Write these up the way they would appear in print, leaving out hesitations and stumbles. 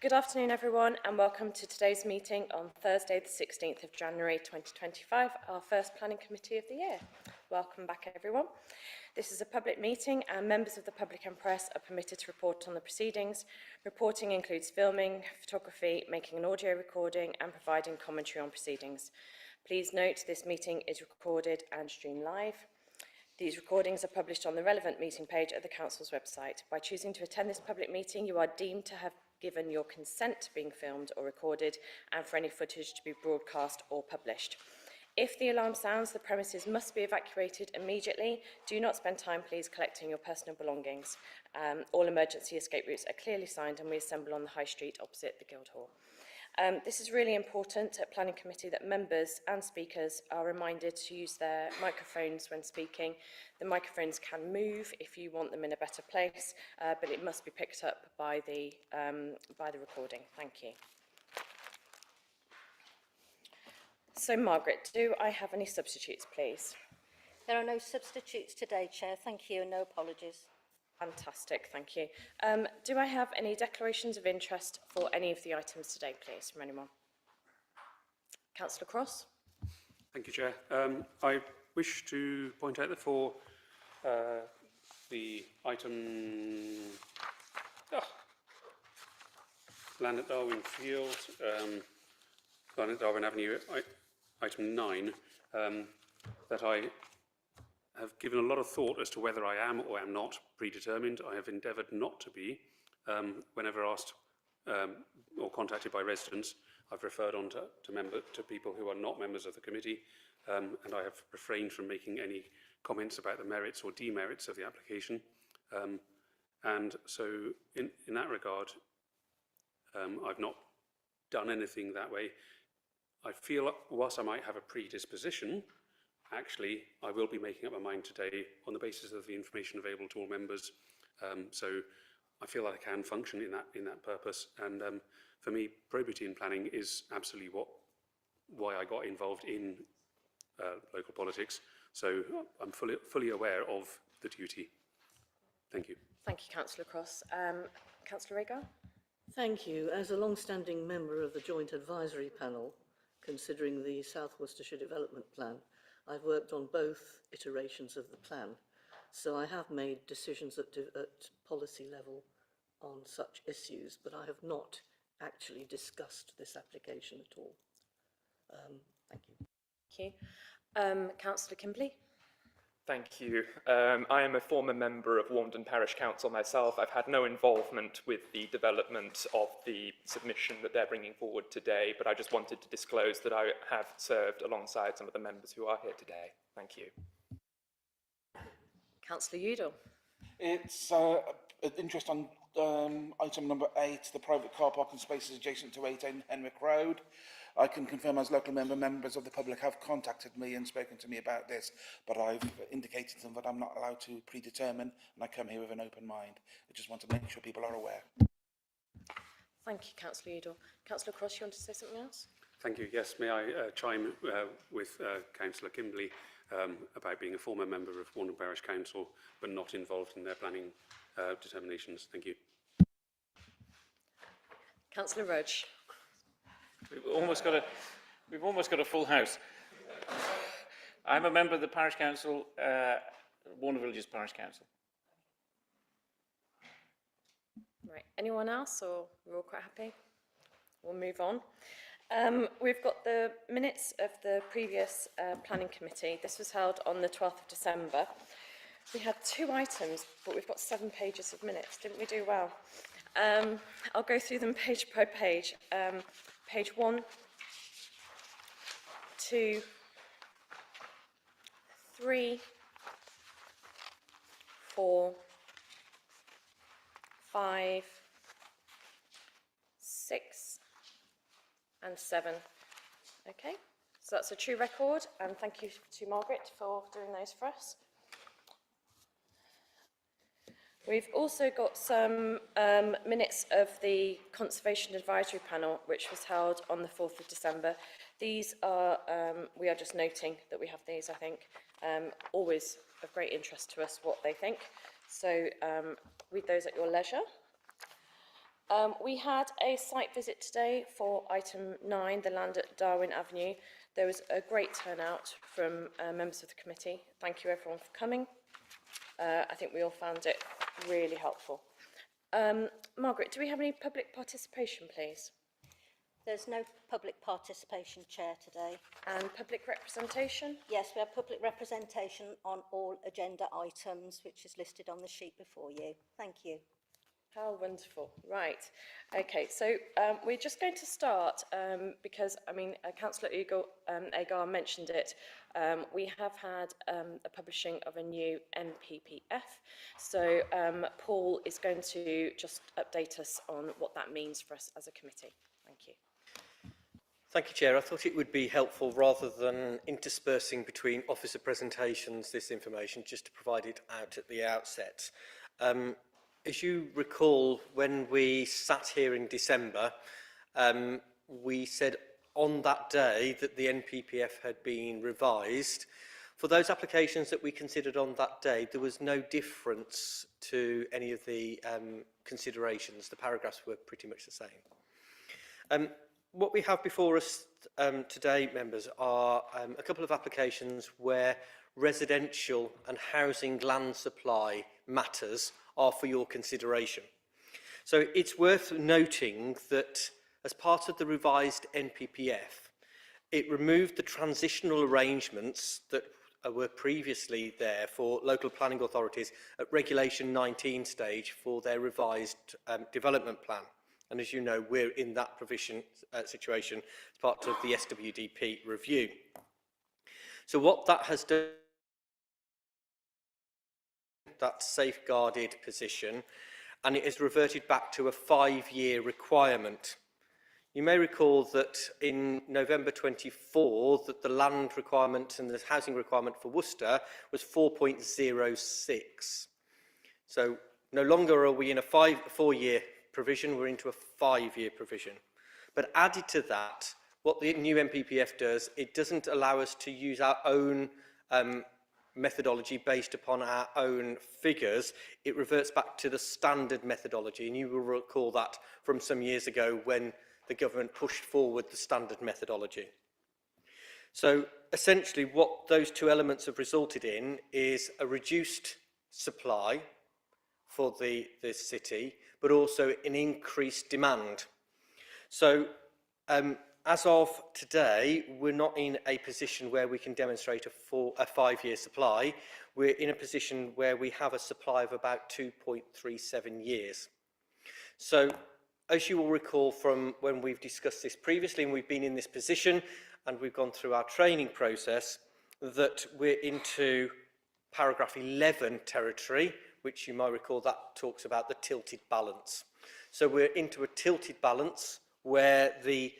Good afternoon, everyone, and welcome to today's meeting on Thursday, the 16th of January 2025, our first planning committee of the year. Welcome back, everyone. This is a public meeting, and members of the public and press are permitted to report on the proceedings. Reporting includes filming, photography, making an audio recording, and providing commentary on proceedings. Please note this meeting is recorded and streamed live. These recordings are published on the relevant meeting page of the Council's website. By choosing to attend this public meeting, you are deemed to have given your consent to being filmed or recorded and for any footage to be broadcast or published. If the alarm sounds, the premises must be evacuated immediately. Do not spend time, please, collecting your personal belongings. All emergency escape routes are clearly signed and we assemble on the High Street opposite the Guildhall. This is really important at Planning Committee that members and speakers are reminded to use their microphones when speaking. The microphones can move if you want them in a better place, but it must be picked up by the recording. Thank you. So, Margaret, do I have any substitutes, please? There are no substitutes today, Chair. Thank you, and no apologies. Fantastic, thank you. Do I have any declarations of interest for any of the items today, please, from anyone? Councillor Cross. Thank you, Chair. I wish to point out that for the item Land at Darwin Field, Land at Darwin Avenue, item 9, that I have given a lot of thought as to whether I am or am not predetermined. I have endeavoured not to be. Whenever asked or contacted by residents, I've referred on to people who are not members of the committee, and I have refrained from making any comments about the merits or demerits of the application. And so in that regard, I've not done anything that way. I feel, whilst I might have a predisposition, actually, I will be making up my mind today on the basis of the information available to all members. So I feel that I can function in that purpose. And for me, probity in planning is absolutely why I got involved in local politics. So I'm fully aware of the duty. Thank you. Thank you, Councillor Cross. Councillor Rhagar? Thank you. As a long-standing member of the Joint Advisory Panel, considering the South Worcestershire Development Plan, I've worked on both iterations of the plan, so I have made decisions at policy level on such issues, but I have not actually discussed this application at all. Thank you. Thank you. Councillor Kimberley? Thank you. I am a former member of Warmdon Parish Council myself. I've had no involvement with the development of the submission that they're bringing forward today, but I just wanted to disclose that I have served alongside some of the members who are here today. Thank you. Councillor Udall? It's interest on item number 8, the private car parking spaces adjacent to 18 Henwick Road. I can confirm as local members of the public have contacted me and spoken to me about this, but I've indicated to them that I'm not allowed to predetermine, and I come here with an open mind. I just want to make sure people are aware. Thank you, Councillor Udall. Councillor Cross, you want to say something else? Thank you. Yes, may I chime with Councillor Kimberley about being a former member of Warmdon Parish Council, but not involved in their planning determinations. Thank you. Councillor Rudge? We've almost got a full house. I'm a member of the Parish Council, Warner Villages Parish Council. Right. Anyone else, or we're all quite happy? We'll move on. We've got the minutes of the previous planning committee. This was held on the 12th of December. We had 2 items, but we've got 7 pages of minutes. Didn't we do well? I'll go through them page by page. Page 1, 2, 3, 4, 5, 6, and 7. Okay, so that's a true record, and thank you to Margaret for doing those for us. We've also got some minutes of the Conservation Advisory Panel, which was held on the 4th of December. These are, we are just noting that we have these, I think, always of great interest to us what they think. So read those at your leisure. We had a site visit today for item 9, the land at Darwin Avenue. There was a great turnout from members of the committee. Thank you everyone for coming. I think we all found it really helpful. Margaret, do we have any public participation, please? There's no public participation, Chair, today. And public representation? Yes, we have public representation on all agenda items, which is listed on the sheet before you. Thank you. How wonderful. Right. Okay, so we're just going to start because, I mean, Councillor Agar mentioned it. We have had a publishing of a new NPPF. So Paul is going to just update us on what that means for us as a committee. Thank you. Thank you, Chair. I thought it would be helpful, rather than interspersing between officer presentations, this information, just to provide it out at the outset. As you recall, when we sat here in December, we said on that day that the NPPF had been revised. For those applications that we considered on that day, there was no difference to any of the considerations. The paragraphs were pretty much the same. What we have before us today, members, are a couple of applications where residential and housing land supply matters are for your consideration. So it's worth noting that as part of the revised NPPF, it removed the transitional arrangements that were previously there for local planning authorities at Regulation 19 stage for their revised development plan. And as you know, we're in that provision situation as part of the SWDP review. So what that has done, that safeguarded position, and it has reverted back to a 5-year requirement. You may recall that in November 24, that the land requirement and the housing requirement for Worcester was 4.06. So no longer are we in a 4-year provision, we're into a 5-year provision. But added to that, what the new NPPF does, it doesn't allow us to use our own methodology based upon our own figures. It reverts back to the standard methodology, and you will recall that from some years ago when the government pushed forward the standard methodology. So essentially what those two elements have resulted in is a reduced supply for this city, but also an increased demand. So as of today, we're not in a position where we can demonstrate a 5-year supply. We're in a position where we have a supply of about 2.37 years. So as you will recall from when we've discussed this previously, and we've been in this position and we've gone through our training process, that we're into paragraph 11 territory, which you might recall that talks about the tilted balance. So we're into a tilted balance where the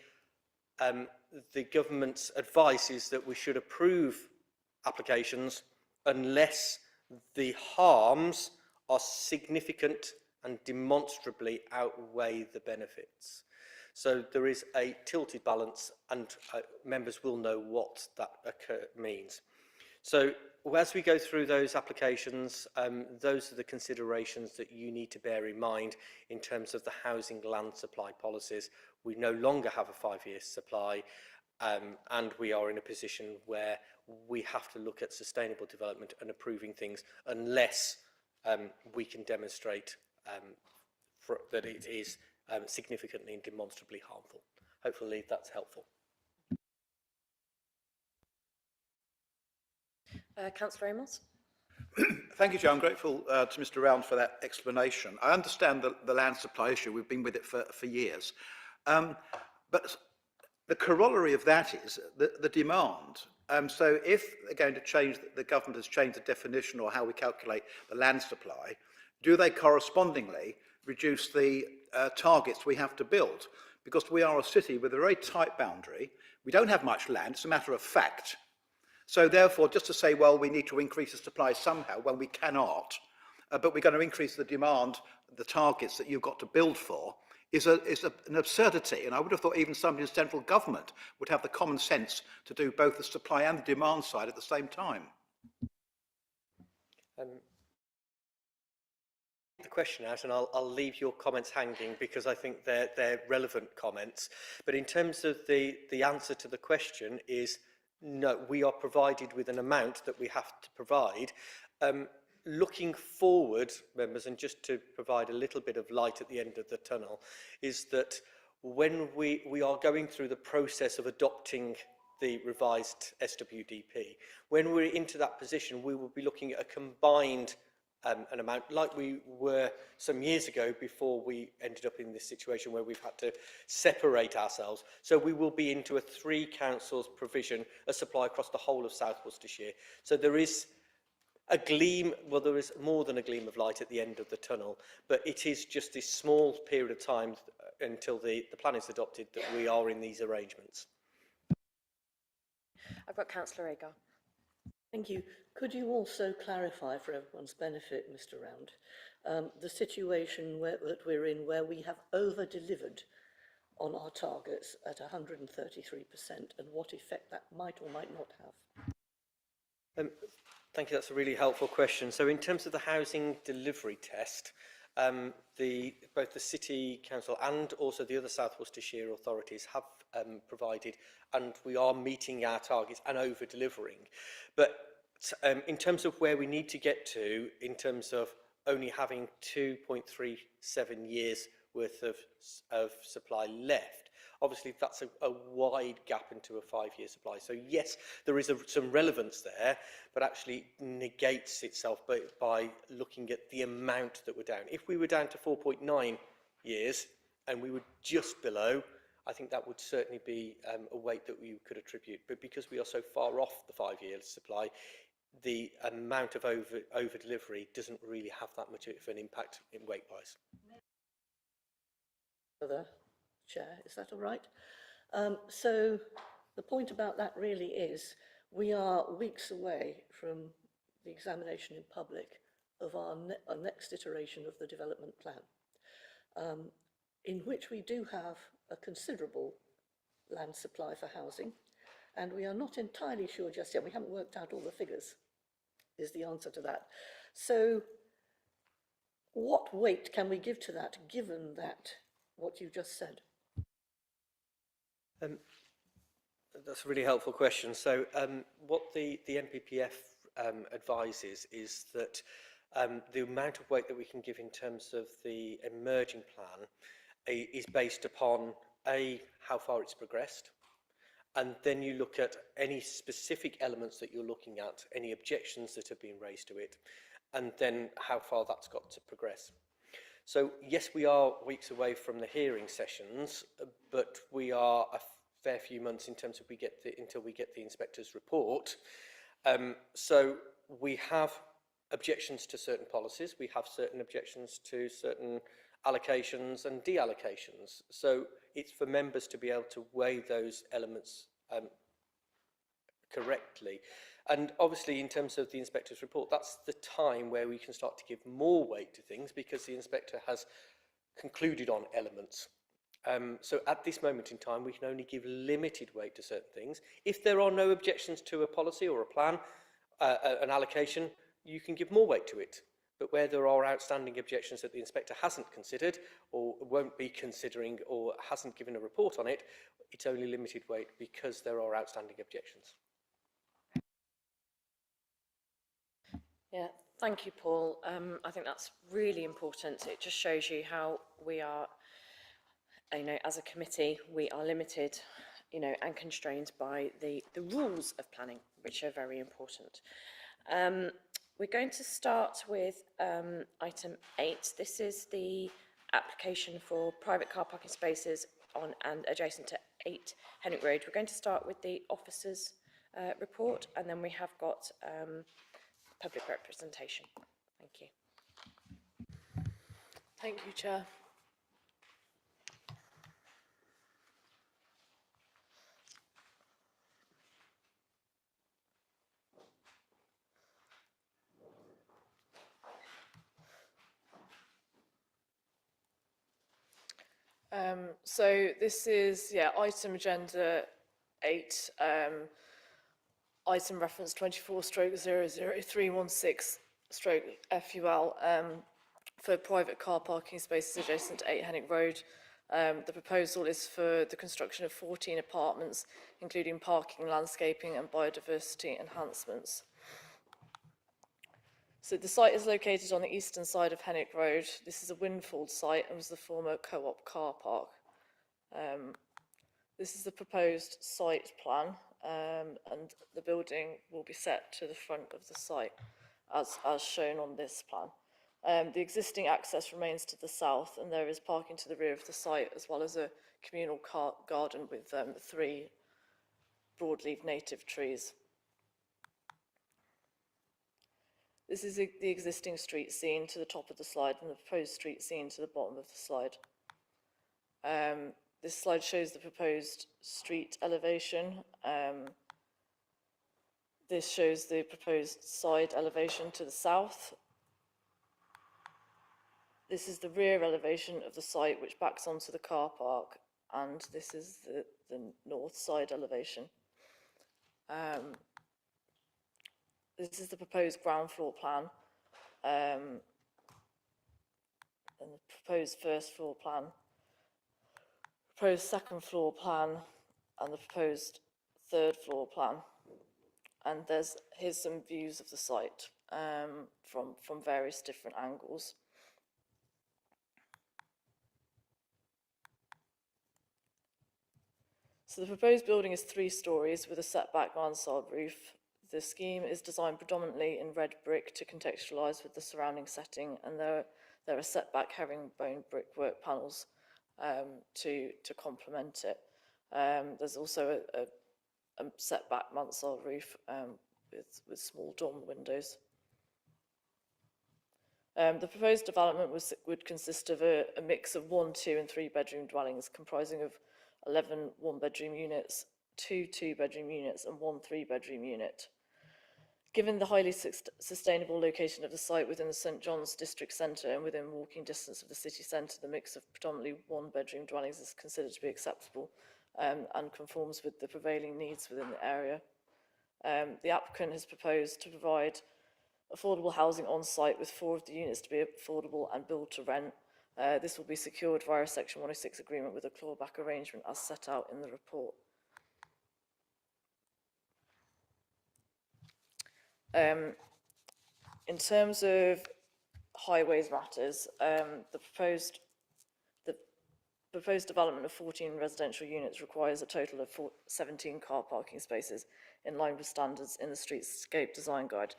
government's advice is that we should approve applications unless the harms are significant and demonstrably outweigh the benefits. So there is a tilted balance, and members will know what that means. So as we go through those applications, those are the considerations that you need to bear in mind in terms of the housing land supply policies. We no longer have a 5-year supply, and we are in a position where we have to look at sustainable development and approving things unless we can demonstrate that it is significantly and demonstrably harmful. Hopefully that's helpful. Councillor Amos? Thank you, Joe. I'm grateful to Mr Round for that explanation. I understand the land supply issue. We've been with it for years. But the corollary of that is the demand. So if they're going to change, the government has changed the definition or how we calculate the land supply, do they correspondingly reduce the targets we have to build? Because we are a city with a very tight boundary. We don't have much land. It's a matter of fact. So therefore, just to say, well, we need to increase the supply somehow, when we cannot, but we're going to increase the demand, the targets that you've got to build for, is an absurdity. And I would have thought even somebody in central government would have the common sense to do both the supply and the demand side at the same time. The question out, and I'll leave your comments hanging because I think they're relevant comments. But in terms of the answer to the question is no, we are provided with an amount that we have to provide. Looking forward, members, and just to provide a little bit of light at the end of the tunnel, is that when we are going through the process of adopting the revised SWDP, when we're into that position, we will be looking at a combined an amount like we were some years ago before we ended up in this situation where we've had to separate ourselves. So we will be into a 3 councils provision, a supply across the whole of South Worcestershire. So there is a gleam, well, there is more than a gleam of light at the end of the tunnel, but it is just this small period of time until the plan is adopted that we are in these arrangements. I've got Councillor Agar. Thank you. Could you also clarify for everyone's benefit, Mr. Round, the situation that we're in where we have over-delivered on our targets at 133% and what effect that might or might not have? Thank you, that's a really helpful question. So in terms of the housing delivery test, both the City Council and also the other South Worcestershire authorities have provided, and we are meeting our targets and over-delivering. But in terms of where we need to get to, in terms of only having 2.37 years worth of supply left, obviously that's a wide gap into a 5-year supply. So yes, there is some relevance there, but actually negates itself by looking at the amount that we're down. If we were down to 4.9 years and we were just below, I think that would certainly be a weight that we could attribute. But because we are so far off the 5-year supply, the amount of over delivery doesn't really have that much of an impact in weight-wise. Further, Chair, is that all right? So the point about that really is we are weeks away from the examination in public of our next iteration of the development plan, in which we do have a considerable land supply for housing, and we are not entirely sure just yet, we haven't worked out all the figures, is the answer to that. So what weight can we give to that, given that what you just said? That's a really helpful question. So what the NPPF advises is that the amount of weight that we can give in terms of the emerging plan is based upon how far it's progressed, and then you look at any specific elements that you're looking at, any objections that have been raised to it, and then how far that's got to progress. So yes, we are weeks away from the hearing sessions, but we are a fair few months in terms of until we get the inspector's report. So we have objections to certain policies, we have certain objections to certain allocations and deallocations. So it's for members to be able to weigh those elements correctly. And obviously, in terms of the inspector's report, that's the time where we can start to give more weight to things because the inspector has concluded on elements. So at this moment in time, we can only give limited weight to certain things. If there are no objections to a policy or a plan, an allocation, you can give more weight to it. But where there are outstanding objections that the inspector hasn't considered or won't be considering or hasn't given a report on it, it's only limited weight because there are outstanding objections. Yeah, thank you, Paul. I think that's really important. It just shows you how we are, as a committee, we are limited, and constrained by the rules of planning, which are very important. We're going to start with item 8. This is the application for private car parking spaces on and adjacent to 8 Henwick Road. We're going to start with the officers' report, and then we have got public representation. Thank you. Thank you, Chair. So this is, item agenda 8, item reference 24/00316/FUL, for private car parking spaces adjacent to 8 Hennick Road. The proposal is for the construction of 14 apartments, including parking, landscaping and biodiversity enhancements. So the site is located on the eastern side of Hennick Road. This is a Windfall site and was the former Co-op car park. This is the proposed site plan, and the building will be set to the front of the site as shown on this plan. The existing access remains to the south, and there is parking to the rear of the site, as well as a communal garden with 3 broadleaf native trees. This is the existing street scene to the top of the slide and the proposed street scene to the bottom of the slide. This slide shows the proposed street elevation. This shows the proposed side elevation to the south. This is the rear elevation of the site, which backs onto the car park, and this is the north side elevation. This is the proposed ground floor plan, and the proposed first floor plan, proposed second floor plan, and the proposed third floor plan. And here's some views of the site from various different angles. So the proposed building is 3 stories with a setback mansard roof. The scheme is designed predominantly in red brick to contextualise with the surrounding setting, and there are setback herringbone brickwork panels to complement it. There's also a setback mansard roof with small dormer windows. The proposed development would consist of a mix of 1, 2 and 3 bedroom dwellings comprising of 11 one-bedroom units, 2 two-bedroom units and 1 three-bedroom unit. Given the highly sustainable location of the site within the St John's district centre and within walking distance of the city centre, the mix of predominantly 1-bedroom dwellings is considered to be acceptable and conforms with the prevailing needs within the area. The applicant has proposed to provide affordable housing on site with 4 of the units to be affordable and build to rent. This will be secured via a Section 106 agreement with a clawback arrangement as set out in the report. In terms of highways matters, the proposed development of 14 residential units requires a total of 17 car parking spaces in line with standards in the Streetscape Design Guide.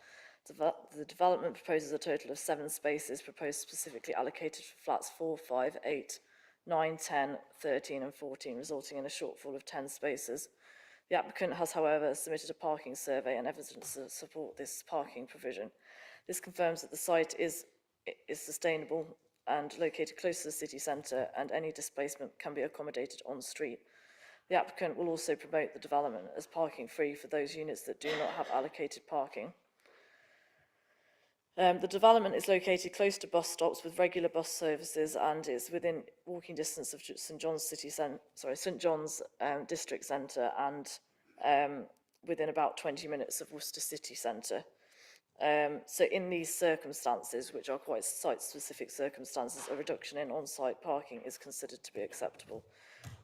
The development proposes a total of 7 spaces proposed specifically allocated for flats 4, 5, 8, 9, 10, 13 and 14, resulting in a shortfall of 10 spaces. The applicant has, however, submitted a parking survey and evidence to support this parking provision. This confirms that the site is sustainable and located close to the city centre, and any displacement can be accommodated on street. The applicant will also promote the development as parking free for those units that do not have allocated parking. The development is located close to bus stops with regular bus services and is within walking distance of St John's district centre and within about 20 minutes of Worcester city centre. So in these circumstances, which are quite site-specific circumstances, a reduction in on-site parking is considered to be acceptable.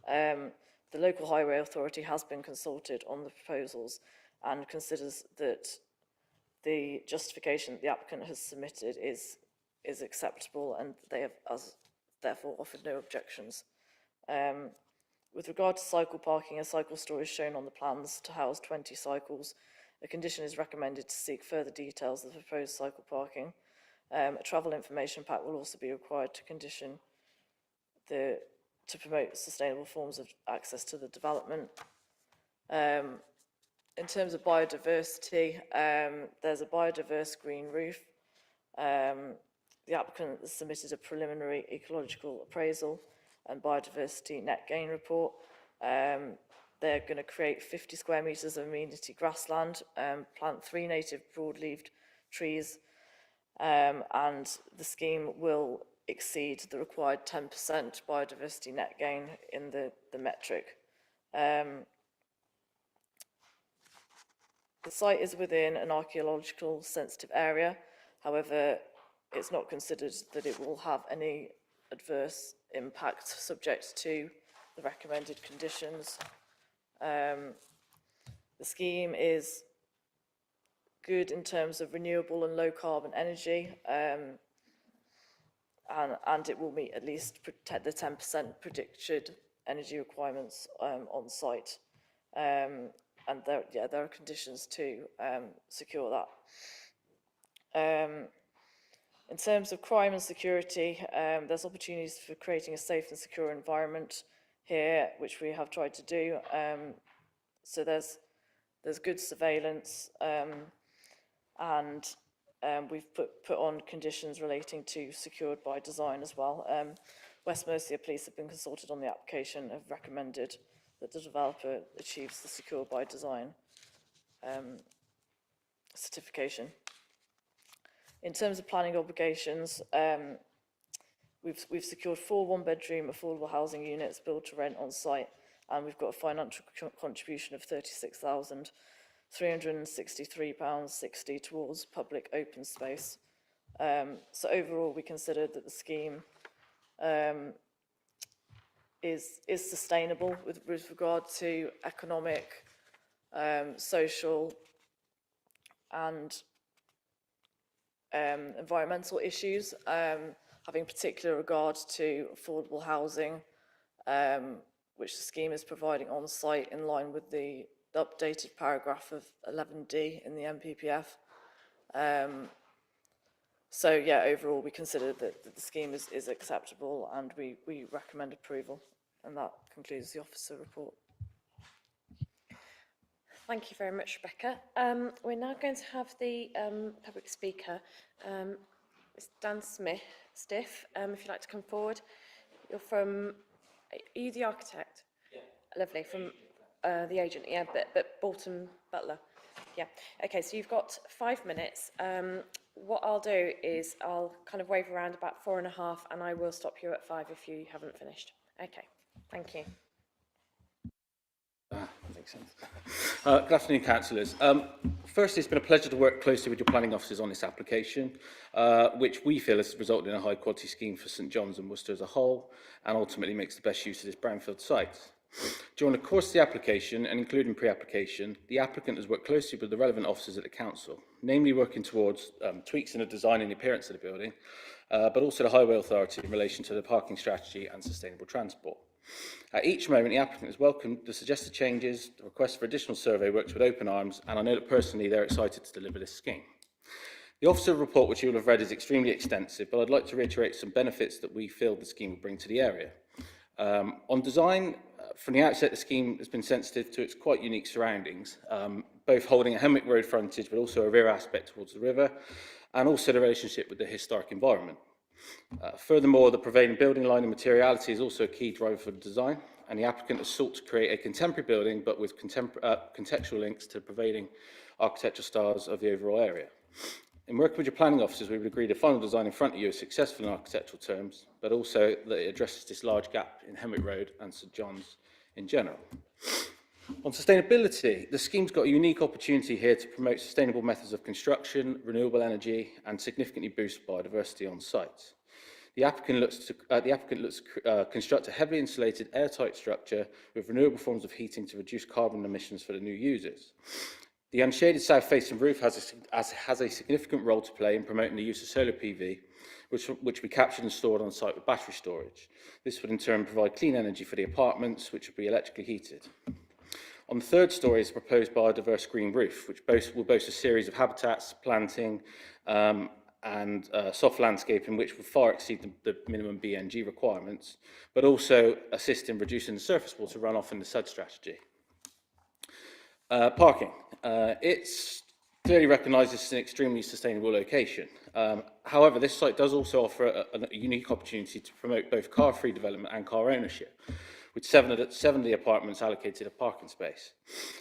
The local highway authority has been consulted on the proposals and considers that the justification that the applicant has submitted is acceptable, and they have therefore offered no objections. With regard to cycle parking, a cycle store is shown on the plans to house 20 cycles. A condition is recommended to seek further details of the proposed cycle parking. A travel information pack will also be required to to promote sustainable forms of access to the development. In terms of biodiversity, there's a biodiverse green roof. The applicant has submitted a preliminary ecological appraisal and biodiversity net gain report. They're going to create 50 square metres of amenity grassland, plant 3 native broadleaved trees, and the scheme will exceed the required 10% biodiversity net gain in the metric. The site is within an archaeological sensitive area. However, it's not considered that it will have any adverse impact subject to the recommended conditions. The scheme is good in terms of renewable and low carbon energy, and it will meet at least protect the 10% predicted energy requirements on site. And there are conditions to secure that. In terms of crime and security, there's opportunities for creating a safe and secure environment here, which we have tried to do. So there's good surveillance, and we've put on conditions relating to secured by design as well. West Mercia Police have been consulted on the application, have recommended that the developer achieves the secured by design certification. In terms of planning obligations, we've secured 4 one-bedroom affordable housing units built to rent on site, and we've got a financial contribution of £36,363.60 towards public open space. So overall, we consider that the scheme is sustainable with regard to economic, social, and environmental issues, having particular regard to affordable housing, which the scheme is providing on site in line with the updated paragraph of 11D in the NPPF. So yeah, overall we consider that the scheme is acceptable, and we recommend approval, and that concludes the officer report. Thank you very much, Rebecca. We're now going to have the public speaker, it's Dan Stiff, if you'd like to come forward. You're from, are you the architect? Yeah. Lovely, from the agent, yeah, but Bolton Butler. Yeah, okay, so you've got 5 minutes. What I'll do is I'll kind of wave around about 4.5, and I will stop you at 5 if you haven't finished. Okay, thank you. Makes sense. Good afternoon, councillors. Firstly, it's been a pleasure to work closely with your planning officers on this application, which we feel has resulted in a high-quality scheme for St John's and Worcester as a whole, and ultimately makes the best use of this brownfield site. During the course of the application, and including pre-application, the applicant has worked closely with the relevant officers at the council, namely working towards tweaks in the design and the appearance of the building, but also the Highway Authority in relation to the parking strategy and sustainable transport. At each moment, the applicant has welcomed the suggested changes, the request for additional survey works with open arms, and I know that personally they're excited to deliver this scheme. The officer report, which you will have read, is extremely extensive, but I'd like to reiterate some benefits that we feel the scheme will bring to the area. On design, from the outset, the scheme has been sensitive to its quite unique surroundings, both holding a Henwick Road frontage, but also a rear aspect towards the river, and also the relationship with the historic environment. Furthermore, the prevailing building line and materiality is also a key driver for the design, and the applicant has sought to create a contemporary building, but with contextual links to the prevailing architectural styles of the overall area. In working with your planning officers, we would agree the final design in front of you is successful in architectural terms, but also that it addresses this large gap in Henwick Road and St John's in general. On sustainability, the scheme's got a unique opportunity here to promote sustainable methods of construction, renewable energy, and significantly boost biodiversity on site. The applicant looks to construct a heavily insulated, airtight structure with renewable forms of heating to reduce carbon emissions for the new users. The unshaded south-facing roof has a significant role to play in promoting the use of solar PV, which we captured and stored on site with battery storage. This would in turn provide clean energy for the apartments, which would be electrically heated. On the third storey is a proposed biodiverse green roof, which will boast a series of habitats, planting, and soft landscaping, which will far exceed the minimum BNG requirements, but also assist in reducing the surface water runoff in the SUD strategy. Parking. It's clearly recognised as an extremely sustainable location. However, this site does also offer a unique opportunity to promote both car-free development and car ownership, with 7 of the apartments allocated a parking space.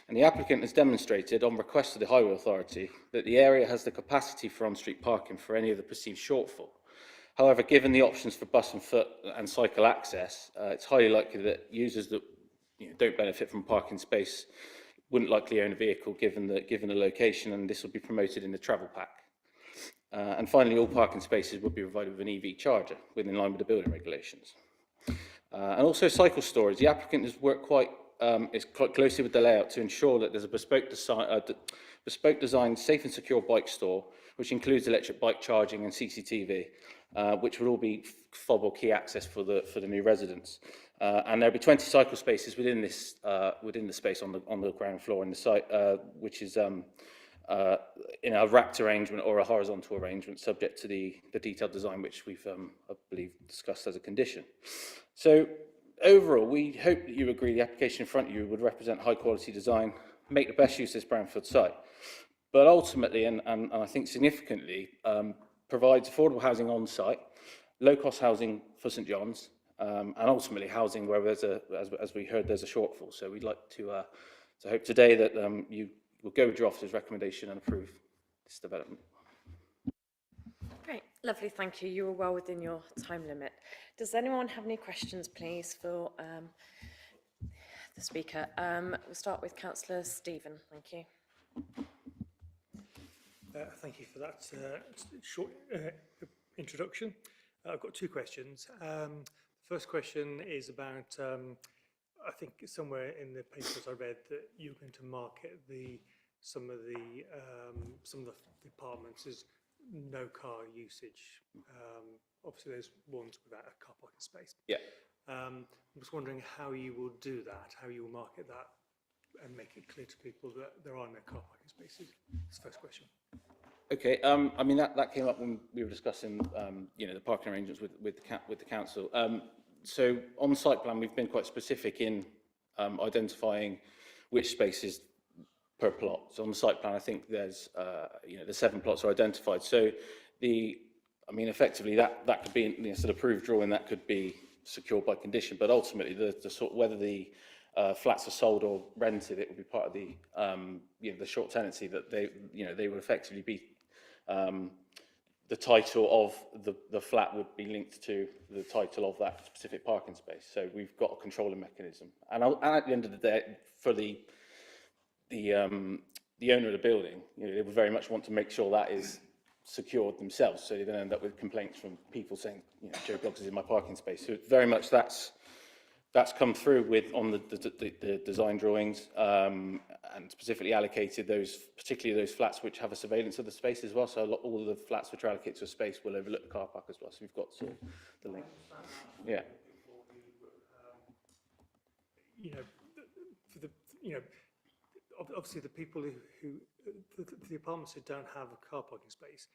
And the applicant has demonstrated, on request of the Highway Authority, that the area has the capacity for on-street parking for any of the perceived shortfall. However, given the options for bus and foot and cycle access, it's highly likely that users that don't benefit from parking space wouldn't likely own a vehicle given the location, and this will be promoted in the travel pack. And finally, all parking spaces would be provided with an EV charger within line with the building regulations. And also cycle storage. The applicant has worked quite closely with the layout to ensure that there's a bespoke design, safe and secure bike store, which includes electric bike charging and CCTV, which will all be fob or key access for the new residents. And there'll be 20 cycle spaces within this within the space on the ground floor in the site, which is in a wrapped arrangement or a horizontal arrangement, subject to the detailed design, which we've, I believe, discussed as a condition. So overall, we hope that you agree the application in front of you would represent high quality design, make the best use of this brownfield site, but ultimately, and I think significantly, provides affordable housing on site, low cost housing for St John's, and ultimately housing where there's as we heard, there's a shortfall. So we'd like to hope today that you will go with your officer's recommendation and approve this development. Great, lovely, thank you. You were well within your time limit. Does anyone have any questions, please, for the speaker? We'll start with Councillor Stephen. Thank you. Thank you for that short introduction. I've got two questions. The first question is about, I think somewhere in the papers I read that you're going to market some of the apartments as no car usage. Obviously, there's ones without a car parking space. Yeah. I'm just wondering how you will do that, how you will market that, and make it clear to people that there are no car parking spaces. That's the first question. Okay. I mean that came up when we were discussing, the parking arrangements with the council. So on the site plan, we've been quite specific in identifying which spaces per plot. So on the site plan, I think there's, the 7 plots are identified. So effectively that could be an approved drawing, that could be secured by condition, but ultimately the sort whether the flats are sold or rented, it would be part of the the short tenancy that they would effectively be the title of the flat would be linked to the title of that specific parking space. So we've got a controlling mechanism, and at the end of the day, for the owner of the building, they would very much want to make sure that is secured themselves, so they don't end up with complaints from people saying, Joe Bloggs is in my parking space. So very much that's come through with on the design drawings, and specifically allocated particularly those flats which have a surveillance of the space as well. So all of the flats which are allocated to a space will overlook the car park as well. So we've got sort of the link. Yeah. Obviously the people who the apartments who don't have a car parking space,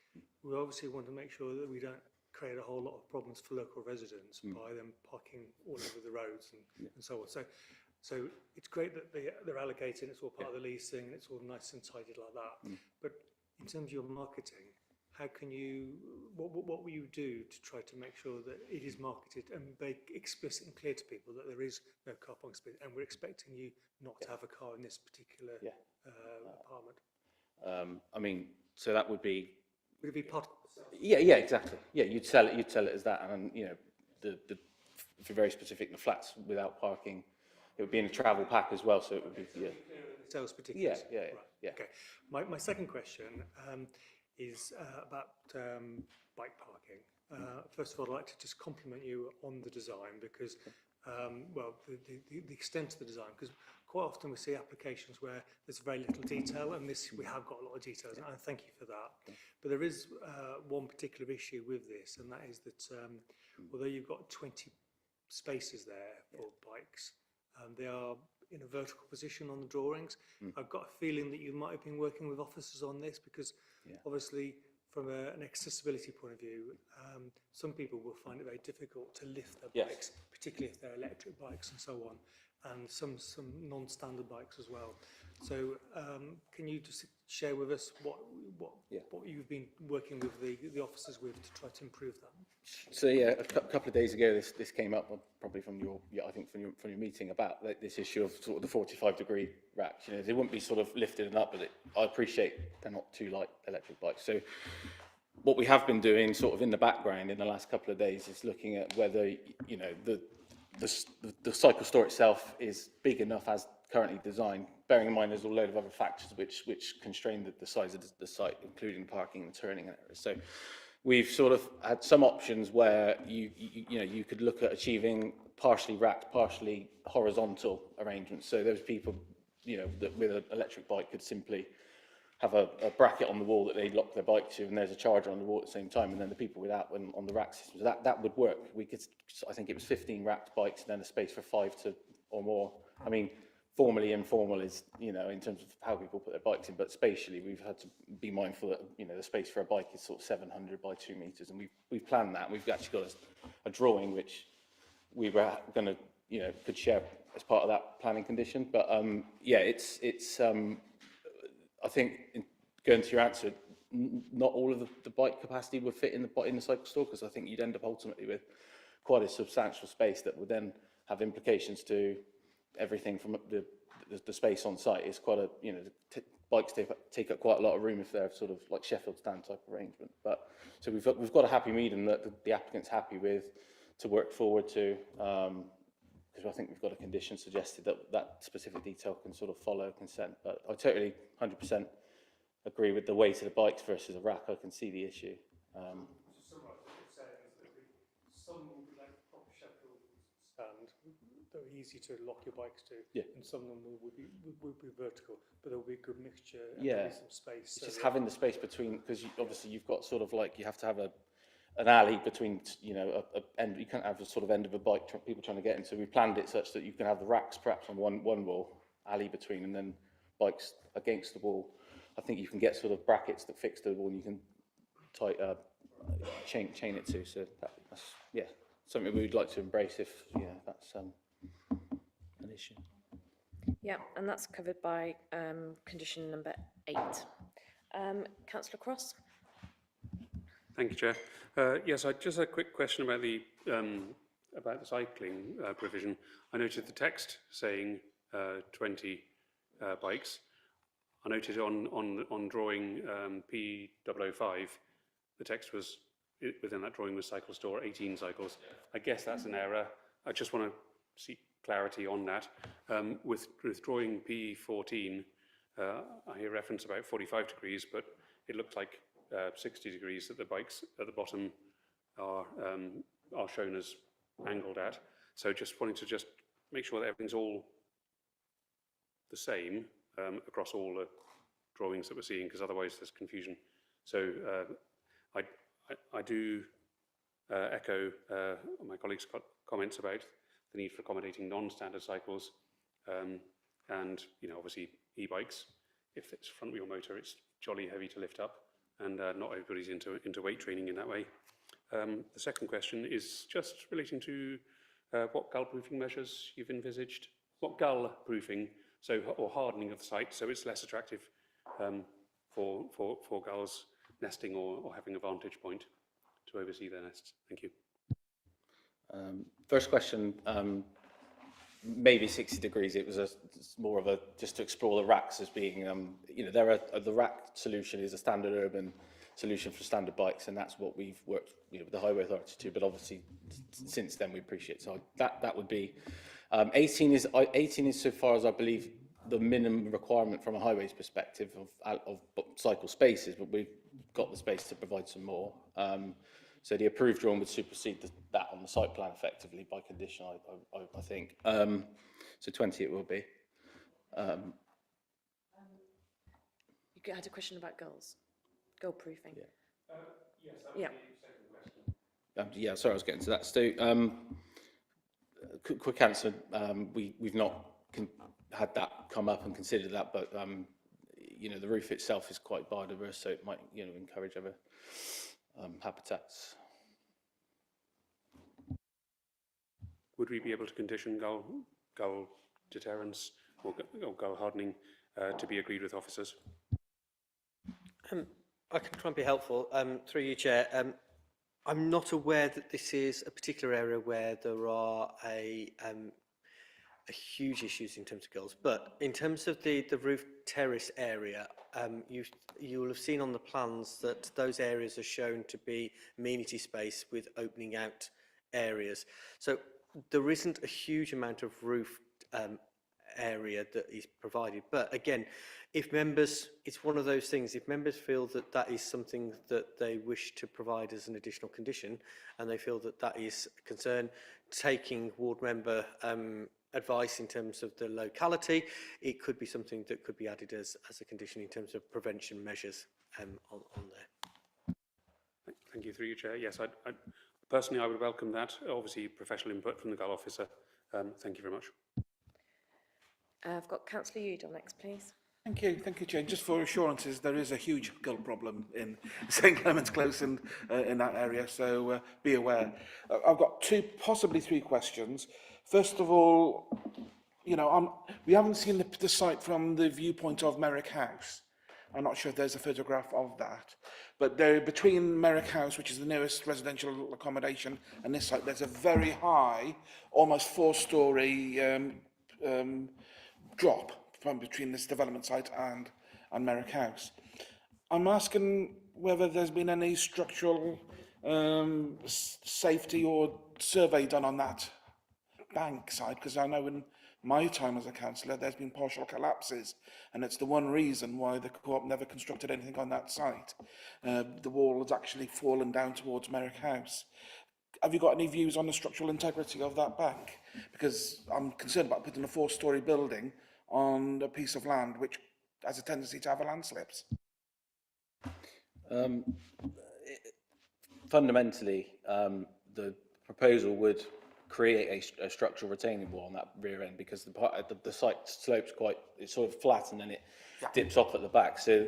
we obviously want to make sure that we don't create a whole lot of problems for local residents by them parking all over the roads and so on. So it's great that they're allocating, it's all part of the leasing, and it's all nice and tidied like that. But in terms of your marketing, how can what will you do to try to make sure that it is marketed and make explicit and clear to people that there is no car parking space, and we're expecting you not to have a car in this particular apartment? So that would be. Would it be part of Yeah, exactly. Yeah, you'd sell it as that, and if you're very specific, the flats without parking, it would be in a travel pack as well. So it would be sales particulars? Yeah. Okay. My second question is about bike parking. First of all, I'd like to just compliment you on the design because, the extent of the design, because quite often we see applications where there's very little detail, and we have got a lot of details, and I thank you for that. But there is one particular issue with this, and that is that although you've got 20 spaces there for bikes, they are in a vertical position on the drawings. I've got a feeling that you might have been working with officers on this because obviously from an accessibility point of view, some people will find it very difficult to lift their bikes, particularly if they're electric bikes and so on, and some non-standard bikes as well. So can you just share with us what you've been working with the officers with to try to improve that? So a couple of days ago, this came up, probably from your meeting, about this issue of sort of the 45-degree racks. They wouldn't be sort of lifted and up, but I appreciate they're not too light electric bikes. So what we have been doing sort of in the background in the last couple of days is looking at whether the cycle store itself is big enough as currently designed, bearing in mind there's a load of other factors which constrain the size of the site, including parking and turning areas. So we've sort of had some options where you could look at achieving partially racked, partially horizontal arrangements. So those people, that with an electric bike could simply have a bracket on the wall that they lock their bike to, and there's a charger on the wall at the same time, and then the people without on the rack system. So that would work. We could, I think it was 15 racked bikes, and then a space for 5 or more. I mean, formally informal is, in terms of how people put their bikes in, but spatially we've had to be mindful that, the space for a bike is sort of 700 by 2 meters, and we've planned that. We've actually got a drawing which we were going to, could share as part of that planning condition. But yeah, it's I think, going to your answer, not all of the bike capacity would fit in the cycle store, because I think you'd end up ultimately with quite a substantial space that would then have implications to everything from the space on site. Is quite a, bikes take up quite a lot of room if they're sort of like Sheffield stand type arrangement. But so we've got a happy medium that the applicant's happy with to work forward to. Because I think we've got a condition suggested that specific detail can sort of follow consent. But I totally 100% agree with the weight of the bikes versus a rack. I can see the issue. Some will be like proper Sheffield stand, they're easy to lock your bikes to, and some of them will be vertical, but there'll be a good mixture. And there'll be some space. It's just having the space between, because obviously you've got sort of like, you have to have an alley between, end. You can't have a sort of end of a bike people trying to get into. We planned it such that you can have the racks perhaps on one wall, alley between, and then bikes against the wall. I think you can get sort of brackets that fix the wall, and you can chain it to. So that's something we would like to embrace if that's an issue. Yeah, and that's covered by condition number 8. Councillor Cross. Thank you, Chair. Yes, just a quick question about the cycling provision. I noted the text saying 20 bikes. I noted on drawing P005, the text was within that drawing was cycle store 18 cycles. I guess that's an error. I just want to seek clarity on that. With drawing P14, I hear reference about 45 degrees, but it looked like 60 degrees that the bikes at the bottom are shown as angled at. So just wanting to just make sure that everything's all the same across all the drawings that we're seeing, because otherwise there's confusion. So I do echo my colleagues' comments about the need for accommodating non-standard cycles, and obviously e-bikes. If it's front-wheel motor, it's jolly heavy to lift up, and not everybody's into weight training in that way. The second question is just relating to what gull-proofing measures you've envisaged. What gull-proofing, or hardening of the site, so it's less attractive for gulls nesting or having a vantage point to oversee their nests. Thank you. First question, maybe 60 degrees. It was more of just to explore the racks as being, the rack solution is a standard urban solution for standard bikes, and that's what we've worked with the Highway Authority to. But obviously, since then we appreciate. So that would be 18 is so far as I believe the minimum requirement from a highways perspective of cycle spaces, but we've got the space to provide some more. So the approved drawing would supersede that on the site plan effectively by condition, I think. So 20 it will be. You had a question about gulls, gull proofing. Yes, that was the second question. Sorry, I was getting to that, Stu. Quick answer, we've not had that come up and considered that, but the roof itself is quite biodiverse, so it might encourage other habitats. Would we be able to condition gull deterrence or gull hardening to be agreed with officers? I can try and be helpful through you, Chair. I'm not aware that this is a particular area where there are a huge issues in terms of gulls, but in terms of the roof terrace area, you will have seen on the plans that those areas are shown to be amenity space with opening out areas. So there isn't a huge amount of roof area that is provided. But again, if members, it's one of those things, if members feel that that is something that they wish to provide as an additional condition, and they feel that that is a concern, taking ward member advice in terms of the locality, it could be something that could be added as a condition in terms of prevention measures on there. Thank you, through you, Chair. Yes, personally, I would welcome that. Obviously, professional input from the GAL officer. Thank you very much. I've got Councillor Udall next, please. Thank you, Chair. Just for assurances, there is a huge gull problem in St Clement's Close and in that area, so be aware. I've got possibly three questions. First of all, you know, we haven't seen the site from the viewpoint of Merrick House. I'm not sure if there's a photograph of that, but there, between Merrick House, which is the nearest residential accommodation, and this site, there's a very high, almost 4-storey drop from between this development site and Merrick House. I'm asking whether there's been any structural safety or survey done on that bank side, because I know in my time as a councillor there's been partial collapses, and it's the one reason why the Co-op never constructed anything on that site. The wall has actually fallen down towards Merrick House. Have you got any views on the structural integrity of that bank? Because I'm concerned about putting a 4-storey building on a piece of land which has a tendency to have landslips. Fundamentally, the proposal would create a structural retaining wall on that rear end, because the site slopes it's sort of flat, and then it dips off at the back. So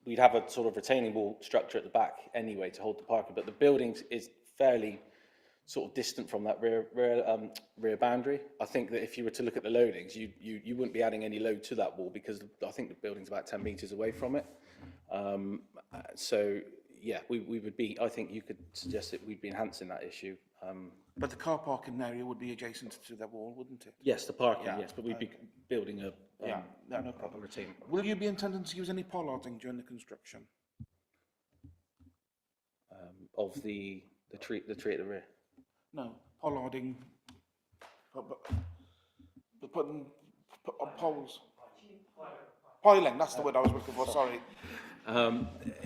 we'd have a sort of retaining wall structure at the back anyway to hold the parking, but the building is fairly sort of distant from that rear boundary. I think that if you were to look at the loadings, you wouldn't be adding any load to that wall, because I think the building's about 10 metres away from it. So yeah, we would be, I think you could suggest that we'd be enhancing that issue. But the car parking area would be adjacent to that wall, wouldn't it? Yes, the parking, yes, but we'd be building a no problem. retaining. Will you be intending to use any pollarding during the construction? Of the tree at the rear. No, pollarding. Putting on poles. Piling, that's the word I was looking for, sorry.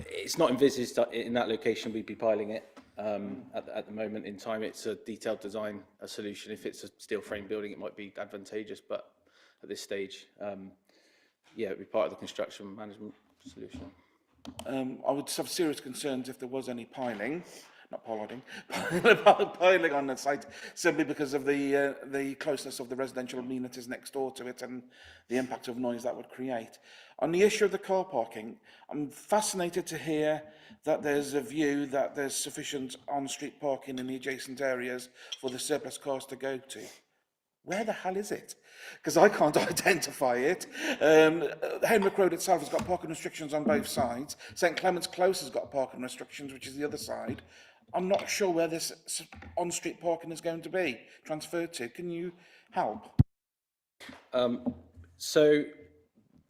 It's not envisaged that in that location we'd be piling it. At the moment in time, it's a detailed design solution. If it's a steel frame building, it might be advantageous, but at this stage, yeah, it'd be part of the construction management solution. I would have serious concerns if there was any piling, not pollarding, piling on the site, simply because of the closeness of the residential amenities next door to it and the impact of noise that would create. On the issue of the car parking, I'm fascinated to hear that there's a view that there's sufficient on-street parking in the adjacent areas for the surplus cars to go to. Where the hell is it? Because I can't identify it. Henwick Road itself has got parking restrictions on both sides. St Clement's Close has got parking restrictions, which is the other side. I'm not sure where this on-street parking is going to be transferred to. Can you help? So,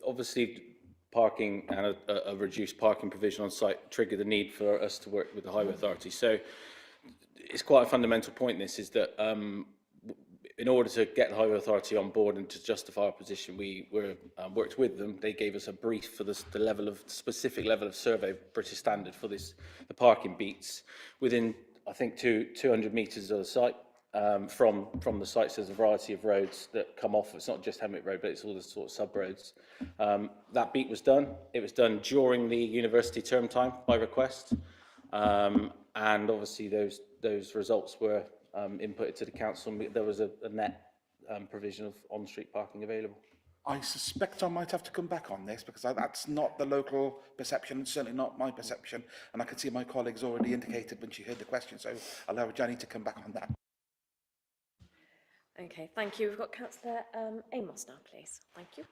obviously, parking and a reduced parking provision on site trigger the need for us to work with the Highway Authority. So, it's quite a fundamental point, this, is that in order to get the Highway Authority on board and to justify our position, we worked with them. They gave us a brief for the specific level of survey, British standard for the parking beats within, I think, 200 metres of the site. From the sites, there's a variety of roads that come off. It's not just Henwick Road, but it's all the sort of sub-roads. That beat was done. It was done during the university term time by request. And obviously those results were inputted to the council. There was a net provision of on-street parking available. I suspect I might have to come back on this, because that's not the local perception, and certainly not my perception. And I can see my colleagues already indicated when she heard the question, so I'll allow Jenny to come back on that. Okay, thank you. We've got Councillor Amos now, please. Thank you.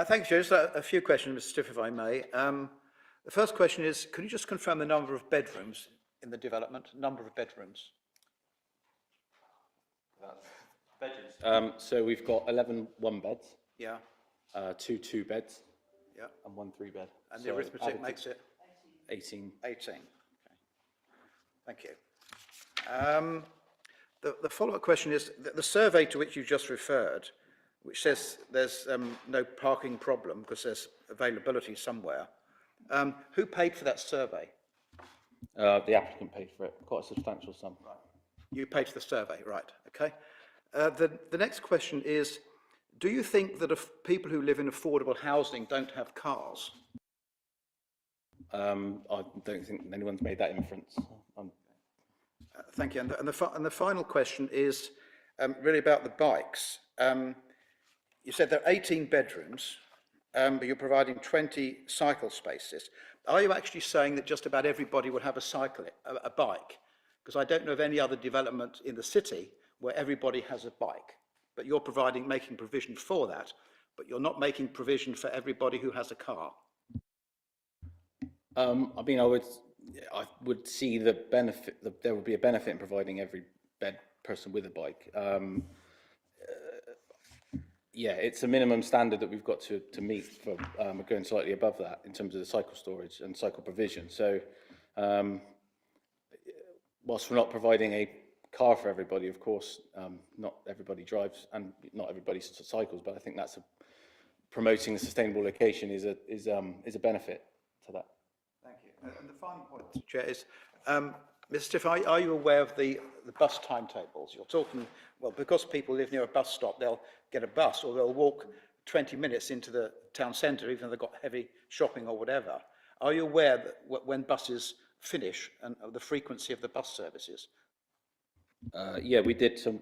Thank you, Chair. Just a few questions, Mr. Stiff, if I may. The first question is, could you just confirm the number of bedrooms in the development? Number of bedrooms? So we've got 11 one-beds, Yeah, 2 two-beds, yeah. and 1 3-bed. And the arithmetic makes it? 18. 18. Okay. Thank you. The follow-up question is, the survey to which you just referred, which says there's no parking problem because there's availability somewhere. Who paid for that survey? The applicant paid for it, quite a substantial sum. You paid for the survey, right, okay. The next question is, do you think that if people who live in affordable housing don't have cars? I don't think anyone's made that inference. Thank you. And the final question is really about the bikes. You said there are 18 bedrooms, but you're providing 20 cycle spaces. Are you actually saying that just about everybody will have a bike? Because I don't know of any other development in the city where everybody has a bike. But you're making provision for that, but you're not making provision for everybody who has a car. I mean, I would see the benefit, there would be a benefit in providing every person with a bike. Yeah, it's a minimum standard that we've got to meet for going slightly above that in terms of the cycle storage and cycle provision. So whilst we're not providing a car for everybody, of course, not everybody drives and not everybody cycles, but I think that's promoting a sustainable location is a benefit to that. Thank you. And the final point, Chair, is, Mr. Stiff, are you aware of the bus timetables? You're talking, well, because people live near a bus stop, they'll get a bus or they'll walk 20 minutes into the town centre, even though they've got heavy shopping or whatever. Are you aware that when buses finish and of the frequency of the bus services? Yeah, we did some,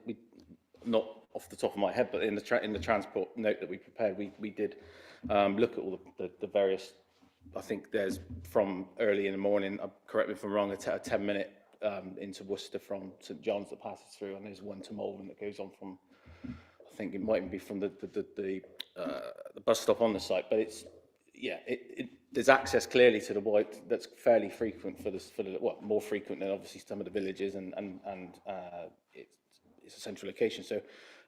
not off the top of my head, but in the transport note that we prepared, we did look at all the various. I think there's from early in the morning, correct me if I'm wrong, a 10-minute into Worcester from St John's that passes through, and there's one to Malvern that goes on from, I think it might even be from the bus stop on the site, but it's, yeah, there's access clearly to the White that's fairly frequent for the well, more frequent than obviously some of the villages, and it's a central location. So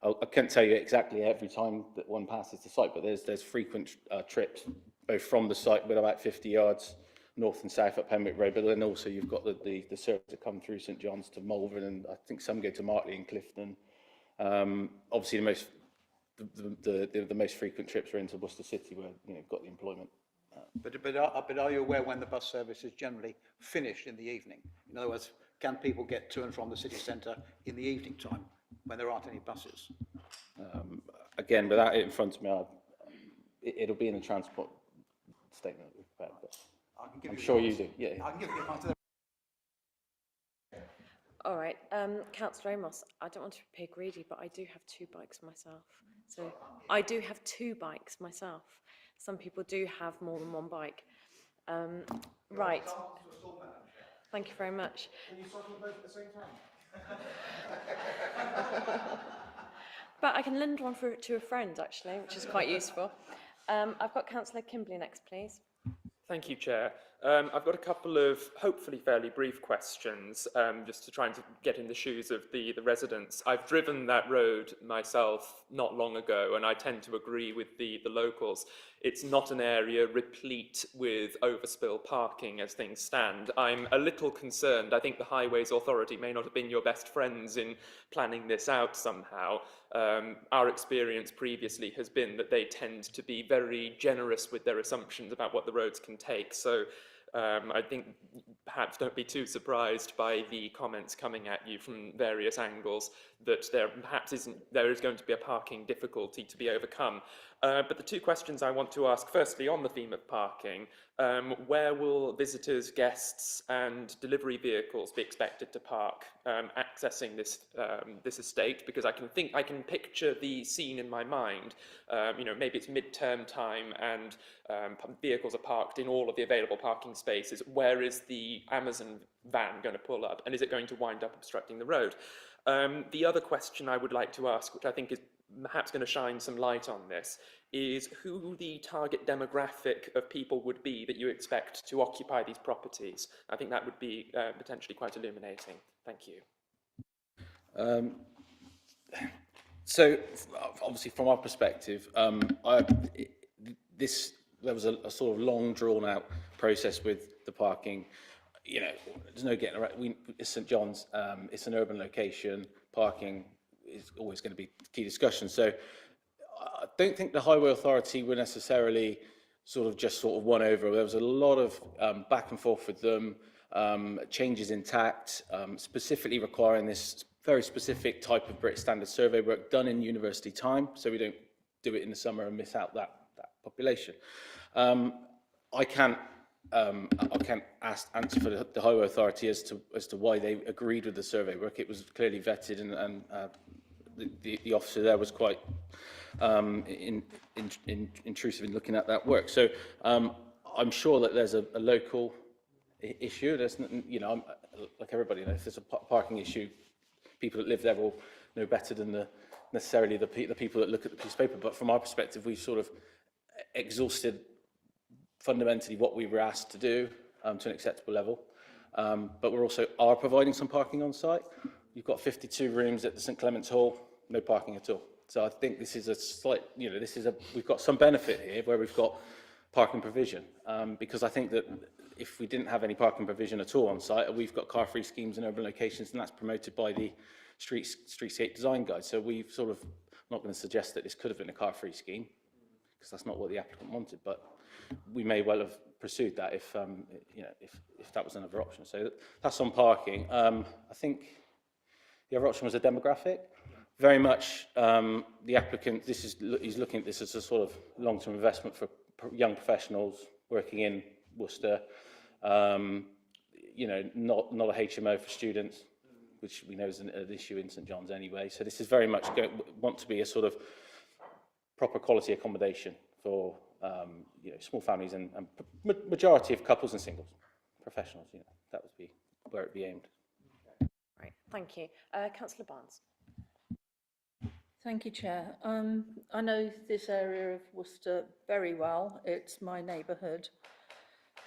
I can't tell you exactly every time that one passes the site, but there's frequent trips, both from the site with about 50 yards north and south up Pembroke Road, but then also you've got the service that come through St John's to Malvern, and I think some go to Martley and Clifton. Obviously the most frequent trips are into Worcester City, where you've got the employment. But are you aware when the bus service is generally finished in the evening? In other words, can people get to and from the city centre in the evening time when there aren't any buses? Again, without it in front of me, it'll be in the transport statement that we've prepared, but I'm sure you do. Yeah. I can give you part of All right, Councillor Amos, I don't want to appear greedy, but I do have 2 bikes myself. So I do have 2 bikes myself. Some people do have more than 1 bike. Right. Thank you very much. Can you cycle both at the same time? But I can lend one to a friend, actually, which is quite useful. I've got Councillor Kimberley next, please. Thank you, Chair. I've got a couple of hopefully fairly brief questions, just to try and get in the shoes of the residents. I've driven that road myself not long ago, and I tend to agree with the locals. It's not an area replete with overspill parking as things stand. I'm a little concerned. I think the Highways Authority may not have been your best friends in planning this out somehow. Our experience previously has been that they tend to be very generous with their assumptions about what the roads can take. So I think perhaps don't be too surprised by the comments coming at you from various angles that there is going to be a parking difficulty to be overcome. But the 2 questions I want to ask, firstly on the theme of parking, where will visitors, guests and delivery vehicles be expected to park accessing this estate? Because I can picture the scene in my mind. Maybe it's mid-term time and vehicles are parked in all of the available parking spaces. Where is the Amazon van going to pull up, and is it going to wind up obstructing the road? The other question I would like to ask, which I think is perhaps going to shine some light on this, is who the target demographic of people would be that you expect to occupy these properties. I think that would be potentially quite illuminating. Thank you. So, obviously, from our perspective, there was a sort of long, drawn-out process with the parking. There's no getting around. It's St John's. It's an urban location. Parking is always going to be key discussion. So, don't think the Highway Authority were necessarily sort of won over. There was a lot of back and forth with them, changes in tact, specifically requiring this very specific type of British Standard survey work done in university time, so we don't do it in the summer and miss out that population. I can't answer for the Highway Authority as to why they agreed with the survey work. It was clearly vetted, and the officer there was quite intrusive in looking at that work. So I'm sure that there's a local issue. There's, like everybody, if there's a parking issue, people that live there will know better than necessarily the people that look at the piece of paper. But from our perspective, we've sort of exhausted fundamentally what we were asked to do to an acceptable level. But we're also providing some parking on site. You've got 52 rooms at the St Clement's Hall, no parking at all. So I think this is a slight, we've got some benefit here where we've got parking provision, because I think that if we didn't have any parking provision at all on site, we've got car-free schemes in urban locations, and that's promoted by the Streetscape Design Guide. So we've sort of, not going to suggest that this could have been a car-free scheme, because that's not what the applicant wanted, but we may well have pursued that if that was another option. So that's on parking. I think the other option was a demographic. Very much the applicant, he's looking at this as a sort of long-term investment for young professionals working in Worcester, not a HMO for students, which we know is an issue in St John's anyway. So this is very much want to be a sort of proper quality accommodation for small families and majority of couples and singles, professionals. That would be where it'd be aimed. Right, thank you. Councillor Barnes. Thank you, Chair. I know this area of Worcester very well. It's my neighbourhood.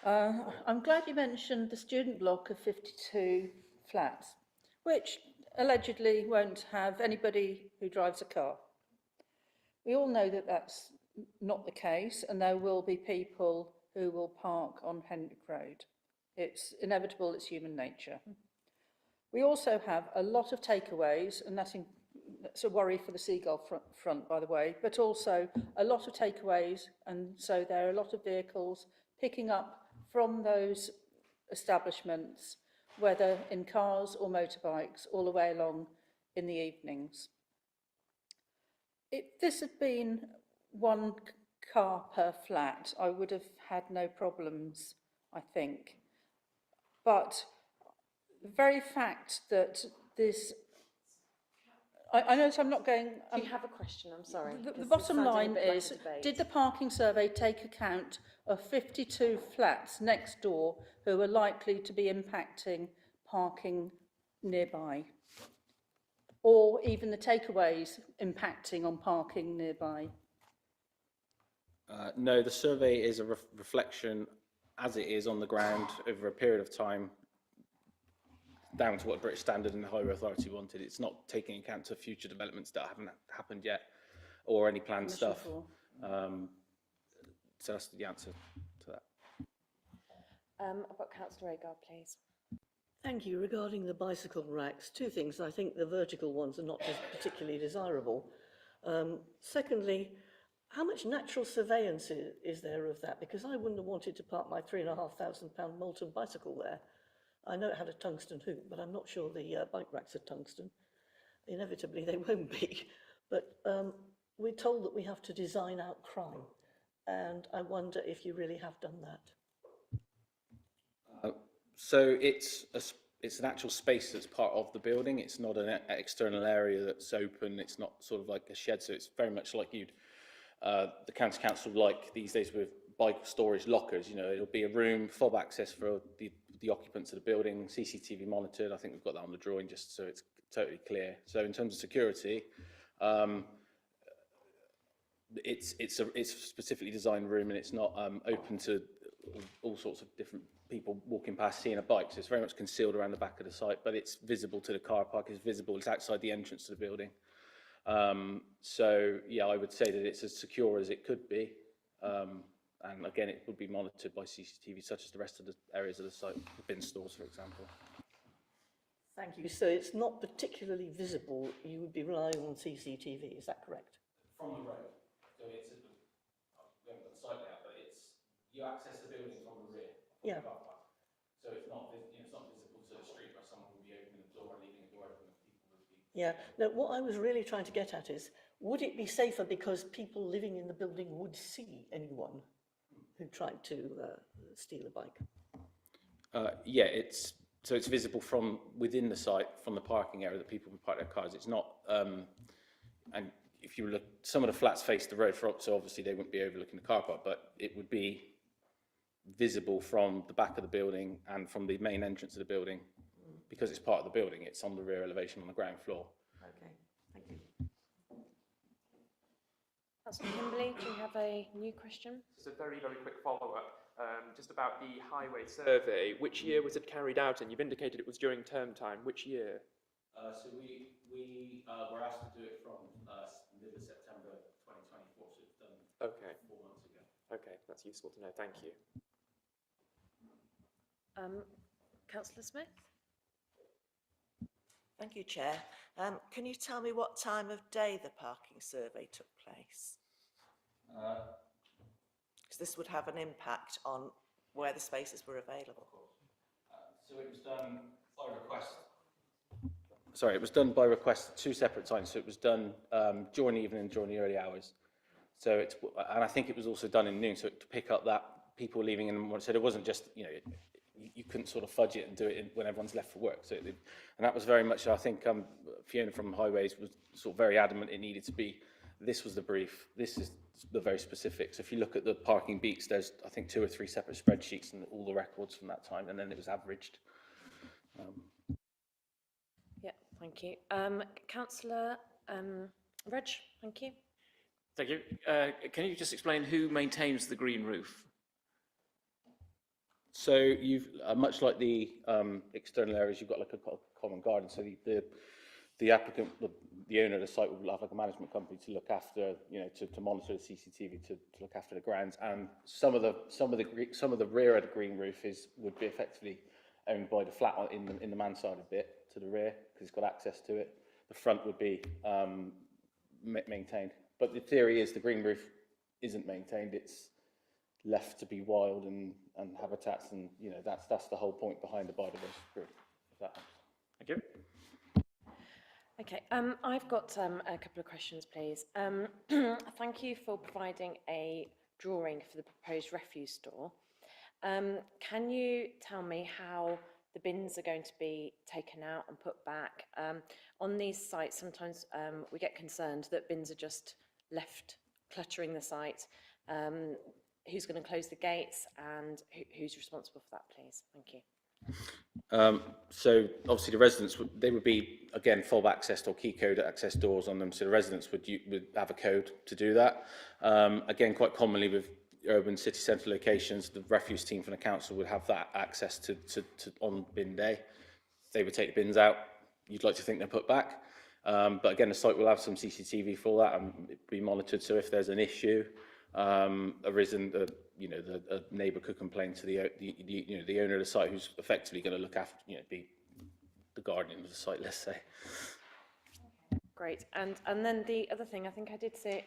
I'm glad you mentioned the student block of 52 flats, which allegedly won't have anybody who drives a car. We all know that that's not the case, and there will be people who will park on Hendwick Road. It's inevitable, it's human nature. We also have a lot of takeaways, and that's a worry for the Seagull front, by the way, but also a lot of takeaways, and so there are a lot of vehicles picking up from those establishments, whether in cars or motorbikes, all the way along in the evenings. If this had been one car per flat, I would have had no problems, I think. But the very fact that this... I notice I'm not going... Do you have a question? I'm sorry. The bottom line is, did the parking survey take account of 52 flats next door who are likely to be impacting parking nearby? Or even the takeaways impacting on parking nearby? No, the survey is a reflection as it is on the ground over a period of time down to what British Standard and the Highway Authority wanted. It's not taking account of future developments that haven't happened yet or any planned stuff. So that's the answer to that. I've got Councillor Agard, please. Thank you. Regarding the bicycle racks, two things. I think the vertical ones are not particularly desirable. Secondly, how much natural surveillance is there of that? Because I wouldn't have wanted to park my £3,500 Moulton bicycle there. I know it had a tungsten hoop, but I'm not sure the bike racks are tungsten. Inevitably, they won't be. But we're told that we have to design out crime, and I wonder if you really have done that. So it's an actual space that's part of the building. It's not an external area that's open. It's not sort of like a shed. So it's very much like the county council like these days with bike storage lockers. It'll be a room, fob access for the occupants of the building, CCTV monitored. I think we've got that on the drawing just so it's totally clear. So in terms of security, it's a specifically designed room, and it's not open to all sorts of different people walking past seeing a bike. So it's very much concealed around the back of the site, but it's visible to the car park. It's visible. It's outside the entrance to the building. So yeah, I would say that it's as secure as it could be. And again, it would be monitored by CCTV, such as the rest of the areas of the site, the bin stores, for example. Thank you. So it's not particularly visible. You would be relying on CCTV. Is that correct? From the road. So you access the building from the rear. Yeah. So it's not, it's not visible to the street where someone would be opening the door and leaving the door open. And people would be. Yeah. No, what I was really trying to get at is, would it be safer because people living in the building would see anyone who tried to steal a bike? Yeah, it's visible from within the site, from the parking area that people would park their cars. It's not, and if you look, some of the flats face the road, so obviously they wouldn't be overlooking the car park, but it would be visible from the back of the building and from the main entrance of the building. Because it's part of the building, it's on the rear elevation on the ground floor. Okay, thank you. Councillor Kimberley, do you have a new question? Just a very, very quick follow-up, just about the highway survey. Which year was it carried out in? You've indicated it was during term time. Which year? So we were asked to do it from middle of September 2024, so it's done 4 months ago. Okay, that's useful to know. Thank you. Councillor Smith? Thank you, Chair. Can you tell me what time of day the parking survey took place? Because this would have an impact on where the spaces were available. So it was done by request. Sorry, it was done by request at 2 separate times. So it was done during the evening and during the early hours. So it's, and I think it was also done in noon, so to pick up that people leaving in the morning. So there wasn't just, you couldn't sort of fudge it and do it when everyone's left for work. So and that was very much, I think Fiona from Highways was sort of very adamant it needed to be, this was the brief, this is the very specific. So if you look at the parking beats, there's I think 2 or 3 separate spreadsheets and all the records from that time, and then it was averaged. Yeah, thank you. Councillor Reg, thank you. Thank you. Can you just explain who maintains the green roof? So you've, much like the external areas, you've got like a common garden. So the applicant, the owner of the site will have like a management company to look after, to monitor the CCTV, to look after the grounds. And some of the rear of the green roof would be effectively owned by the flat in the mansard bit to the rear, because it's got access to it. The front would be maintained. But the theory is the green roof isn't maintained. It's left to be wild and habitats, and that's the whole point behind the biodiversity group. If that helps. Thank you. Okay, I've got a couple of questions, please. Thank you for providing a drawing for the proposed refuse store. Can you tell me how the bins are going to be taken out and put back? On these sites, sometimes we get concerned that bins are just left cluttering the site. Who's going to close the gates, and who's responsible for that, please? Thank you. So obviously the residents they would be, again, fob accessed or key code access doors on them. So the residents would have a code to do that. Again, quite commonly with urban city centre locations, the refuse team from the council would have that access to on bin day. They would take the bins out. You'd like to think they're put back. But again, the site will have some CCTV for that and be monitored. So if there's an issue arisen, a neighbour could complain to the owner of the site, who's effectively going to look after, be the guardian of the site, let's say. Great. And then the other thing, I think I did say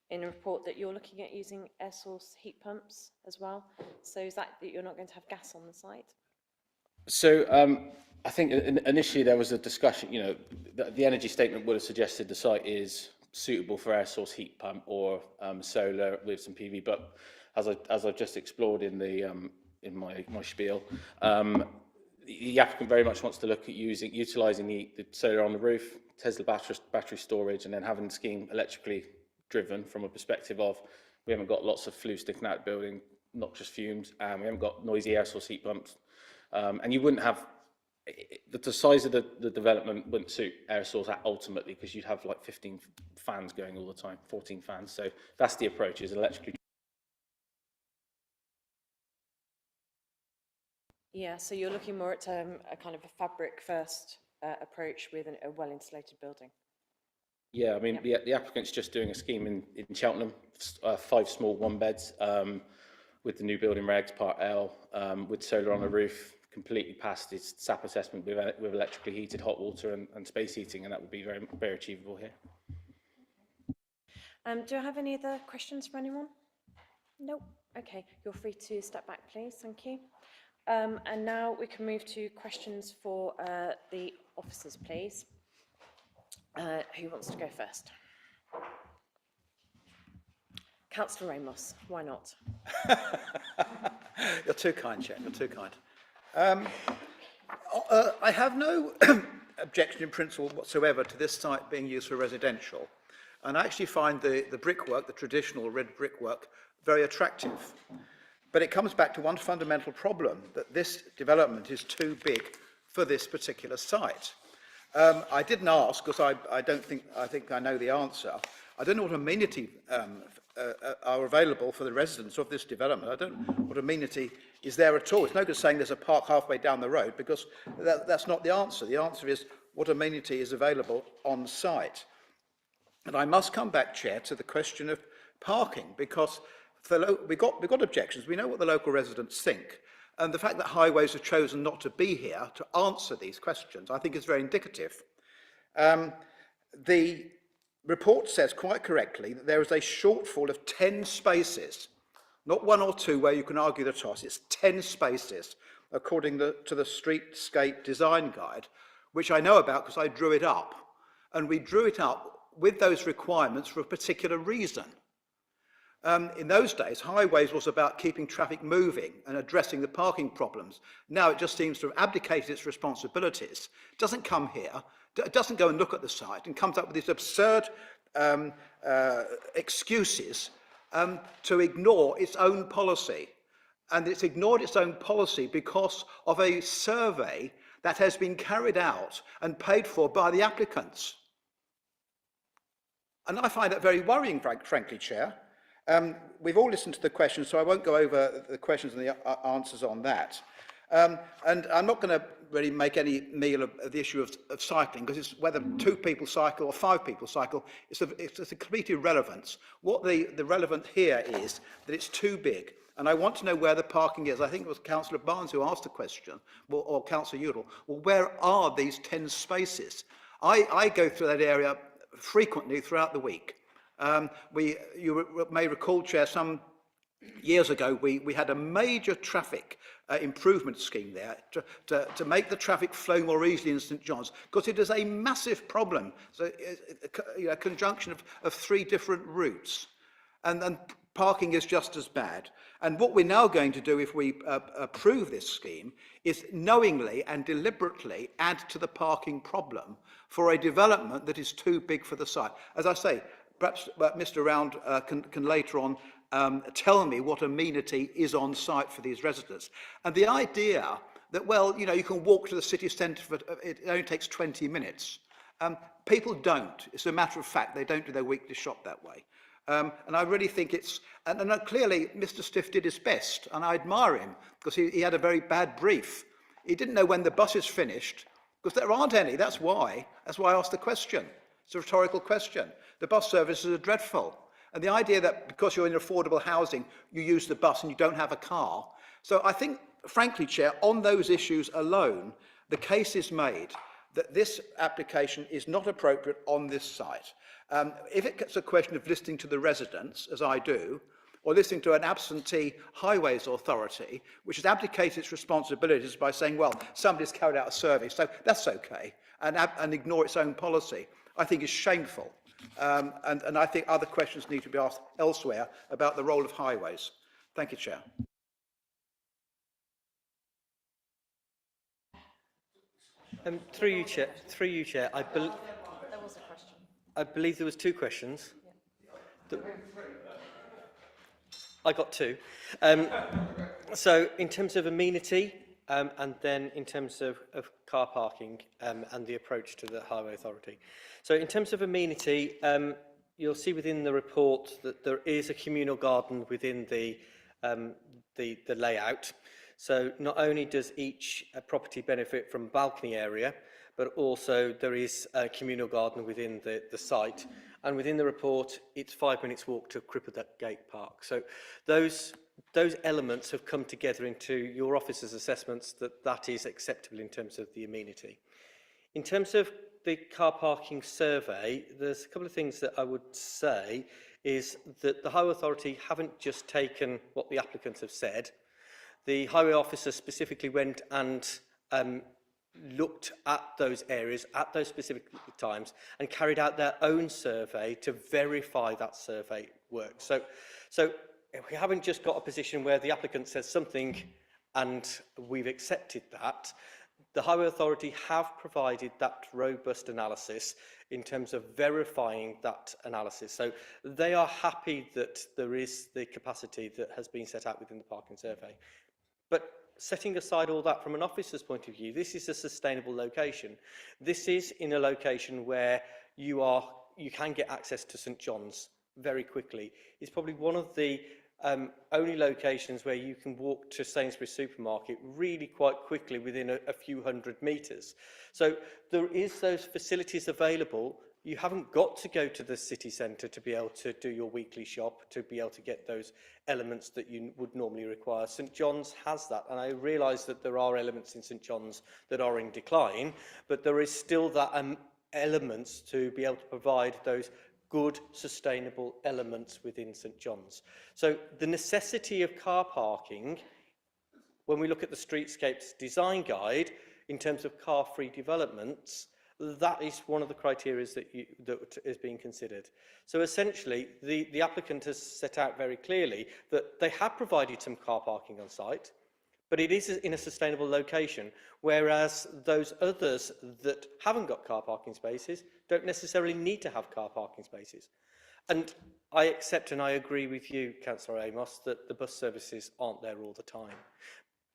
in a report that you're looking at using air source heat pumps as well. So is that you're not going to have gas on the site? So I think initially there was a discussion, the energy statement would have suggested the site is suitable for air source heat pump or solar with some PV, but as I've just explored in my spiel, the applicant very much wants to look at utilising the solar on the roof, Tesla battery storage, and then having the scheme electrically driven from a perspective of we haven't got lots of flue sticking out of the building, noxious fumes, and we haven't got noisy air source heat pumps, and you wouldn't have. The size of the development wouldn't suit air source ultimately, because you'd have like 15 fans going all the time, 14 fans. So that's the approach, is electrically. Yeah, so you're looking more at a kind of a fabric first approach with a well-insulated building. Yeah, I mean, the applicant's just doing a scheme in Cheltenham, 5 small 1-beds with the new building regs, Part L, with solar on the roof, completely passed its SAP assessment with electrically heated hot water and space heating, and that would be very, very achievable here. Do I have any other questions for anyone? Nope. Okay, you're free to step back, please. Thank you. And now we can move to questions for the officers, please. Who wants to go first? Councillor Ramos, why not? You're too kind, Chair. You're too kind. I have no objection in principle whatsoever to this site being used for residential. And I actually find the brickwork, the traditional red brickwork, very attractive. But it comes back to one fundamental problem, that this development is too big for this particular site. I didn't ask, because I think I know the answer. I don't know what amenity are available for the residents of this development. I don't know what amenity is there at all. It's no good saying there's a park halfway down the road, because that's not the answer. The answer is what amenity is available on site. And I must come back, Chair, to the question of parking, because we've got objections. We know what the local residents think. And the fact that Highways have chosen not to be here to answer these questions, I think is very indicative. The report says quite correctly that there is a shortfall of 10 spaces, not 1 or 2 where you can argue the toss. It's 10 spaces, according to the Streetscape Design Guide, which I know about because I drew it up. And we drew it up with those requirements for a particular reason. In those days, Highways was about keeping traffic moving and addressing the parking problems. Now it just seems to have abdicated its responsibilities. It doesn't come here, it doesn't go and look at the site, and comes up with these absurd excuses to ignore its own policy. And it's ignored its own policy because of a survey that has been carried out and paid for by the applicants. And I find that very worrying, frankly, Chair. We've all listened to the questions, so I won't go over the questions and the answers on that. And I'm not going to really make any meal of the issue of cycling, because it's whether 2 people cycle or 5 people cycle, it's a complete irrelevance. What the relevant here is that it's too big. And I want to know where the parking is. I think it was Councillor Barnes who asked the question, or Councillor Udall. Well, where are these 10 spaces? I go through that area frequently throughout the week. You may recall, Chair, some years ago we had a major traffic improvement scheme there to make the traffic flow more easily in St John's, because it is a massive problem. So a conjunction of 3 different routes, and parking is just as bad. And what we're now going to do, if we approve this scheme, is knowingly and deliberately add to the parking problem for a development that is too big for the site. As I say, perhaps Mr Round can later on tell me what amenity is on site for these residents. And the idea that, well, you know, you can walk to the city centre, it only takes 20 minutes. People don't. It's a matter of fact. They don't do their weekly shop that way. And I really think it's, and clearly Mr Stiff did his best, and I admire him, because he had a very bad brief. He didn't know when the bus is finished, because there aren't any. That's why I asked the question. It's a rhetorical question. The bus services are dreadful. And the idea that because you're in affordable housing, you use the bus and you don't have a car. So I think, frankly, Chair, on those issues alone, the case is made that this application is not appropriate on this site. If it's a question of listening to the residents, as I do, or listening to an absentee highways authority, which has abdicated its responsibilities by saying, well, somebody's carried out a survey, so that's okay, and ignore its own policy, I think is shameful. And I think other questions need to be asked elsewhere about the role of highways. Thank you, Chair. Through you, Chair, there was a question. I believe there was 2 questions. Yeah. I got 2. So in terms of amenity, and then in terms of car parking and the approach to the Highway Authority. So in terms of amenity, you'll see within the report that there is a communal garden within the layout. So not only does each property benefit from balcony area, but also there is a communal garden within the site. And within the report, it's 5 minutes walk to Cripplegate Park. So those elements have come together into your officer's assessments that is acceptable in terms of the amenity. In terms of the car parking survey, there's a couple of things that I would say is that the Highway Authority haven't just taken what the applicants have said. The Highway Officer specifically went and looked at those areas at those specific times and carried out their own survey to verify that survey work. So we haven't just got a position where the applicant says something and we've accepted that. The Highway Authority have provided that robust analysis in terms of verifying that analysis. So they are happy that there is the capacity that has been set out within the parking survey. But setting aside all that from an officer's point of view, this is a sustainable location. This is in a location where you can get access to St John's very quickly. It's probably one of the only locations where you can walk to Sainsbury's supermarket really quite quickly within a few hundred metres. So there is those facilities available. You haven't got to go to the city centre to be able to do your weekly shop, to be able to get those elements that you would normally require. St John's has that, and I realise that there are elements in St John's that are in decline, but there is still that elements to be able to provide those good, sustainable elements within St John's. So the necessity of car parking, when we look at the Streetscapes Design Guide, in terms of car-free developments, that is one of the criteria that is being considered. So essentially, the applicant has set out very clearly that they have provided some car parking on site, but it is in a sustainable location, whereas those others that haven't got car parking spaces don't necessarily need to have car parking spaces. And I accept and I agree with you, Councillor Amos, that the bus services aren't there all the time.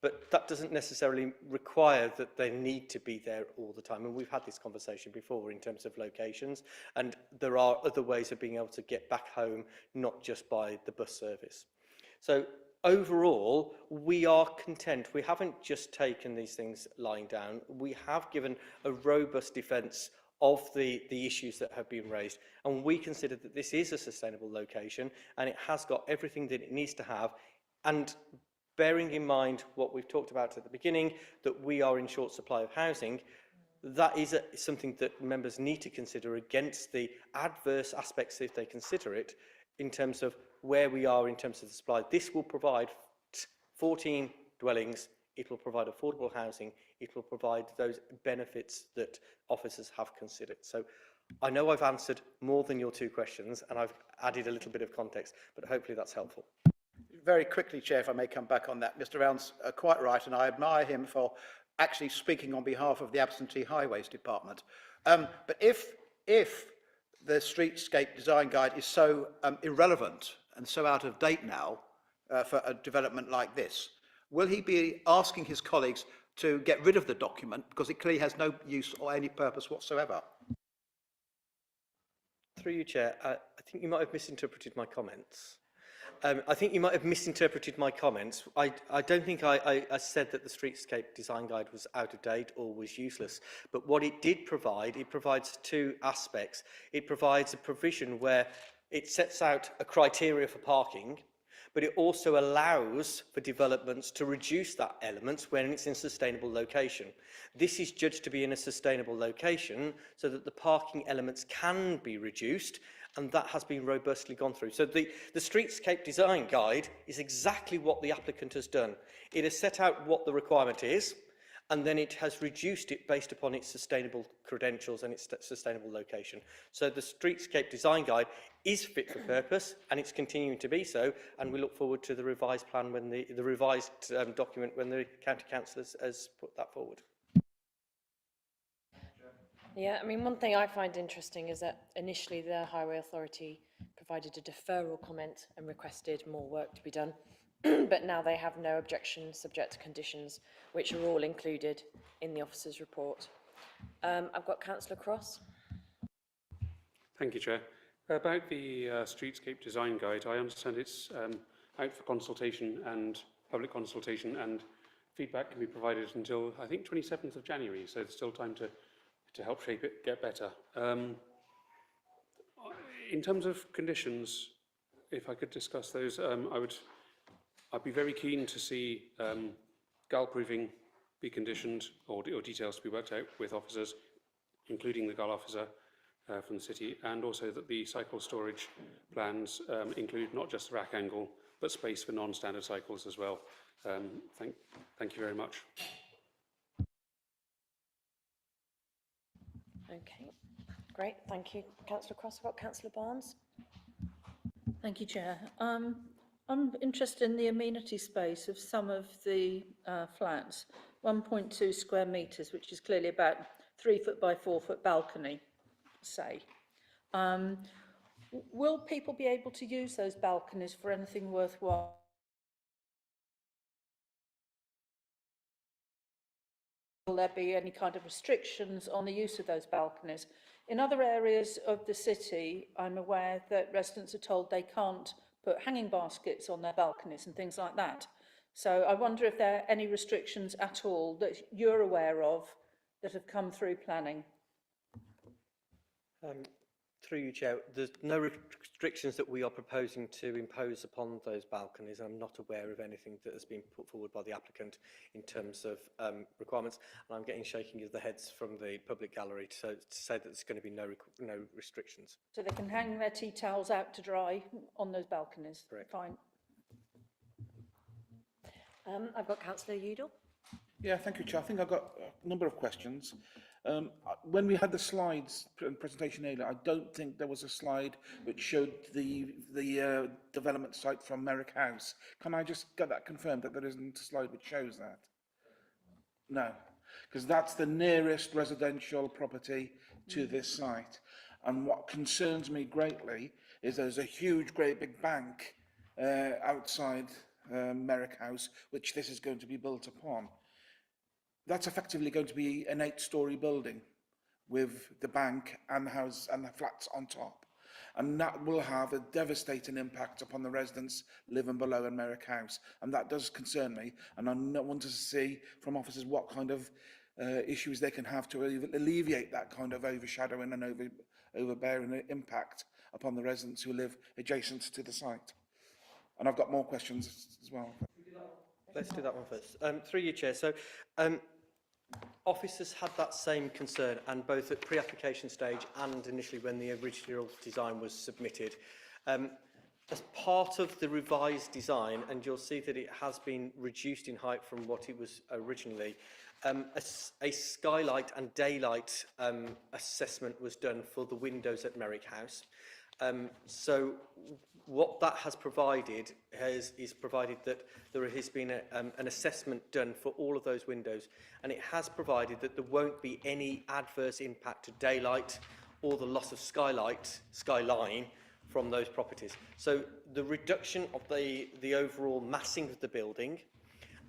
But that doesn't necessarily require that they need to be there all the time. And we've had this conversation before in terms of locations, and there are other ways of being able to get back home, not just by the bus service. So overall, we are content. We haven't just taken these things lying down. We have given a robust defence of the issues that have been raised. And we consider that this is a sustainable location and it has got everything that it needs to have. And bearing in mind what we've talked about at the beginning, that we are in short supply of housing, that is something that members need to consider against the adverse aspects if they consider it in terms of where we are in terms of the supply. This will provide 14 dwellings, it will provide affordable housing, it will provide those benefits that officers have considered. So I know I've answered more than your two questions and I've added a little bit of context, but hopefully that's helpful. Very quickly, Chair, if I may come back on that. Mr Round's quite right, and I admire him for actually speaking on behalf of the Absentee Highways Department. But if the Streetscape Design Guide is so irrelevant and so out of date now for a development like this, will he be asking his colleagues to get rid of the document because it clearly has no use or any purpose whatsoever? Through you, Chair, I think you might have misinterpreted my comments. I don't think I said that the Streetscape Design Guide was out of date or was useless, but what it did provide, it provides two aspects. It provides a provision where it sets out a criteria for parking, but it also allows for developments to reduce that element when it's in a sustainable location. This is judged to be in a sustainable location so that the parking elements can be reduced, and that has been robustly gone through. So the Streetscape Design Guide is exactly what the applicant has done. It has set out what the requirement is, and then it has reduced it based upon its sustainable credentials and its sustainable location. So the Streetscape Design Guide is fit for purpose, and it's continuing to be so, and we look forward to the revised plan when the revised document when the County Council has put that forward. Yeah, I mean, one thing I find interesting is that initially the Highway Authority provided a deferral comment and requested more work to be done, but now they have no objection subject to conditions, which are all included in the officer's report. I've got Councillor Cross. Thank you, Chair. About the Streetscape Design Guide, I understand it's out for consultation and public consultation, and feedback can be provided until, I think, 27th of January, so there's still time to help shape it, get better. In terms of conditions, if I could discuss those, I'd be very keen to see gull proofing be conditioned or details to be worked out with officers, including the gull officer. from the city, and also that the cycle storage plans include not just the rack angle, but space for non-standard cycles as well. Thank you very much. Okay, great, thank you, Councillor Cross. I've got Councillor Barnes. Thank you, Chair. I'm interested in the amenity space of some of the flats. 1.2 square metres, which is clearly about 3 foot by 4 foot balcony, say. Will people be able to use those balconies for anything worthwhile? Will there be any kind of restrictions on the use of those balconies? In other areas of the city, I'm aware that residents are told they can't put hanging baskets on their balconies and things like that. So I wonder if there are any restrictions at all that you're aware of that have come through planning. Through you, Chair, there's no restrictions that we are proposing to impose upon those balconies. I'm not aware of anything that has been put forward by the applicant in terms of requirements, and I'm getting shaking of the heads from the public gallery to say that there's going to be no restrictions. So they can hang their tea towels out to dry on those balconies? Correct. Fine. I've got Councillor Udall. Yeah, thank you, Chair. I think I've got a number of questions. When we had the slides presentation earlier, I don't think there was a slide which showed the development site from Merrick House. Can I just get that confirmed, that there isn't a slide which shows that? No, because that's the nearest residential property to this site. And what concerns me greatly is there's a huge, great big bank outside Merrick House, which this is going to be built upon. That's effectively going to be an 8-storey building with the bank and the house and the flats on top. And that will have a devastating impact upon the residents living below in Merrick House. And that does concern me. And I want to see from officers what kind of issues they can have to alleviate that kind of overshadowing and overbearing impact upon the residents who live adjacent to the site. And I've got more questions as well. Let's do that one first. Through you, Chair. So, officers had that same concern, and both at pre-application stage and initially when the original design was submitted. As part of the revised design, and you'll see that it has been reduced in height from what it was originally, a skylight and daylight assessment was done for the windows at Merrick House. So what that has provided is provided that there has been an assessment done for all of those windows, and it has provided that there won't be any adverse impact to daylight or the loss of skyline from those properties. So the reduction of the overall massing of the building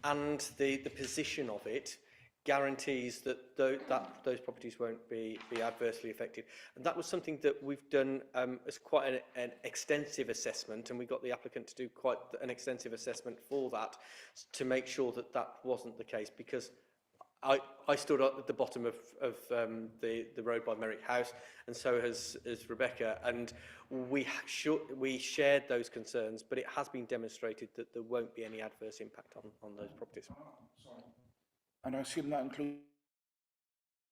and the position of it guarantees that those properties won't be adversely affected. And that was something that we've done as quite an extensive assessment, and we got the applicant to do quite an extensive assessment for that to make sure that that wasn't the case, because I stood at the bottom of the road by Merrick House, and so has Rebecca, and we shared those concerns, but it has been demonstrated that there won't be any adverse impact on those properties. And I assume that includes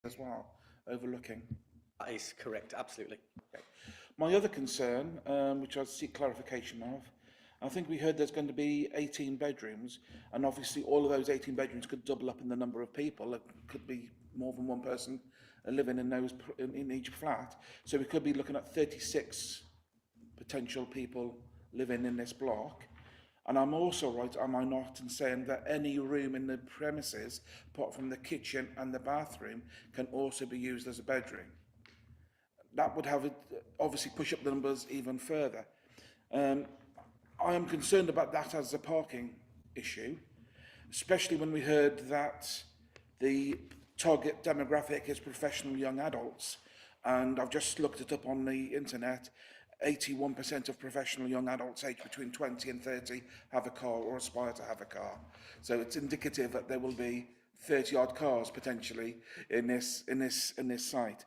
as well, overlooking. That is correct, absolutely. Okay. My other concern, which I seek clarification of, I think we heard there's going to be 18 bedrooms, and obviously all of those 18 bedrooms could double up in the number of people. It could be more than one person living in each flat. So we could be looking at 36 potential people living in this block. And I'm also right, am I not, in saying that any room in the premises, apart from the kitchen and the bathroom, can also be used as a bedroom? That would have obviously push up the numbers even further. I am concerned about that as a parking issue, especially when we heard that the target demographic is professional young adults. And I've just looked it up on the internet. 81% of professional young adults aged between 20 and 30 have a car or aspire to have a car. So it's indicative that there will be 30-odd cars potentially in this site.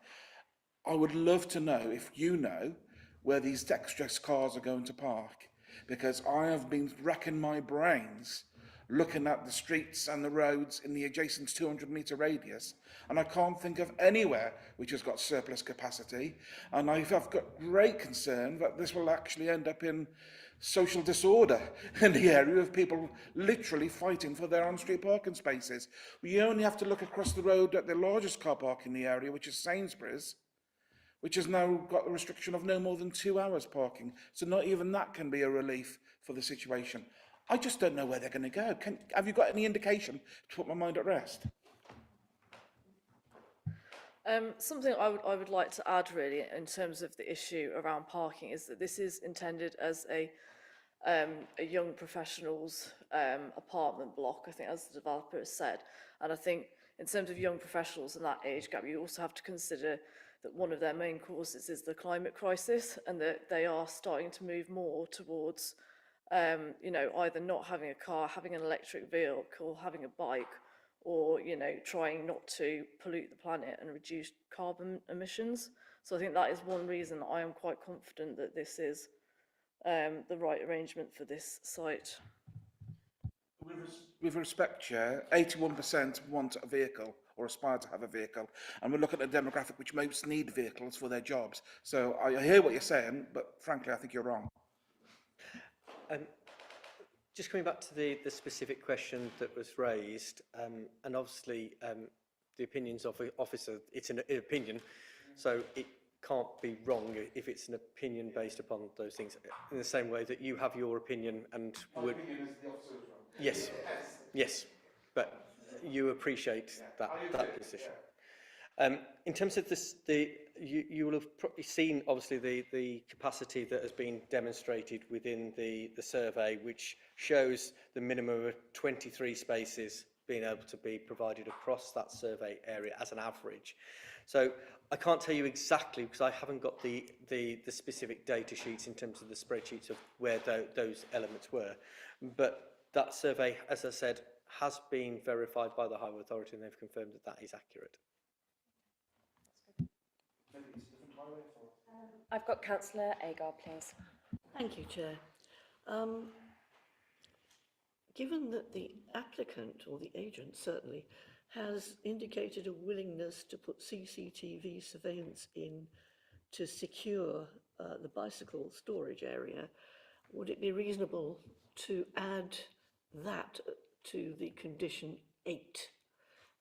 I would love to know, if you know, where these extra cars are going to park, because I have been racking my brains looking at the streets and the roads in the adjacent 200-metre radius, and I can't think of anywhere which has got surplus capacity. And I've got great concern that this will actually end up in social disorder in the area of people literally fighting for their on-street parking spaces. We only have to look across the road at the largest car park in the area, which is Sainsbury's, which has now got a restriction of no more than 2 hours parking. So not even that can be a relief for the situation. I just don't know where they're going to go. Have you got any indication to put my mind at rest? Something I would like to add really in terms of the issue around parking is that this is intended as a young professionals apartment block, I think, as the developer has said. And I think in terms of young professionals in that age gap, you also have to consider that one of their main causes is the climate crisis, and that they are starting to move more towards you know, either not having a car, having an electric vehicle, having a bike, or, you know, trying not to pollute the planet and reduce carbon emissions. So I think that is one reason I am quite confident that this is the right arrangement for this site. With respect, Chair, 81% want a vehicle or aspire to have a vehicle, and we're looking at a demographic which most need vehicles for their jobs. So I hear what you're saying, but frankly, I think you're wrong. Just coming back to the specific question that was raised, and obviously the opinions of the officer, it's an opinion, so it can't be wrong if it's an opinion based upon those things, in the same way that you have your opinion and would... opinion is the officer's wrong. Yes, yes, but you appreciate that position. In terms of this, you will have probably seen, obviously, the capacity that has been demonstrated within the survey, which shows the minimum of 23 spaces being able to be provided across that survey area as an average. So I can't tell you exactly, because I haven't got the specific data sheets in terms of the spreadsheets of where those elements were. But that survey, as I said, has been verified by the Highway Authority, and they've confirmed that that is accurate. I've got Councillor Agar, please. Thank you, Chair. Given that the applicant, or the agent certainly, has indicated a willingness to put CCTV surveillance in to secure the bicycle storage area, would it be reasonable to add that to the condition 8?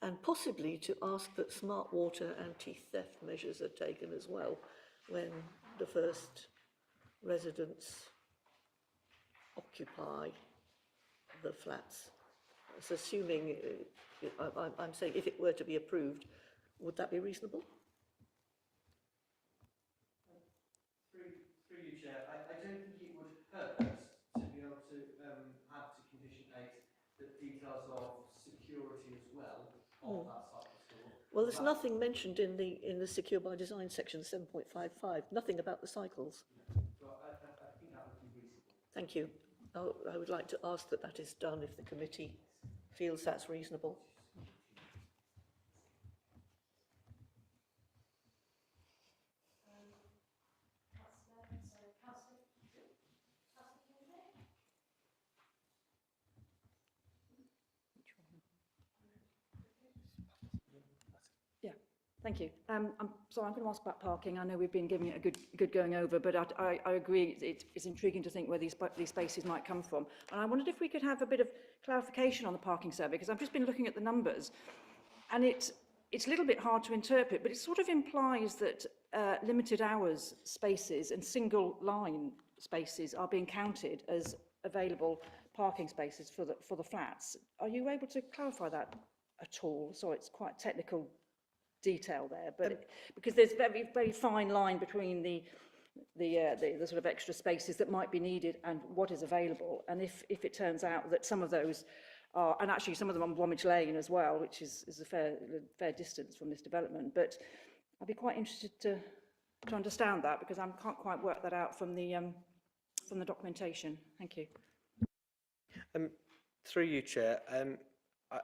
And possibly to ask that smart water anti-theft measures are taken as well when the first residents occupy the flats. So assuming, I'm saying if it were to be approved, would that be reasonable? Through you, Chair, I don't think it would hurt to be able to add to condition 8 the details of security as well of that cycle store. Well, there's nothing mentioned in the Secure by Design section 7.55, nothing about the cycles. So I think that would be reasonable. Thank you. I would like to ask that that is done if the committee feels that's reasonable. Thank you. I'm going to ask about parking. I know we've been giving it a good going over, but I agree it's intriguing to think where these spaces might come from. And I wondered if we could have a bit of clarification on the parking survey, because I've just been looking at the numbers, and it's a little bit hard to interpret, but it sort of implies that limited hours spaces and single line spaces are being counted as available parking spaces for the flats. Are you able to clarify that at all? So it's quite technical detail there, but because there's very fine line between the sort of extra spaces that might be needed and what is available, and if it turns out that some of those are, and actually some of them on Bromwich Lane as well, which is a fair distance from this development, but I'd be quite interested to understand that, because I can't quite work that out from the documentation. Thank you. Through you, Chair,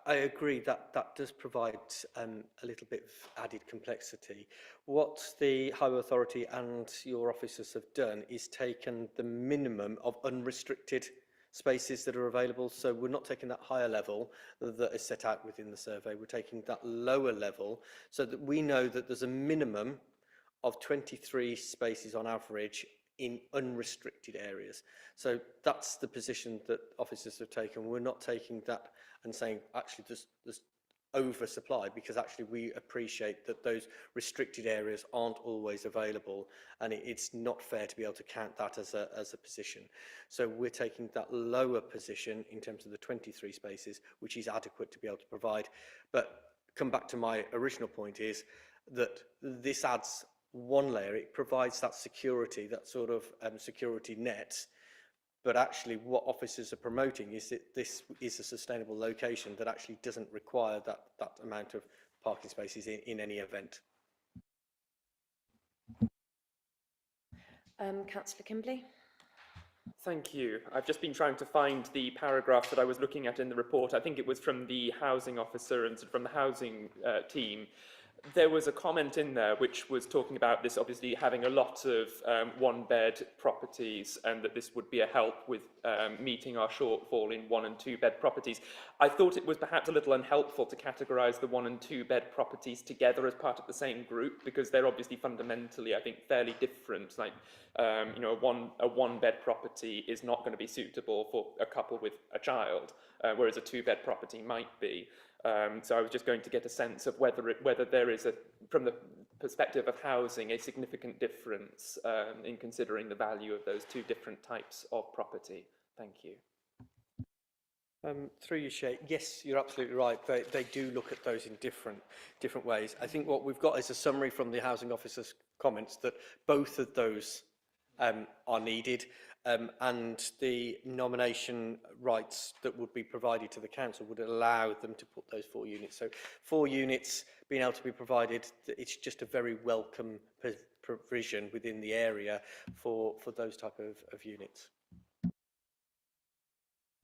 I agree that that does provide a little bit of added complexity. What the Highway Authority and your officers have done is taken the minimum of unrestricted spaces that are available. So we're not taking that higher level that is set out within the survey. We're taking that lower level so that we know that there's a minimum of 23 spaces on average in unrestricted areas. So that's the position that officers have taken. We're not taking that and saying, actually, there's oversupply, because actually we appreciate that those restricted areas aren't always available, and it's not fair to be able to count that as a position. So we're taking that lower position in terms of the 23 spaces, which is adequate to be able to provide. But come back to my original point, is that this adds one layer. It provides that security, that sort of security net. But actually what officers are promoting is that this is a sustainable location that actually doesn't require that amount of parking spaces in any event. Councillor Kimberley. Thank you. I've just been trying to find the paragraph that I was looking at in the report. I think it was from the housing officer and from the housing team. There was a comment in there which was talking about this obviously having a lot of one-bed properties, and that this would be a help with meeting our shortfall in 1- and 2-bed properties. I thought it was perhaps a little unhelpful to categorise the 1- and 2-bed properties together as part of the same group, because they're obviously fundamentally, I think, fairly different. Like, you know, a one-bed property is not going to be suitable for a couple with a child, whereas a 2-bed property might be. So I was just going to get a sense of whether there is, from the perspective of housing, a significant difference in considering the value of those two different types of property. Thank you. Through you, Shay, yes, you're absolutely right. They do look at those in different ways. I think what we've got is a summary from the housing officer's comments that both of those are needed. And the nomination rights that would be provided to the council would allow them to put those 4 units. So 4 units being able to be provided, it's just a very welcome provision within the area for those type of units.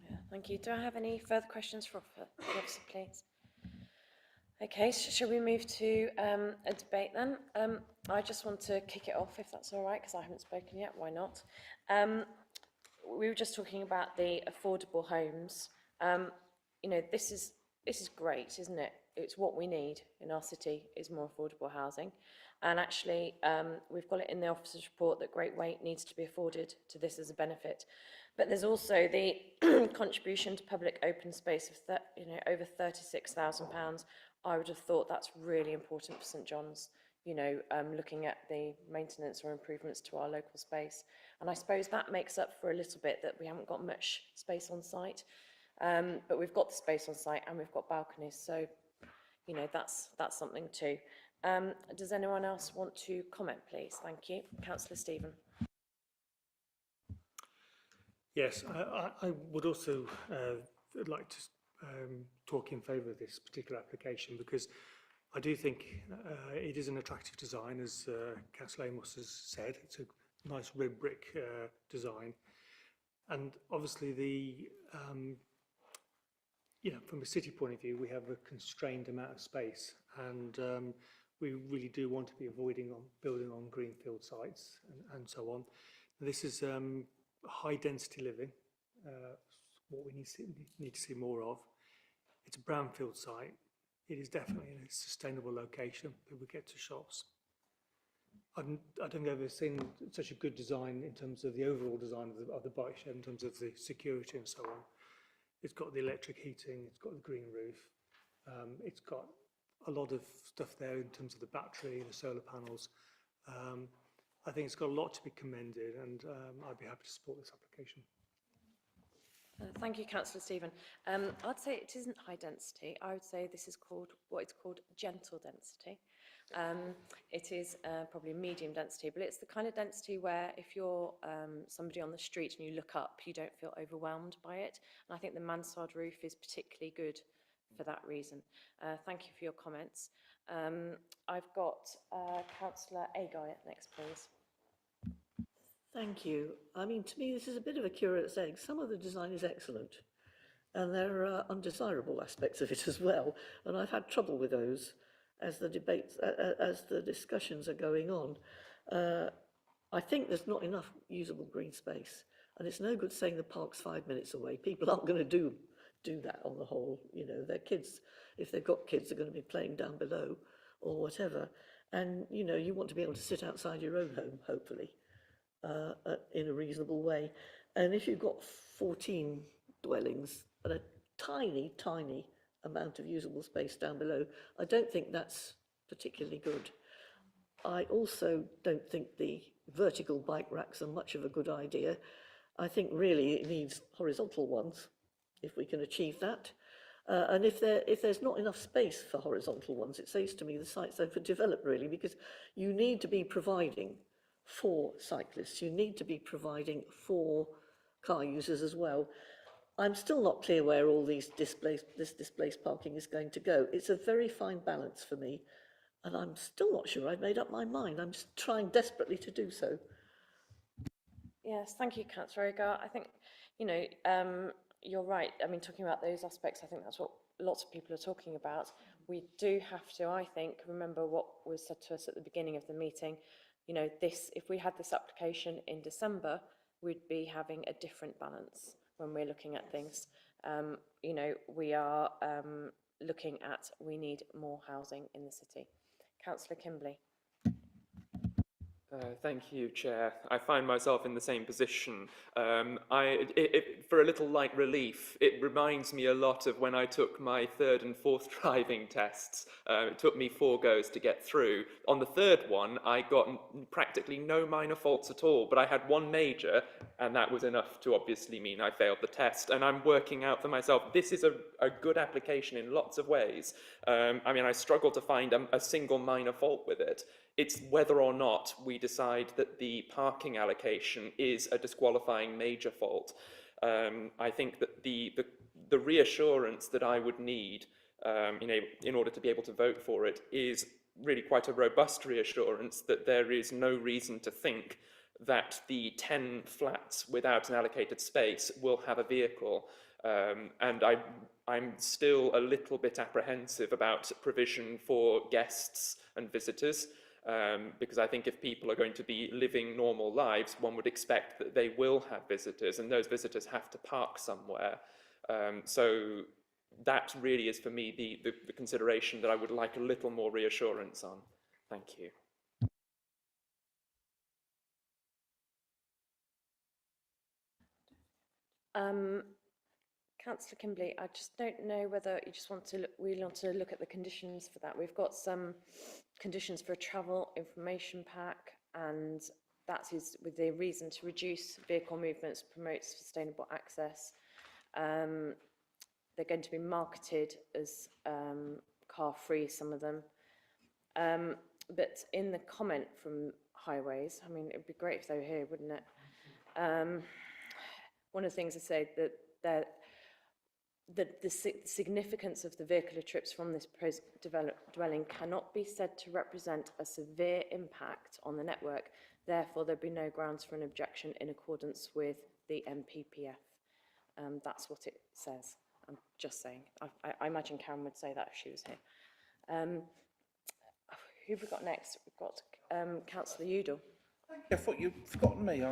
Yeah, thank you. Do I have any further questions for the officer, please? Okay, so shall we move to a debate then? I just want to kick it off, if that's all right, because I haven't spoken yet. Why not? We were just talking about the affordable homes. You know, this is great, isn't it? It's what we need in our city, is more affordable housing. And actually, we've got it in the officer's report that great weight needs to be afforded to this as a benefit. But there's also the contribution to public open space of over £36,000. I would have thought that's really important for St John's, you know, looking at the maintenance or improvements to our local space. And I suppose that makes up for a little bit that we haven't got much space on site. But we've got the space on site and we've got balconies. So, you know, that's something too. Does anyone else want to comment, please? Thank you. Councillor Stephen. Yes, I would also like to talk in favour of this particular application, because I do think it is an attractive design, as Councillor Amos has said. It's a nice red brick design, and obviously from a city point of view, we have a constrained amount of space, and we really do want to be avoiding building on greenfield sites and so on. This is high density living, what we need to see more of. It's a brownfield site. It is definitely in a sustainable location. People get to shops. I don't think I've ever seen such a good design in terms of the overall design of the bike shed, in terms of the security and so on. It's got the electric heating, it's got the green roof, it's got a lot of stuff there in terms of the battery, the solar panels. I think it's got a lot to be commended, and I'd be happy to support this application. Thank you, Councillor Stephen. I'd say it isn't high density. I would say this is called what it's called gentle density. It is probably medium density, but it's the kind of density where if you're somebody on the street and you look up, you don't feel overwhelmed by it. And I think the mansard roof is particularly good for that reason. Thank you for your comments. I've got Councillor Agay next, please. Thank you. I mean, to me, this is a bit of a curate's egg. Some of the design is excellent, and there are undesirable aspects of it as well. And I've had trouble with those as the debates, as the discussions are going on. I think there's not enough usable green space. And it's no good saying the park's 5 minutes away. People aren't going to do that on the whole. You know, their kids, if they've got kids, are going to be playing down below or whatever. And, you know, you want to be able to sit outside your own home, hopefully, in a reasonable way. And if you've got 14 dwellings and a tiny, tiny amount of usable space down below, I don't think that's particularly good. I also don't think the vertical bike racks are much of a good idea. I think really it needs horizontal ones, if we can achieve that. And if there's not enough space for horizontal ones, it says to me the site's overdeveloped really, because you need to be providing for cyclists, you need to be providing for car users as well. I'm still not clear where all this displaced parking is going to go. It's a very fine balance for me, and I'm still not sure I've made up my mind. I'm just trying desperately to do so. Yes, thank you, Councillor Agar. I think, you know, you're right. I mean, talking about those aspects, I think that's what lots of people are talking about. We do have to, I think, remember what was said to us at the beginning of the meeting. You know, if we had this application in December, we'd be having a different balance when we're looking at things. You know, we are looking at, we need more housing in the city. Councillor Kimberley. Thank you, Chair. I find myself in the same position. For a little light relief, it reminds me a lot of when I took my third and fourth driving tests. It took me 4 goes to get through. On the third one, I got practically no minor faults at all, but I had 1 major, and that was enough to obviously mean I failed the test. And I'm working out for myself, this is a good application in lots of ways. I mean, I struggle to find a single minor fault with it. It's whether or not we decide that the parking allocation is a disqualifying major fault. I think that the reassurance that I would need in order to be able to vote for it is really quite a robust reassurance that there is no reason to think that the 10 flats without an allocated space will have a vehicle. And I'm still a little bit apprehensive about provision for guests and visitors. Because I think if people are going to be living normal lives, one would expect that they will have visitors, and those visitors have to park somewhere. So that really is for me the consideration that I would like a little more reassurance on. Thank you. Councillor Kimberley, I just don't know whether you just want to we want to look at the conditions for that. We've got some conditions for a travel information pack, and that is with the reason to reduce vehicle movements, promote sustainable access. They're going to be marketed as car-free, some of them. But in the comment from Highways, I mean, it'd be great if they were here, wouldn't it? One of the things I say that the significance of the vehicular trips from this proposed dwelling cannot be said to represent a severe impact on the network. Therefore, there'd be no grounds for an objection in accordance with the MPPF. That's what it says. I'm just saying. I imagine Karen would say that if she was here. Who have we got next? We've got Councillor Udall. I thought you'd forgotten me.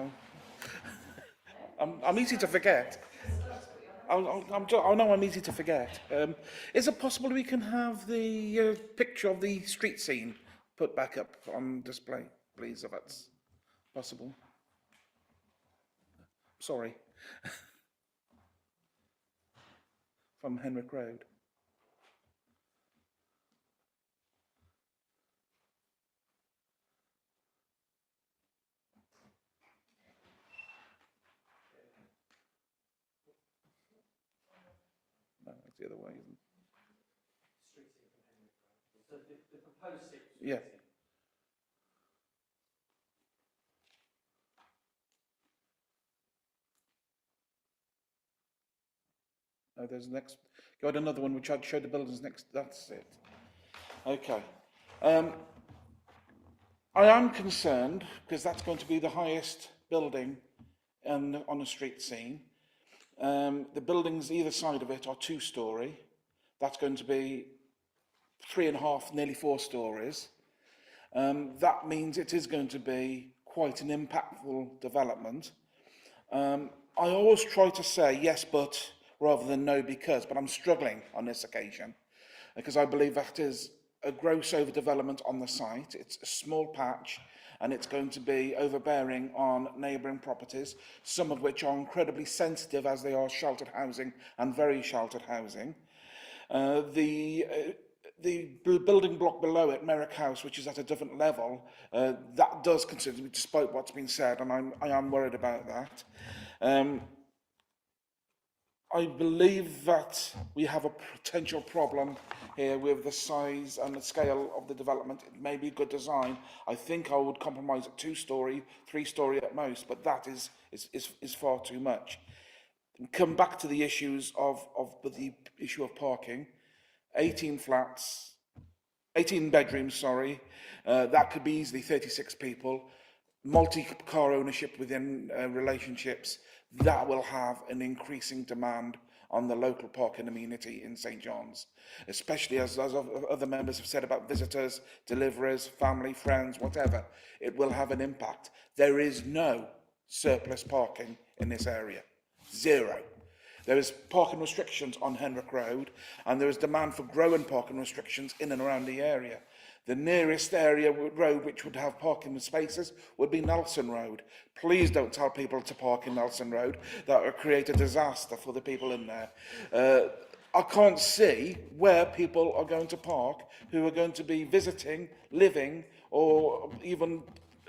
I'm easy to forget. I know I'm easy to forget. Is it possible we can have the picture of the street scene put back up on display, please, if that's possible? Sorry. From Henwick Road. No, that's the other way, isn't it? So the proposed street Yeah. No, there's next. Go ahead, another one which I'd show the buildings next. That's it. Okay. I am concerned because that's going to be the highest building on a street scene. The buildings either side of it are 2-storey. That's going to be 3.5, nearly 4 stories. That means it is going to be quite an impactful development. I always try to say yes, but rather than no, because, but I'm struggling on this occasion because I believe that is a gross overdevelopment on the site. It's a small patch and it's going to be overbearing on neighbouring properties, some of which are incredibly sensitive as they are sheltered housing and very sheltered housing. The building block below it, Merrick House, which is at a different level, that does consider me, despite what's been said, and I am worried about that. I believe that we have a potential problem here with the size and the scale of the development. It may be good design. I think I would compromise at 2-storey, 3-storey at most, but that is far too much. Come back to the issues of the issue of parking. 18 bedrooms, sorry. That could be easily 36 people. Multi-car ownership within relationships. That will have an increasing demand on the local parking amenity in St John's, especially as other members have said about visitors, deliverers, family, friends, whatever. It will have an impact. There is no surplus parking in this area. Zero. There is parking restrictions on Henwick Road, and there is demand for growing parking restrictions in and around the area. The nearest road which would have parking spaces would be Nelson Road. Please don't tell people to park in Nelson Road. That would create a disaster for the people in there. I can't see where people are going to park who are going to be visiting, living, or even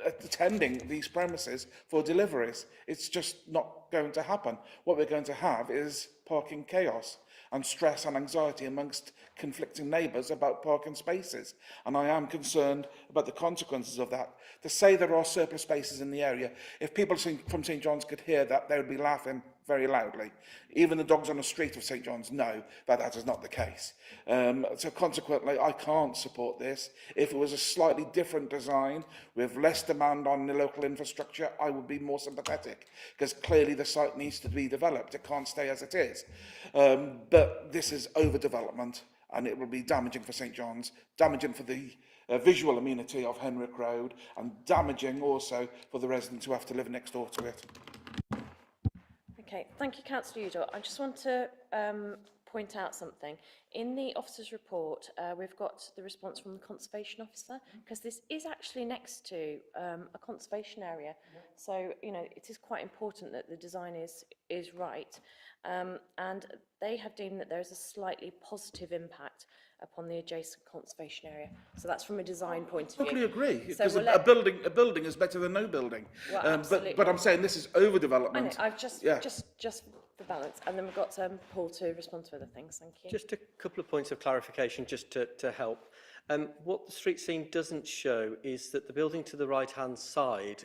attending these premises for deliveries. It's just not going to happen. What we're going to have is parking chaos and stress and anxiety amongst conflicting neighbours about parking spaces. And I am concerned about the consequences of that. To say there are surplus spaces in the area, if people from St John's could hear that, they would be laughing very loudly. Even the dogs on the street of St John's know that that is not the case. So consequently, I can't support this. If it was a slightly different design with less demand on the local infrastructure, I would be more sympathetic, because clearly the site needs to be developed. It can't stay as it is. But this is overdevelopment, and it will be damaging for St John's, damaging for the visual amenity of Henwick Road, and damaging also for the residents who have to live next door to it. Okay, thank you, Councillor Udall. I just want to point out something. In the officer's report, we've got the response from the conservation officer, because this is actually next to a conservation area. So, you know, it is quite important that the design is right. And they have deemed that there is a slightly positive impact upon the adjacent conservation area. So that's from a design point of view. I totally agree, So because we'll a building is better than no building. Well, absolutely. But I'm saying this is overdevelopment. I know, I've just for balance, and then we've got Paul to respond to other things. Thank you. Just a couple of points of clarification just to help. What the street scene doesn't show is that the building to the right-hand side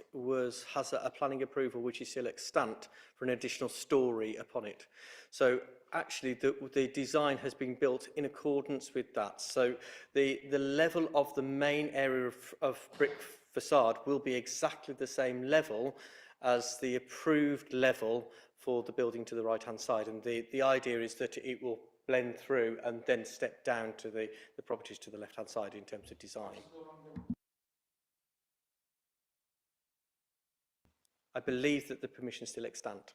has a planning approval which is still extant for an additional storey upon it. So actually the design has been built in accordance with that. So the level of the main area of brick facade will be exactly the same level as the approved level for the building to the right-hand side. And the idea is that it will blend through and then step down to the properties to the left-hand side in terms of design. I believe that the permission is still extant.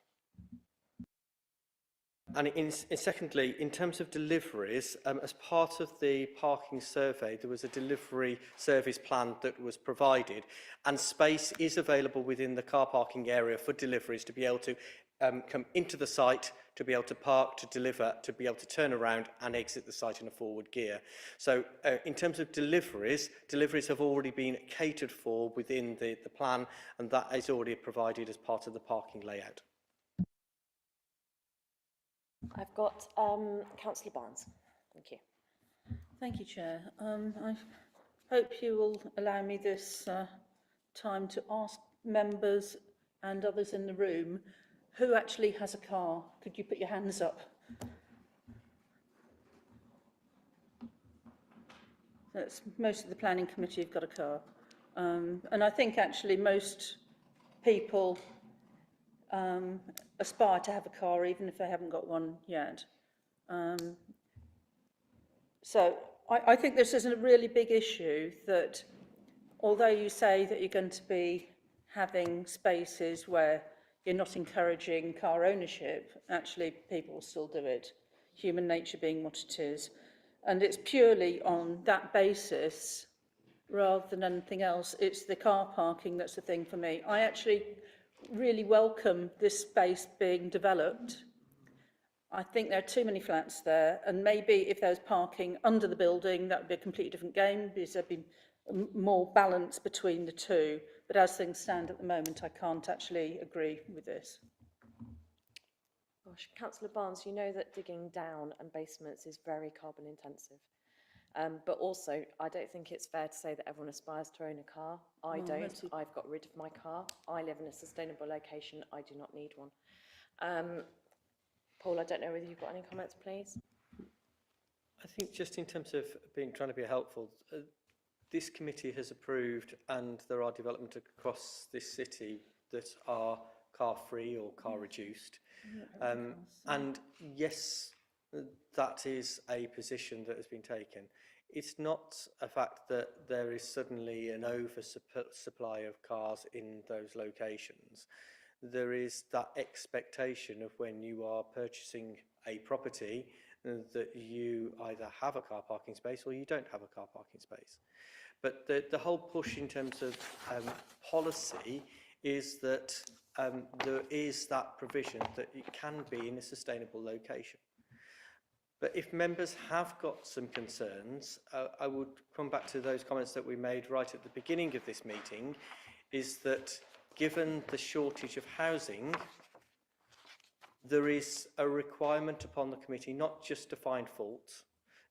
And secondly, in terms of deliveries, as part of the parking survey, there was a delivery service plan that was provided, and space is available within the car parking area for deliveries to be able to come into the site, to be able to park, to deliver, to be able to turn around and exit the site in a forward gear. So in terms of deliveries have already been catered for within the plan, and that is already provided as part of the parking layout. I've got Councillor Barnes. Thank you. Thank you, Chair. I hope you will allow me this time to ask members and others in the room who actually has a car. Could you put your hands up? That's, most of the planning committee have got a car. And I think actually most people aspire to have a car even if they haven't got one yet. So I think this is a really big issue, that although you say that you're going to be having spaces where you're not encouraging car ownership, actually people will still do it, human nature being what it is. And it's purely on that basis, rather than anything else. It's the car parking that's the thing for me. I actually really welcome this space being developed. I think there are too many flats there, and maybe if there's parking under the building, that would be a completely different game, because there'd be more balance between the two. But as things stand at the moment, I can't actually agree with this. Gosh, Councillor Barnes, you know that digging down and basements is very carbon intensive. But also, I don't think it's fair to say that everyone aspires to own a car. I don't. I've got rid of my car. I live in a sustainable location. I do not need one. Paul, I don't know whether you've got any comments, please. I think just in terms of trying to be helpful, this committee has approved, and there are developments across this city that are car-free or car-reduced. And yes, that is a position that has been taken. It's not a fact that there is suddenly an oversupply of cars in those locations. There is that expectation of when you are purchasing a property that you either have a car parking space or you don't have a car parking space. But the whole push in terms of policy is that there is that provision that it can be in a sustainable location. But if members have got some concerns, I would come back to those comments that we made right at the beginning of this meeting, is that given the shortage of housing, there is a requirement upon the committee not just to find fault,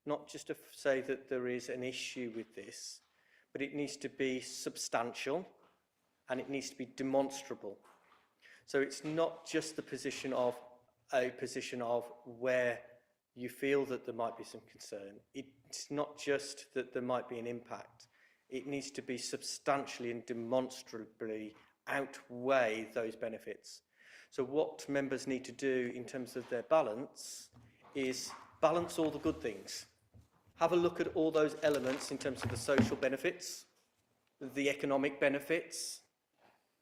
not just to say that there is an issue with this, but it needs to be substantial and it needs to be demonstrable. So it's not just the position of where you feel that there might be some concern. It's not just that there might be an impact. It needs to be substantially and demonstrably outweigh those benefits. So what members need to do in terms of their balance is balance all the good things. Have a look at all those elements in terms of the social benefits, the economic benefits,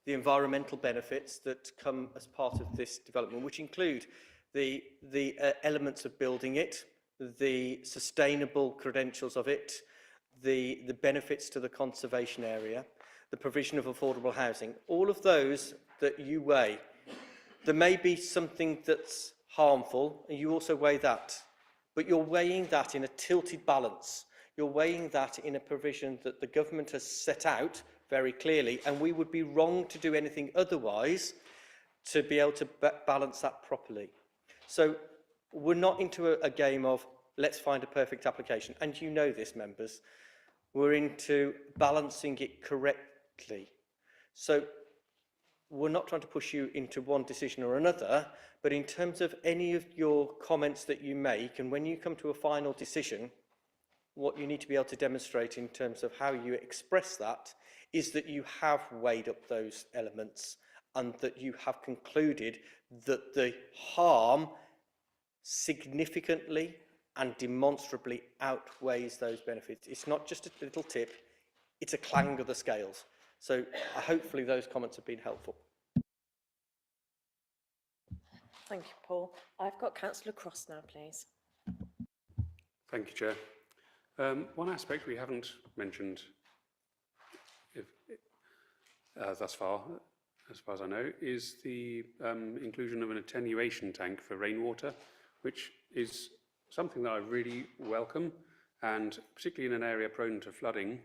the environmental benefits that come as part of this development, which include the elements of building it, the sustainable credentials of it, the benefits to the conservation area, the provision of affordable housing, all of those that you weigh. There may be something that's harmful, and you also weigh that, but you're weighing that in a tilted balance. You're weighing that in a provision that the government has set out very clearly, and we would be wrong to do anything otherwise to be able to balance that properly. So we're not into a game of let's find a perfect application, and you know this, members. We're into balancing it correctly. So we're not trying to push you into one decision or another, but in terms of any of your comments that you make, and when you come to a final decision, what you need to be able to demonstrate in terms of how you express that is that you have weighed up those elements and that you have concluded that the harm significantly and demonstrably outweighs those benefits. It's not just a little tip, it's a clang of the scales. So hopefully those comments have been helpful. Thank you, Paul. I've got Councillor Cross now, please. Thank you, Chair. One aspect we haven't mentioned thus far, as far as I know, is the inclusion of an attenuation tank for rainwater, which is something that I really welcome, and particularly in an area prone to flooding,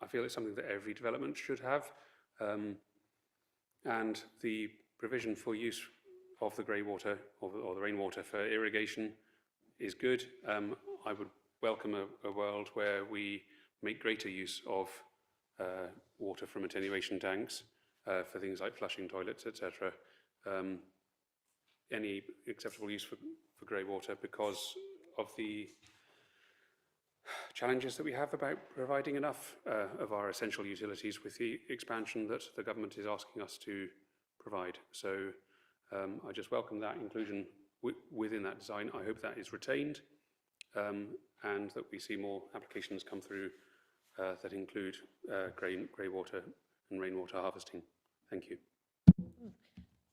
I feel it's something that every development should have, and the provision for use of the grey water or the rainwater for irrigation is good. I would welcome a world where we make greater use of water from attenuation tanks for things like flushing toilets, etc. Any acceptable use for grey water, because of the challenges that we have about providing enough of our essential utilities with the expansion that the government is asking us to provide. So I just welcome that inclusion within that design. I hope that is retained and that we see more applications come through that include grey water and rainwater harvesting. Thank you.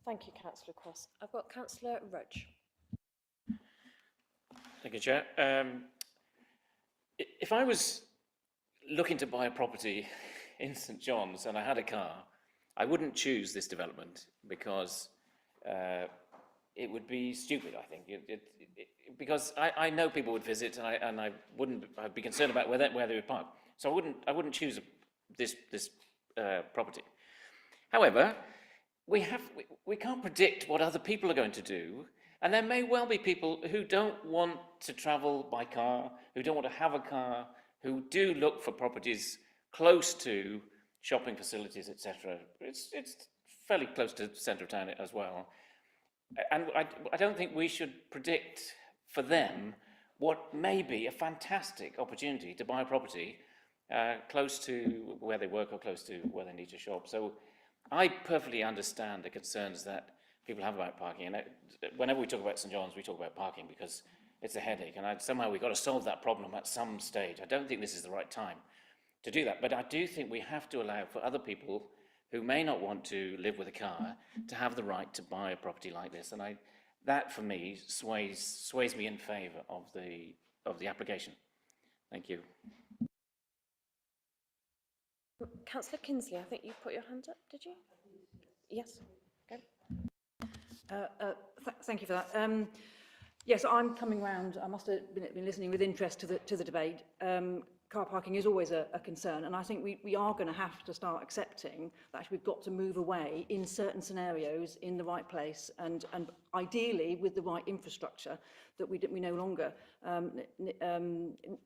Thank you, Councillor Cross. I've got Councillor Rudge. Thank you, Chair. If I was looking to buy a property in St John's and I had a car, I wouldn't choose this development because it would be stupid, I think. Because I know people would visit and I'd be concerned about where they would park. So I wouldn't choose this property. However, we can't predict what other people are going to do, and there may well be people who don't want to travel by car, who don't want to have a car, who do look for properties close to shopping facilities, etc. It's fairly close to the centre of town as well. And I don't think we should predict for them what may be a fantastic opportunity to buy a property close to where they work or close to where they need to shop. So I perfectly understand the concerns that people have about parking. And whenever we talk about St John's, we talk about parking because it's a headache. And somehow we've got to solve that problem at some stage. I don't think this is the right time to do that. But I do think we have to allow for other people who may not want to live with a car to have the right to buy a property like this. And that for me sways me in favour of the application. Thank you. Councillor Kinsley, I think you put your hand up, did you? Yes. Go. Thank you for that. Yes, I'm coming round. I must have been listening with interest to the debate. Car parking is always a concern, and I think we are going to have to start accepting that we've got to move away in certain scenarios in the right place, and ideally with the right infrastructure, that we no longer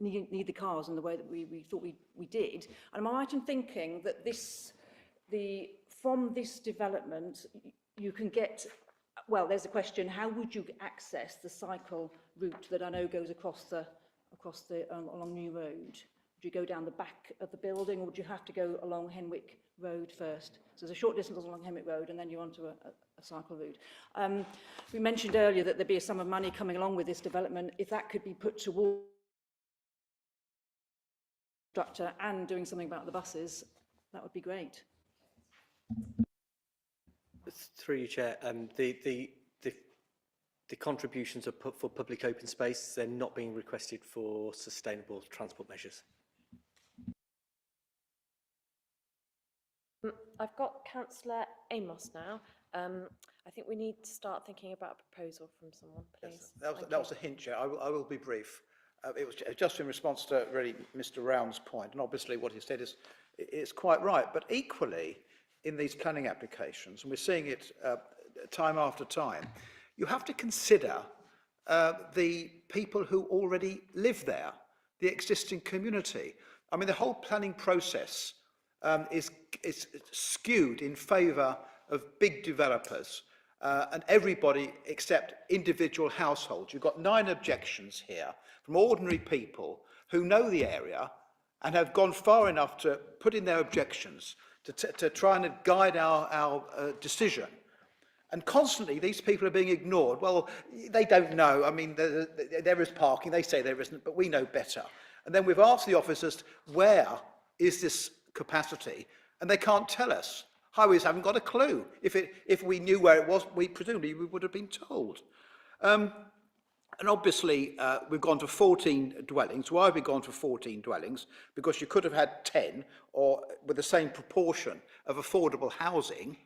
need the cars in the way that we thought we did. And am I right in thinking that from this development you can get, well, there's a question, how would you access the cycle route that I know goes across the along New Road? Would you go down the back of the building, or would you have to go along Henwick Road first? So there's a short distance along Henwick Road, and then you're onto a cycle route. We mentioned earlier that there'd be a sum of money coming along with this development. If that could be put towards structure and doing something about the buses, that would be great. Through you, Chair, the contributions are put for public open space. They're not being requested for sustainable transport measures. I've got Councillor Amos now. I think we need to start thinking about a proposal from someone, please. Yes, that was a hint, Chair. I will be brief. It was just in response to really Mr. Round's point, and obviously what he said is quite right. But equally, in these planning applications, and we're seeing it time after time, you have to consider the people who already live there, the existing community. I mean, the whole planning process is skewed in favour of big developers and everybody except individual households. You've got 9 objections here from ordinary people who know the area and have gone far enough to put in their objections to try and guide our decision. And constantly these people are being ignored. Well, they don't know. I mean, there is parking. They say there isn't, but we know better. And then we've asked the officers, where is this capacity? And they can't tell us. Highways haven't got a clue. If we knew where it was, presumably we would have been told. And obviously, we've gone to 14 dwellings. Why have we gone for 14 dwellings? Because you could have had 10, or with the same proportion of affordable housing.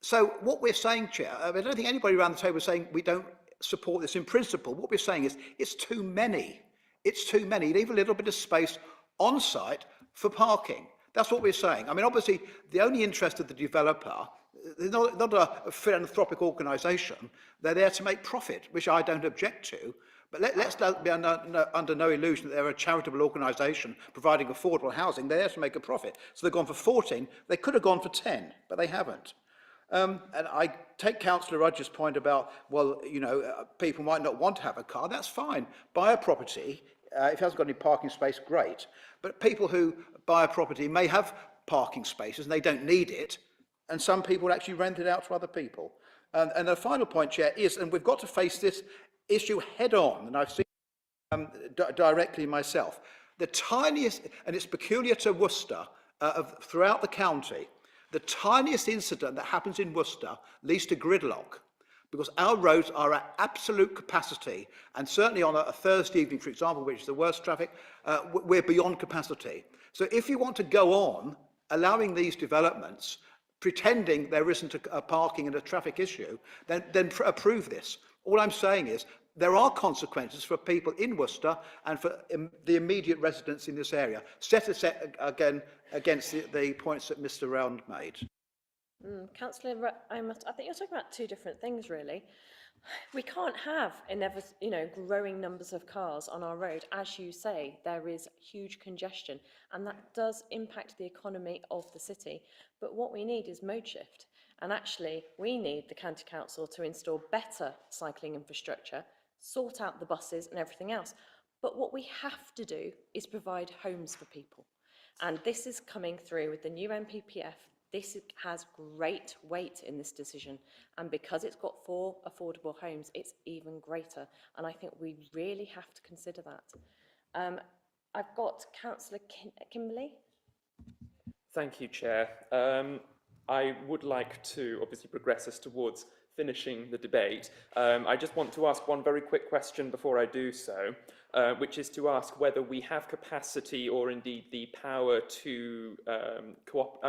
So what we're saying, Chair, I don't think anybody around the table is saying we don't support this in principle. What we're saying is it's too many. It's too many. Leave a little bit of space on site for parking. That's what we're saying. I mean, obviously, the only interest of the developer, they're not a philanthropic organisation. They're there to make profit, which I don't object to. But let's be under no illusion that they're a charitable organisation providing affordable housing. They're there to make a profit. So they've gone for 14. They could have gone for 10, but they haven't. And I take Councillor Rudge's point about, well, you know, people might not want to have a car. That's fine. Buy a property. If it hasn't got any parking space, great. But people who buy a property may have parking spaces and they don't need it. And some people actually rent it out to other people. And the final point, Chair, is, and we've got to face this issue head on, and I've seen directly myself, the tiniest, and it's peculiar to Worcester, throughout the county, the tiniest incident that happens in Worcester leads to gridlock, because our roads are at absolute capacity, and certainly on a Thursday evening, for example, which is the worst traffic, we're beyond capacity. So if you want to go on allowing these developments, pretending there isn't a parking and a traffic issue, then approve this. All I'm saying is there are consequences for people in Worcester and for the immediate residents in this area. Set again against the points that Mr. Round made. Councillor Amos, I think you're talking about two different things, really. We can't have growing numbers of cars on our road. As you say, there is huge congestion, and that does impact the economy of the city. But what we need is mode shift. And actually, we need the County Council to install better cycling infrastructure, sort out the buses and everything else. But what we have to do is provide homes for people. And this is coming through with the new NPPF. This has great weight in this decision, and because it's got 4 affordable homes, it's even greater, and I think we really have to consider that. I've got Councillor Kimberley. Thank you, Chair. I would like to obviously progress us towards finishing the debate. I just want to ask one very quick question before I do so, which is to ask whether we have capacity or indeed the power to,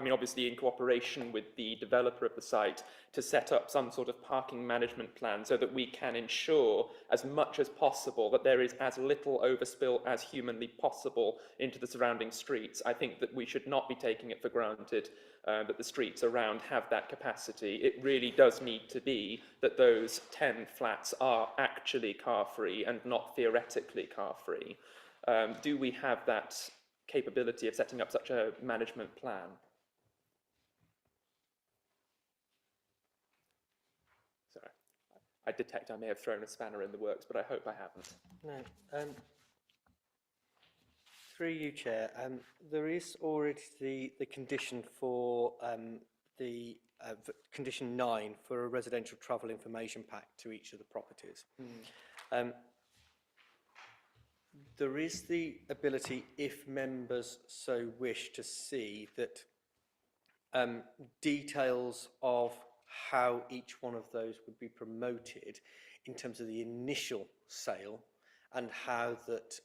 obviously in cooperation with the developer of the site, to set up some sort of parking management plan so that we can ensure as much as possible that there is as little overspill as humanly possible into the surrounding streets. I think that we should not be taking it for granted that the streets around have that capacity. It really does need to be that those 10 flats are actually car-free and not theoretically car-free. Do we have that capability of setting up such a management plan? Sorry, I detect I may have thrown a spanner in the works, but I hope I haven't. No. Through you, Chair, there is already the condition for condition 9 for a residential travel information pack to each of the properties. There is the ability, if members so wish, to see that details of how each one of those would be promoted in terms of the initial sale and how that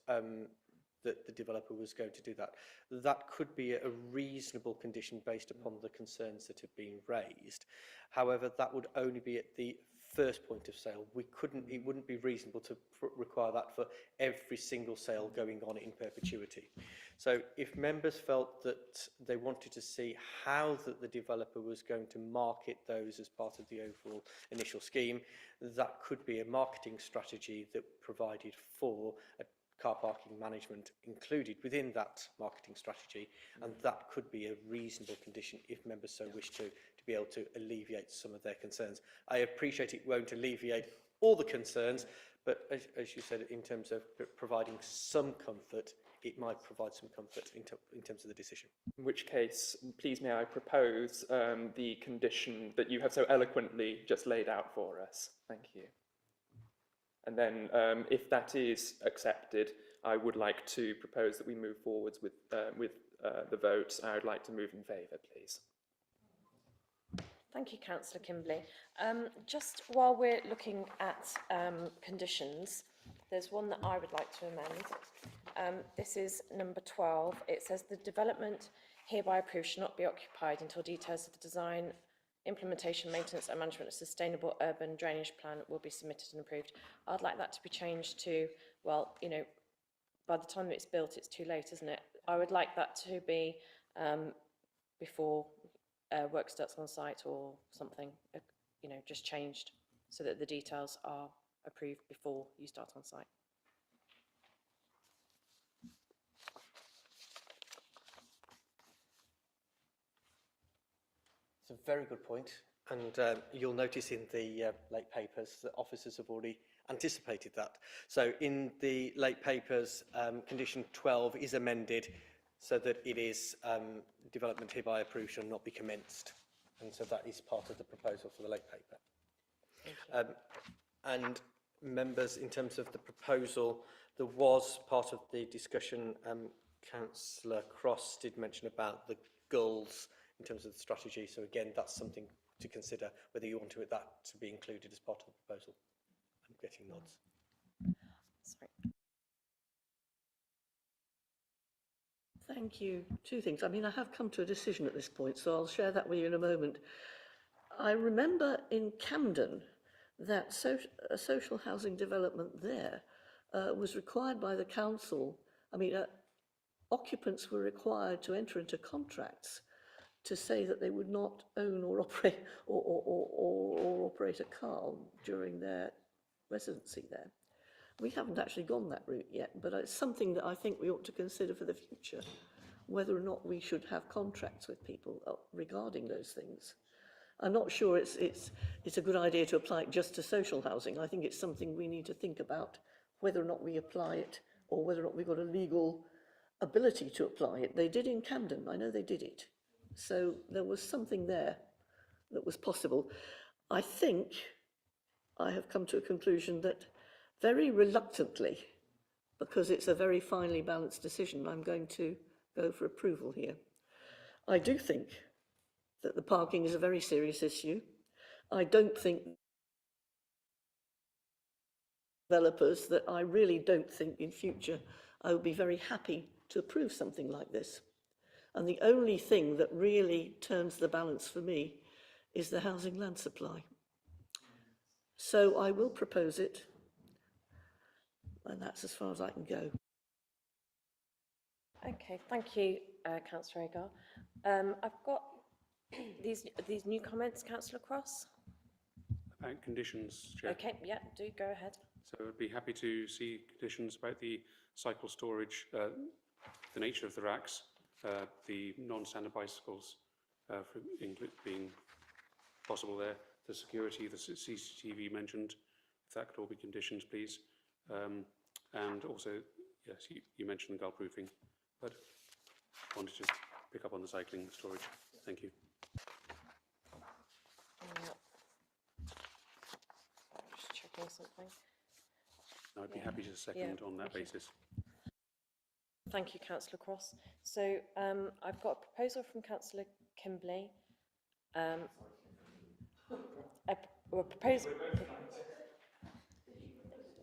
that the developer was going to do that. That could be a reasonable condition based upon the concerns that have been raised. However, that would only be at the first point of sale. It wouldn't be reasonable to require that for every single sale going on in perpetuity. So if members felt that they wanted to see how that the developer was going to market those as part of the overall initial scheme, that could be a marketing strategy that provided for a car parking management included within that marketing strategy, and that could be a reasonable condition if members so wish to be able to alleviate some of their concerns. I appreciate it won't alleviate all the concerns, but as you said, in terms of providing some comfort, it might provide some comfort in terms of the decision. In which case, please may I propose the condition that you have so eloquently just laid out for us. Thank you. And then, if that is accepted, I would like to propose that we move forwards with the vote. I would like to move in favour, please. Thank you, Councillor Kimberley. Just while we're looking at conditions, there's one that I would like to amend. This is number 12. It says the development hereby approved shall not be occupied until details of the design, implementation, maintenance and management of sustainable urban drainage plan will be submitted and approved. I'd like that to be changed to, well, you know, by the time it's built, it's too late, isn't it? I would like that to be before work starts on site or something, you know, just changed so that the details are approved before you start on site. It's a very good point, and you'll notice in the late papers that officers have already anticipated that. So in the late papers, condition 12 is amended so that it is development hereby approved shall not be commenced, and so that is part of the proposal for the late paper. And members, in terms of the proposal, there was part of the discussion, Councillor Cross did mention about the gulls in terms of the strategy. So again, that's something to consider, whether you want that to be included as part of the proposal. I'm getting nods. Sorry. Thank you. Two things. I mean, I have come to a decision at this point, so I'll share that with you in a moment. I remember in Camden that a social housing development there was required by the council. I mean, occupants were required to enter into contracts to say that they would not own or operate or operate a car during their residency there. We haven't actually gone that route yet, but it's something that I think we ought to consider for the future, whether or not we should have contracts with people regarding those things. I'm not sure it's a good idea to apply it just to social housing. I think it's something we need to think about, whether or not we apply it or whether or not we've got a legal ability to apply it. They did in Camden, I know they did it. So there was something there that was possible. I think I have come to a conclusion that very reluctantly, because it's a very finely balanced decision, I'm going to go for approval here. I do think that the parking is a very serious issue. I don't think developers that I really don't think in future I would be very happy to approve something like this. And the only thing that really turns the balance for me is the housing land supply. So I will propose it, and that's as far as I can go. Okay, thank you, Councillor Agar. I've got these new comments, Councillor Cross. About conditions, Chair. Okay, yeah, do go ahead. So I'd be happy to see conditions about the cycle storage, the nature of the racks, the non-standard bicycles being possible there, the security, the CCTV mentioned, if that could all be conditions, please. And also, yes, you mentioned the gull proofing, but I wanted to pick up on the cycling storage. Thank you. Just checking something. I'd be happy to second on that basis. Thank you, Councillor Cross. So I've got a proposal from Councillor Kimbley. A proposal.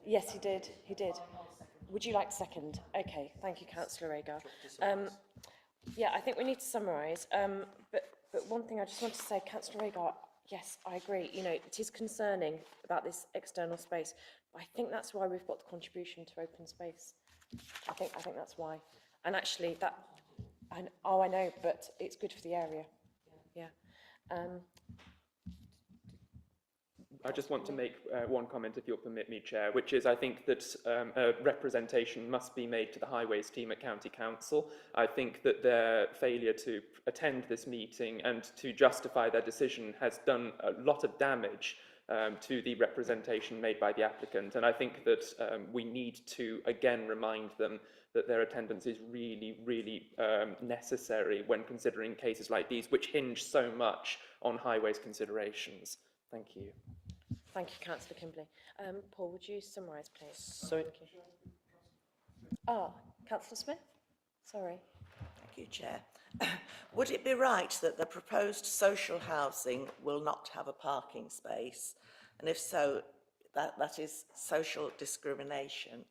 Yes, he did. He did. Would you like to second? Okay, thank you, Councillor Agar. Yeah, I think we need to summarise. But one thing I just want to say, Councillor Agar, yes, I agree. You know, it is concerning about this external space, but I think that's why we've got the contribution to open space. I think that's why. And actually, I know, but it's good for the area. Yeah. I just want to make one comment, if you'll permit me, Chair, which is I think that a representation must be made to the Highways team at County Council. I think that their failure to attend this meeting and to justify their decision has done a lot of damage to the representation made by the applicant. And I think that we need to again remind them that their attendance is really, really necessary when considering cases like these, which hinge so much on Highways considerations. Thank you. Thank you, Councillor Kimbley. Paul, would you summarise, please? So, Councillor Smith? Sorry. Thank you, Chair. Would it be right that the proposed social housing will not have a parking space? And if so, that is social discrimination?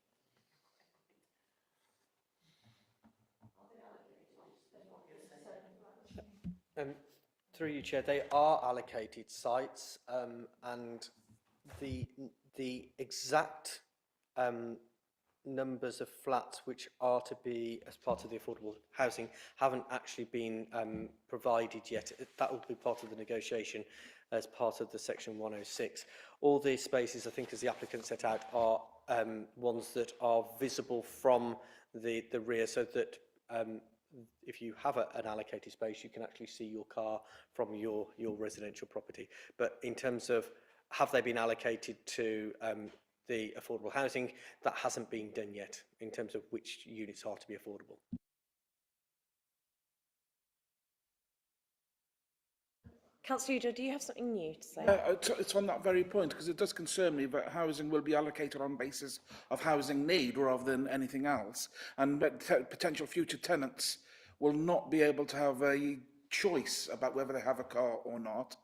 Through you, Chair, they are allocated sites, and the exact numbers of flats which are to be as part of the affordable housing haven't actually been provided yet. That will be part of the negotiation as part of the Section 106. All these spaces, I think, as the applicant set out, are ones that are visible from the rear, so that if you have an allocated space, you can actually see your car from your residential property. But in terms of have they been allocated to the affordable housing, that hasn't been done yet in terms of which units are to be affordable. Councillor Udo, do you have something new to say? It's on that very point, because it does concern me that housing will be allocated on basis of housing need rather than anything else, and that potential future tenants will not be able to have a choice about whether they have a car or not.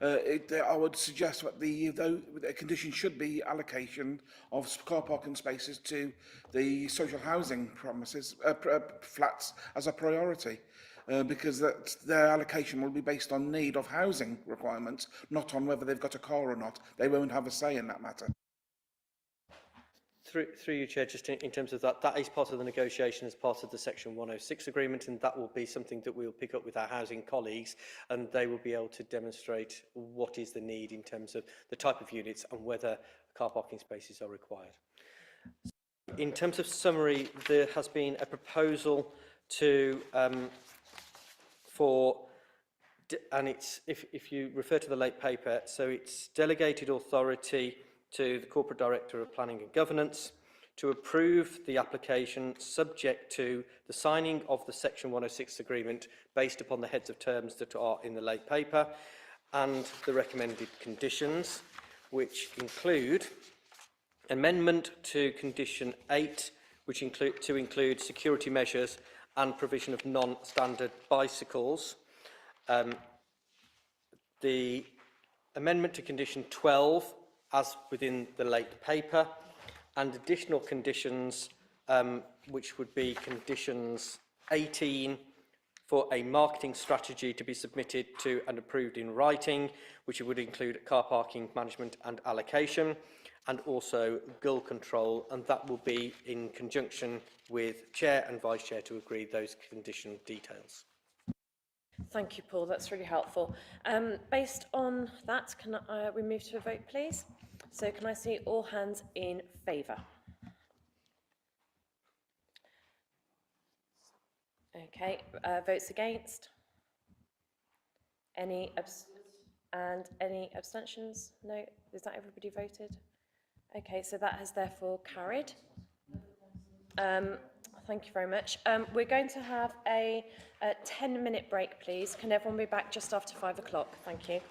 I would suggest that the condition should be allocation of car parking spaces to the social housing premises, flats as a priority. Because their allocation will be based on need of housing requirements, not on whether they've got a car or not. They won't have a say in that matter. Through you, Chair, just in terms of that, that is part of the negotiation as part of the Section 106 agreement, and that will be something that we'll pick up with our housing colleagues, and they will be able to demonstrate what is the need in terms of the type of units and whether car parking spaces are required. In terms of summary, there has been a proposal to and it's if you refer to the late paper, so it's delegated authority to the Corporate Director of Planning and Governance to approve the application subject to the signing of the Section 106 agreement based upon the heads of terms that are in the late paper and the recommended conditions, which include amendment to Condition 8, which include security measures and provision of non-standard bicycles. The amendment to Condition 12, as within the late paper, and additional conditions, which would be Conditions 18, for a marketing strategy to be submitted to and approved in writing, which would include car parking management and allocation, and also goal control, and that will be in conjunction with Chair and Vice Chair to agree those condition details. Thank you, Paul. That's really helpful. Based on that, can we move to a vote, please? So can I see all hands in favour? Okay, votes against? Any abstentions? No? Is that everybody voted? Okay, so that has therefore carried. Thank you very much. We're going to have a 10-minute break, please. Can everyone be back just after 5 o'clock? Thank you.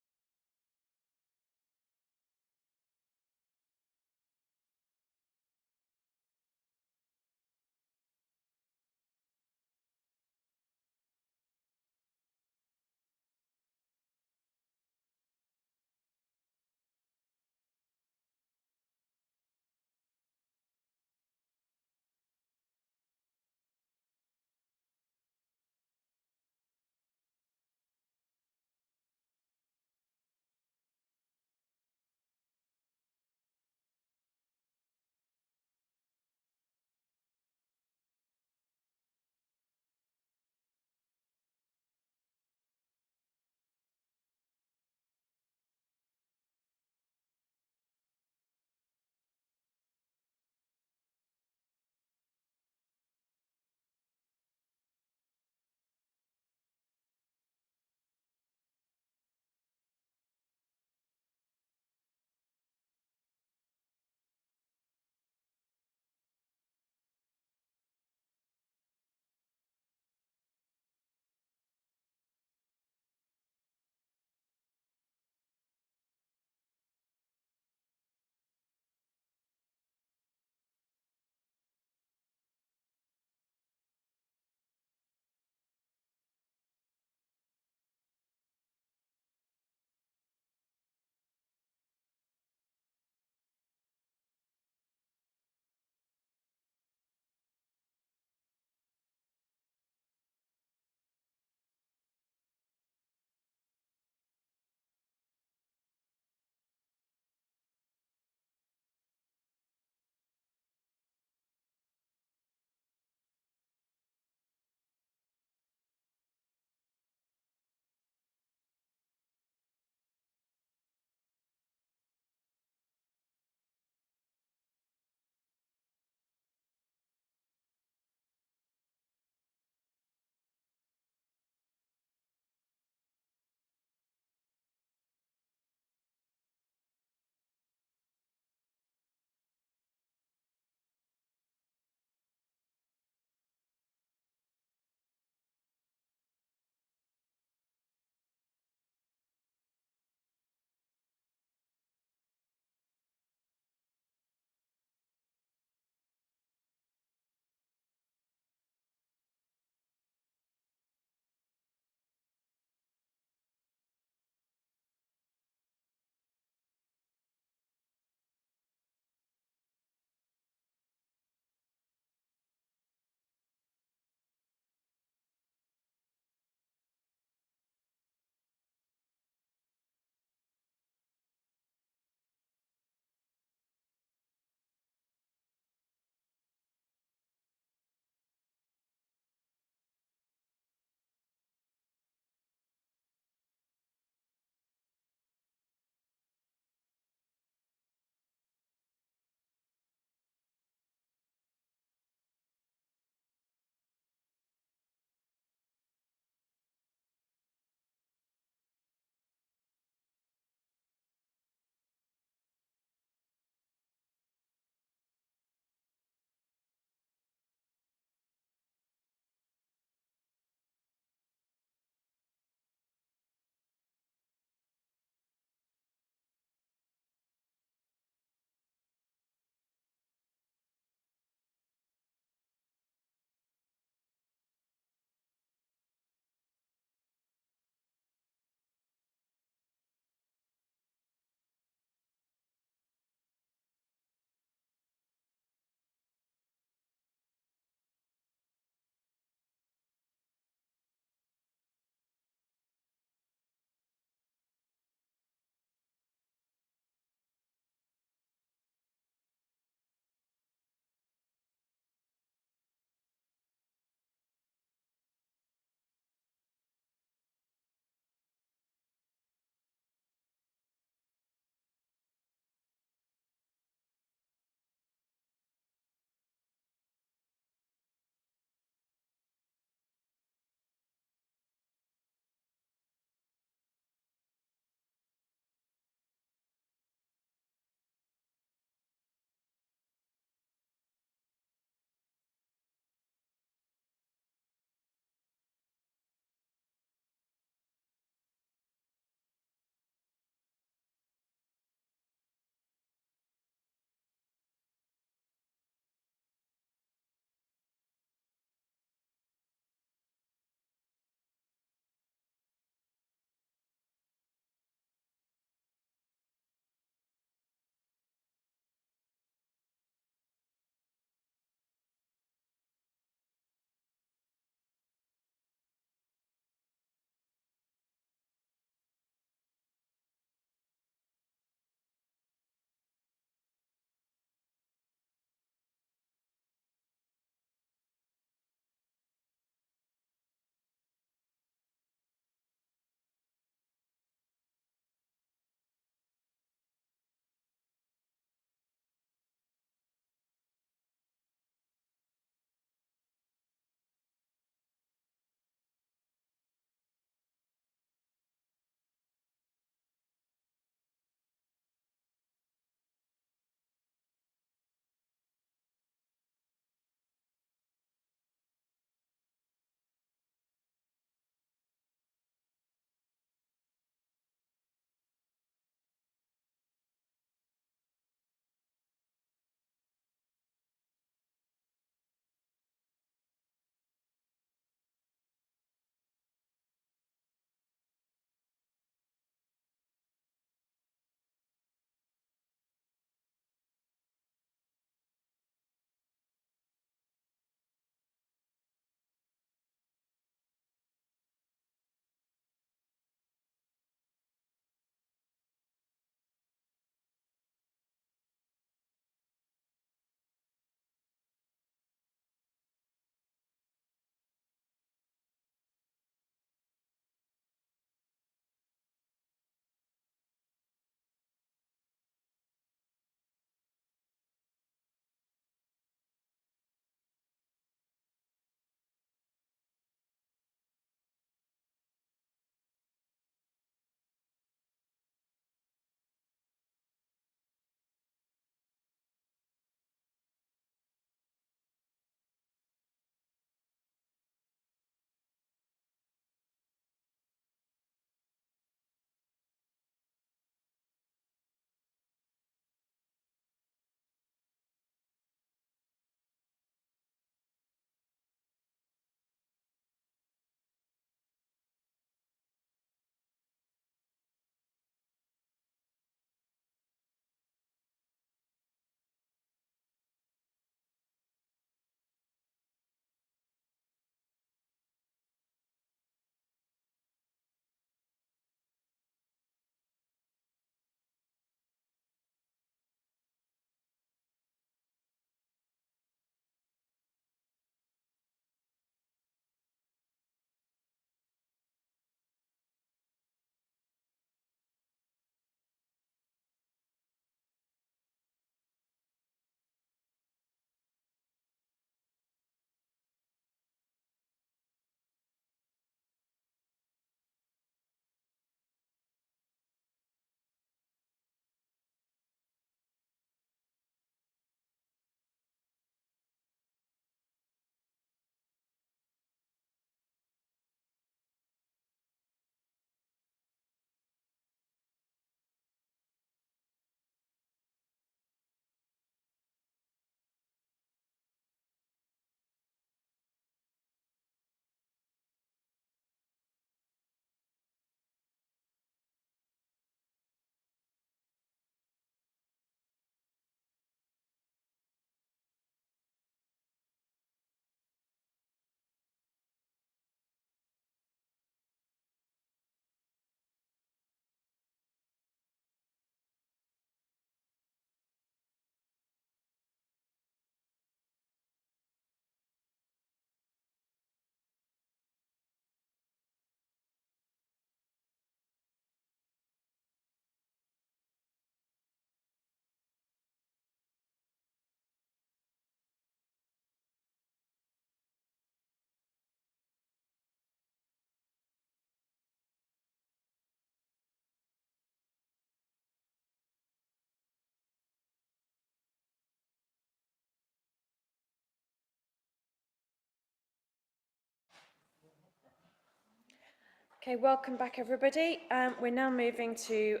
Okay, welcome back everybody. We're now moving to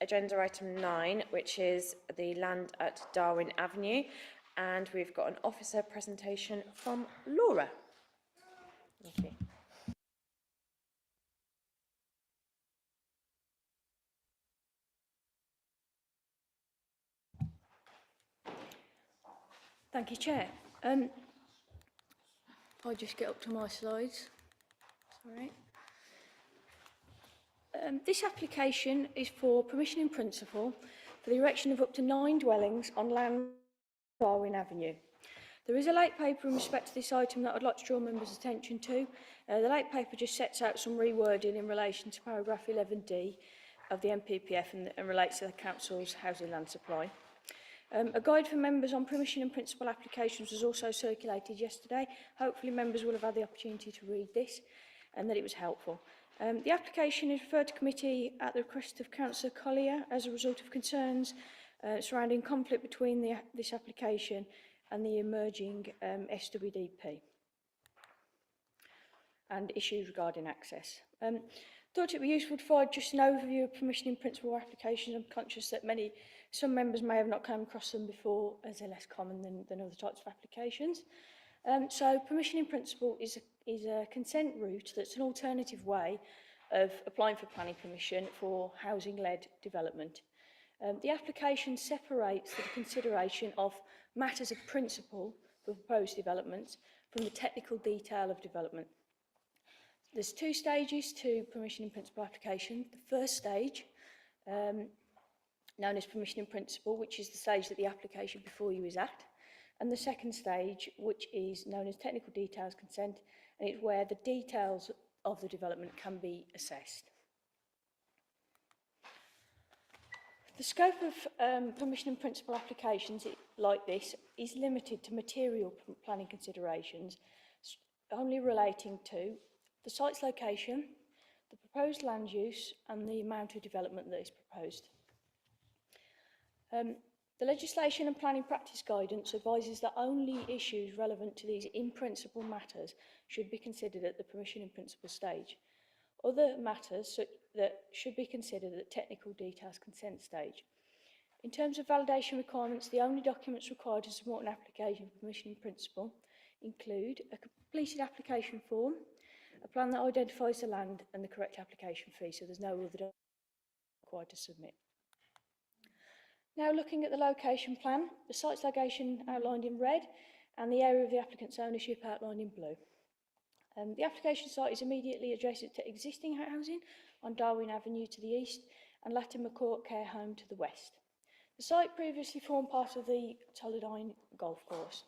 agenda item 9, which is the land at Darwin Avenue. And we've got an officer presentation from Laura. Thank you. Thank you, Chair. I'll just get up to my slides. Sorry. This application is for permission in principle for the erection of up to 9 dwellings on land Darwin Avenue. There is a late paper in respect to this item that I'd like to draw members' attention to. The late paper just sets out some rewording in relation to paragraph 11D of the MPPF and relates to the Council's housing land supply. A guide for members on permission in principle applications was also circulated yesterday. Hopefully members will have had the opportunity to read this and that it was helpful. The application is referred to committee at the request of Councillor Collier as a result of concerns surrounding conflict between this application and the emerging SWDP and issues regarding access. Thought it would be useful to provide just an overview of permission in principle applications. I'm conscious that some members may have not come across them before, as they're less common than other types of applications. So permission in principle is a consent route that's an alternative way of applying for planning permission for housing-led development. The application separates the consideration of matters of principle for proposed developments from the technical detail of development. There's 2 stages to permission in principle application. The first stage, known as permission in principle, which is the stage that the application before you is at, and the second stage, which is known as technical details consent, and it's where the details of the development can be assessed. The scope of permission in principle applications like this is limited to material planning considerations, only relating to the site's location, the proposed land use, and the amount of development that is proposed. The legislation and planning practice guidance advises that only issues relevant to these in-principle matters should be considered at the permission in principle stage. Other matters that should be considered at technical details consent stage. In terms of validation requirements, the only documents required to support an application for permission in principle include a completed application form, a plan that identifies the land and the correct application fee, so there's no other documents required to submit. Now looking at the location plan, the site's location outlined in red and the area of the applicant's ownership outlined in blue. The application site is immediately adjacent to existing housing on Darwin Avenue to the east and Latimer Court Care Home to the west. The site previously formed part of the Tollidine Golf Course.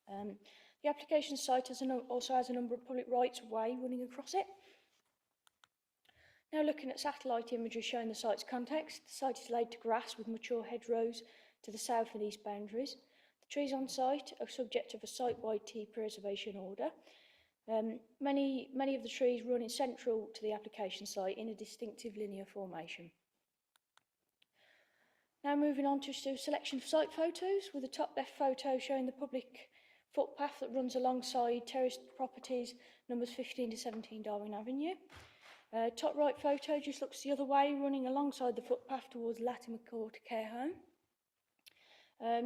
The application site also has a number of public rights of way running across it. Now looking at satellite imagery showing the site's context, the site is laid to grass with mature hedgerows to the south and east boundaries. The trees on site are subject of a site-wide tree preservation order. Many of the trees run in central to the application site in a distinctive linear formation. Now moving on to a selection of site photos, with the top left photo showing the public footpath that runs alongside terraced properties numbers 15 to 17 Darwin Avenue. Top right photo just looks the other way, running alongside the footpath towards Latimer Court Care Home.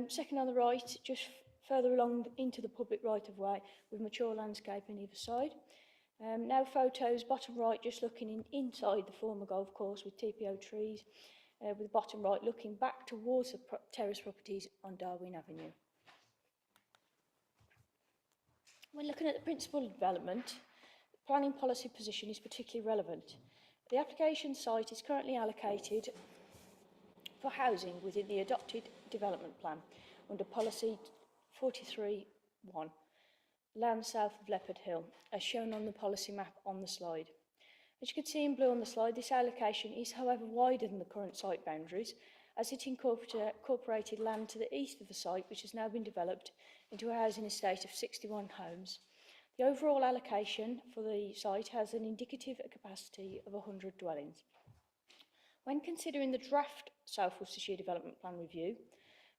Second on the right, just further along into the public right of way with mature landscape on either side. Now photos, bottom right just looking inside the former golf course with TPO trees, with bottom right looking back towards the terrace properties on Darwin Avenue. When looking at the principal development, planning policy position is particularly relevant. The application site is currently allocated for housing within the adopted development plan under policy 43.1, land south of Leopard Hill, as shown on the policy map on the slide. As you can see in blue on the slide, this allocation is however wider than the current site boundaries, as it incorporated land to the east of the site, which has now been developed into a housing estate of 61 homes. The overall allocation for the site has an indicative capacity of 100 dwellings. When considering the draft South Worcestershire Development Plan Review,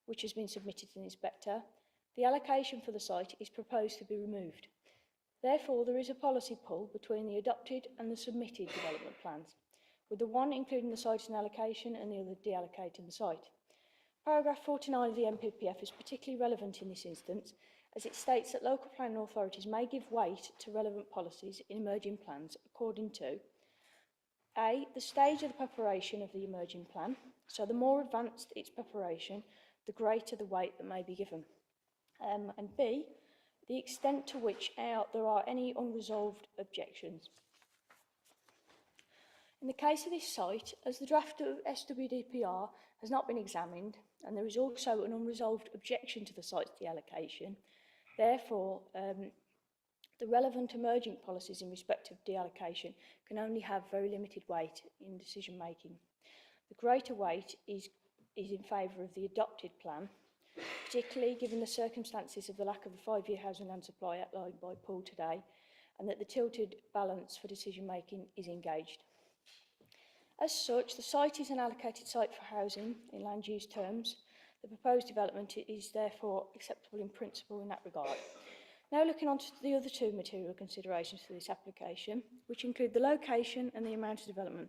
which has been submitted to the Inspector, the allocation for the site is proposed to be removed. Therefore, there is a policy pull between the adopted and the submitted development plans, with the one including the site in allocation and the other deallocating the site. Paragraph 49 of the NPPF is particularly relevant in this instance, as it states that local planning authorities may give weight to relevant policies in emerging plans according to A, the stage of the preparation of the emerging plan, so the more advanced its preparation, the greater the weight that may be given, and B, the extent to which there are any unresolved objections. In the case of this site, as the draft of SWDPR has not been examined, and there is also an unresolved objection to the site's deallocation, therefore, the relevant emerging policies in respect of deallocation can only have very limited weight in decision making. The greater weight is in favour of the adopted plan, particularly given the circumstances of the lack of the 5-year housing land supply outlined by Paul today, and that the tilted balance for decision making is engaged. As such, the site is an allocated site for housing in land use terms. The proposed development is therefore acceptable in principle in that regard. Now looking on to the other two material considerations for this application, which include the location and the amount of development.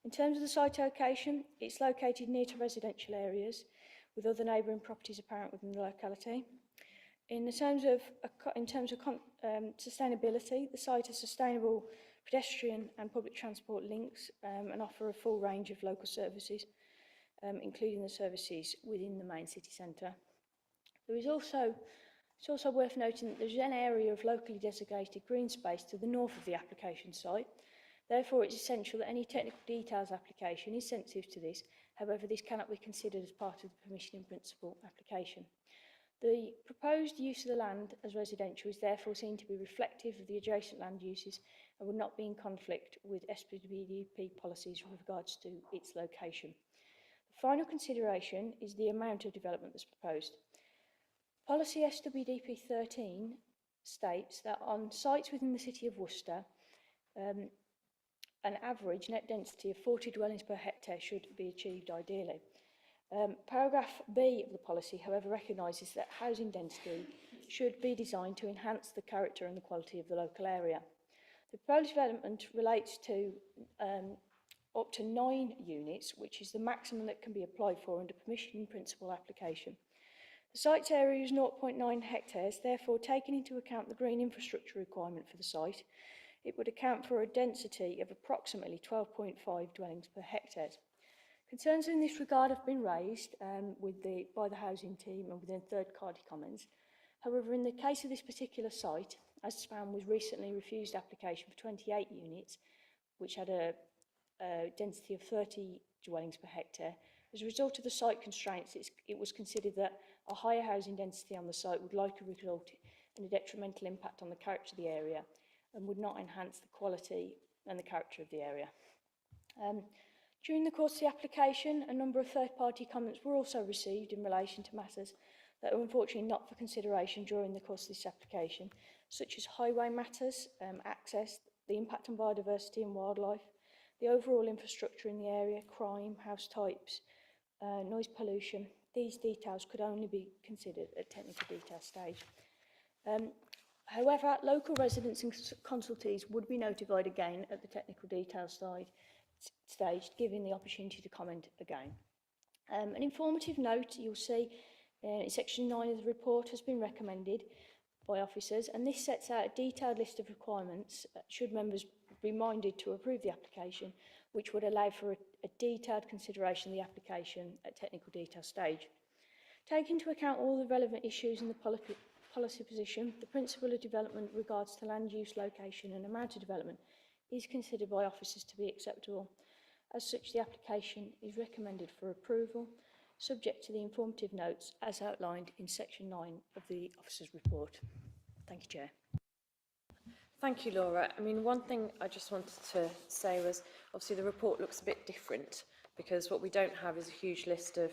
In terms of the site location, it's located near to residential areas, with other neighbouring properties apparent within the locality. In terms of sustainability, the site has sustainable pedestrian and public transport links and offer a full range of local services, including the services within the main city centre. It's also worth noting that there's an area of locally designated green space to the north of the application site. Therefore, it's essential that any technical details application is sensitive to this. However, this cannot be considered as part of the permission in principle application. The proposed use of the land as residential is therefore seen to be reflective of the adjacent land uses and would not be in conflict with SWDP policies with regards to its location. The final consideration is the amount of development that's proposed. Policy SWDP 13 states that on sites within the City of Worcester, an average net density of 40 dwellings per hectare should be achieved ideally. Paragraph B of the policy, however, recognises that housing density should be designed to enhance the character and the quality of the local area. The proposed development relates to up to 9 units, which is the maximum that can be applied for under permission in principle application. The site's area is 0.9 hectares, therefore taking into account the green infrastructure requirement for the site, it would account for a density of approximately 12.5 dwellings per hectare. Concerns in this regard have been raised by the housing team and within third-party comments. However, in the case of this particular site, as found was recently refused application for 28 units, which had a density of 30 dwellings per hectare. As a result of the site constraints, it was considered that a higher housing density on the site would likely result in a detrimental impact on the character of the area and would not enhance the quality and the character of the area. During the course of the application, a number of third-party comments were also received in relation to matters that were unfortunately not for consideration during the course of this application, such as highway matters, access, the impact on biodiversity and wildlife, the overall infrastructure in the area, crime, house types, noise pollution. These details could only be considered at technical detail stage. However, local residents and consultees would be notified again at the technical detail stage, giving the opportunity to comment again. An informative note you'll see in section 9 of the report has been recommended by officers, and this sets out a detailed list of requirements should members be minded to approve the application, which would allow for a detailed consideration of the application at technical detail stage. Taking into account all the relevant issues in the policy position, the principle of development regards to land use, location and amount of development is considered by officers to be acceptable. As such, the application is recommended for approval, subject to the informative notes as outlined in section 9 of the officer's report. Thank you, Chair. Thank you, Laura. I mean, one thing I just wanted to say was, obviously the report looks a bit different because what we don't have is a huge list of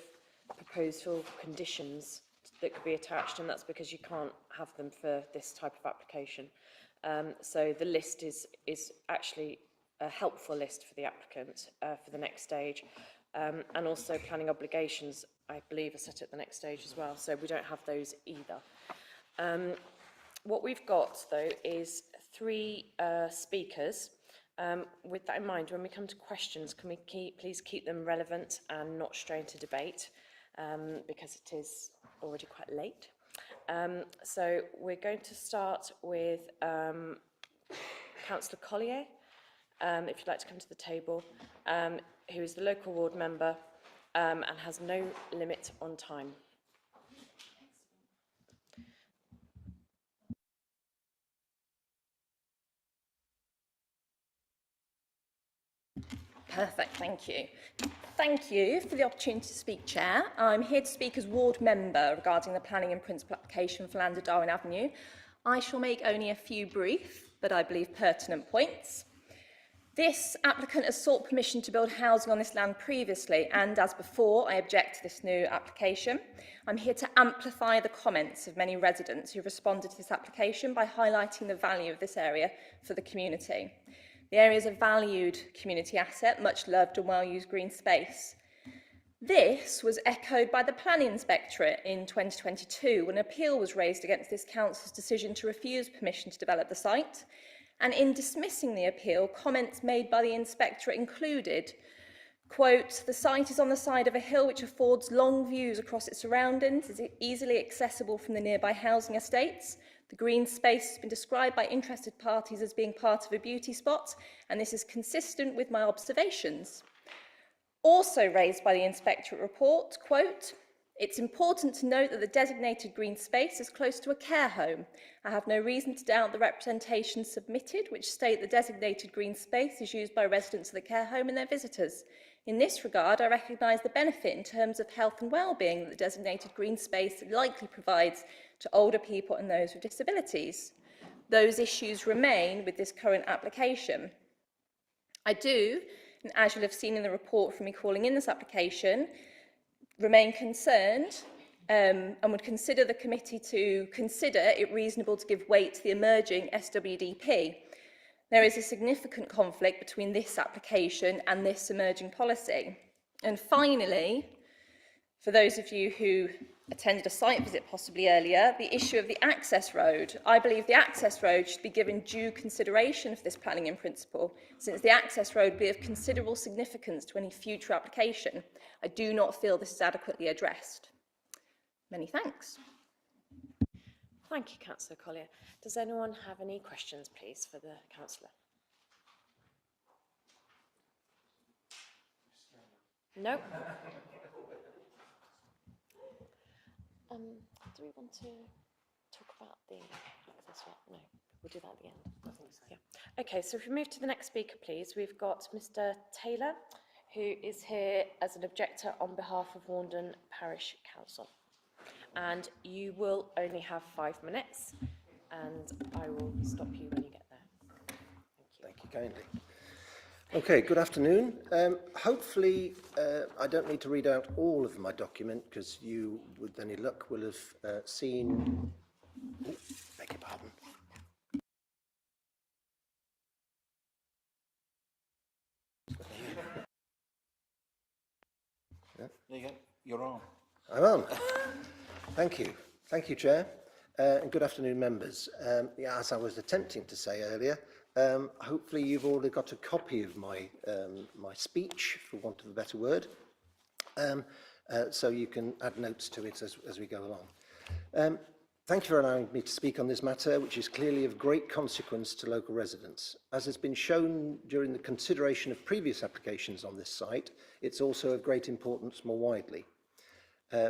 proposal conditions that could be attached, and that's because you can't have them for this type of application. So the list is actually a helpful list for the applicant for the next stage, and also planning obligations, I believe, are set at the next stage as well, so we don't have those either. What we've got, though, is three speakers. With that in mind, when we come to questions, can we please keep them relevant and not stray into debate, because it is already quite late. So we're going to start with Councillor Collier, if you'd like to come to the table, who is the local ward member and has no limit on time. Perfect, thank you. Thank you for the opportunity to speak, Chair. I'm here to speak as ward member regarding the planning and principal application for land at Darwin Avenue. I shall make only a few brief, but I believe pertinent points. This applicant has sought permission to build housing on this land previously, and as before, I object to this new application. I'm here to amplify the comments of many residents who responded to this application by highlighting the value of this area for the community. The area is a valued community asset, much loved and well-used green space. This was echoed by the Planning Inspectorate in 2022 when an appeal was raised against this council's decision to refuse permission to develop the site. And in dismissing the appeal, comments made by the Inspectorate included, quote, "The site is on the side of a hill which affords long views across its surroundings, is easily accessible from the nearby housing estates. The green space has been described by interested parties as being part of a beauty spot, and this is consistent with my observations." Also raised by the Inspectorate report, quote, "It's important to note that the designated green space is close to a care home. I have no reason to doubt the representations submitted, which state the designated green space is used by residents of the care home and their visitors. In this regard, I recognise the benefit in terms of health and well-being that the designated green space likely provides to older people and those with disabilities. Those issues remain with this current application. I do, and as you'll have seen in the report from me calling in this application, remain concerned and would consider the committee to consider it reasonable to give weight to the emerging SWDP. There is a significant conflict between this application and this emerging policy. And finally, for those of you who attended a site visit possibly earlier, the issue of the access road. I believe the access road should be given due consideration for this planning in principle, since the access road will be of considerable significance to any future application. I do not feel this is adequately addressed. Many thanks. Thank you, Councillor Collier. Does anyone have any questions, please, for the councillor? No? Do we want to talk about the access yet? No, we'll do that at the end. I think so. Yeah. Okay, so if we move to the next speaker, please, we've got Mr. Taylor, who is here as an objector on behalf of Warndon Parish Council. And you will only have 5 minutes, and I will stop you when you get there. Thank you kindly. Okay, good afternoon. Hopefully, I don't need to read out all of my document because you, with any luck, will have seen. Oh, beg your pardon. Yeah. There you go. You're on. I'm on. Thank you. Thank you, Chair. And good afternoon, members. Yeah, as I was attempting to say earlier, hopefully you've already got a copy of my speech, for want of a better word, so you can add notes to it as we go along. Thank you for allowing me to speak on this matter, which is clearly of great consequence to local residents. As has been shown during the consideration of previous applications on this site, it's also of great importance more widely.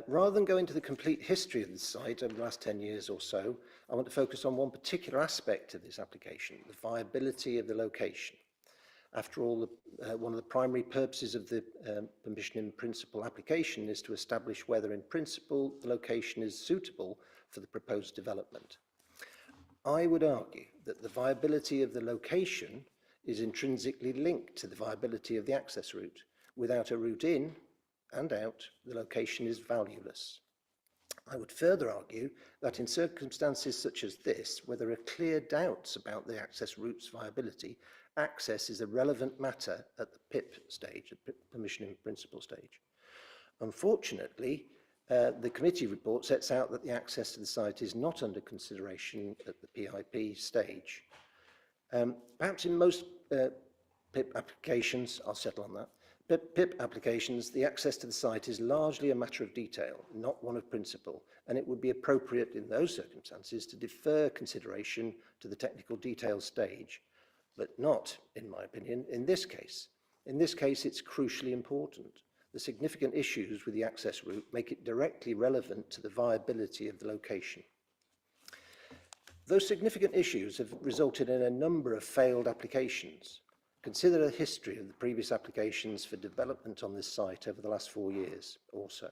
Rather than go into the complete history of this site over the last 10 years or so, I want to focus on one particular aspect of this application, the viability of the location. After all, one of the primary purposes of the permission in principle application is to establish whether in principle the location is suitable for the proposed development. I would argue that the viability of the location is intrinsically linked to the viability of the access route. Without a route in and out, the location is valueless. I would further argue that in circumstances such as this, where there are clear doubts about the access route's viability, access is a relevant matter at the PIP stage, the permission in principle stage. Unfortunately, the committee report sets out that the access to the site is not under consideration at the PIP stage. Perhaps in most PIP applications, I'll settle on that, PIP applications, the access to the site is largely a matter of detail, not one of principle, and it would be appropriate in those circumstances to defer consideration to the technical detail stage, but not, in my opinion, in this case. In this case, it's crucially important. The significant issues with the access route make it directly relevant to the viability of the location. Those significant issues have resulted in a number of failed applications. Consider the history of the previous applications for development on this site over the last 4 years or so.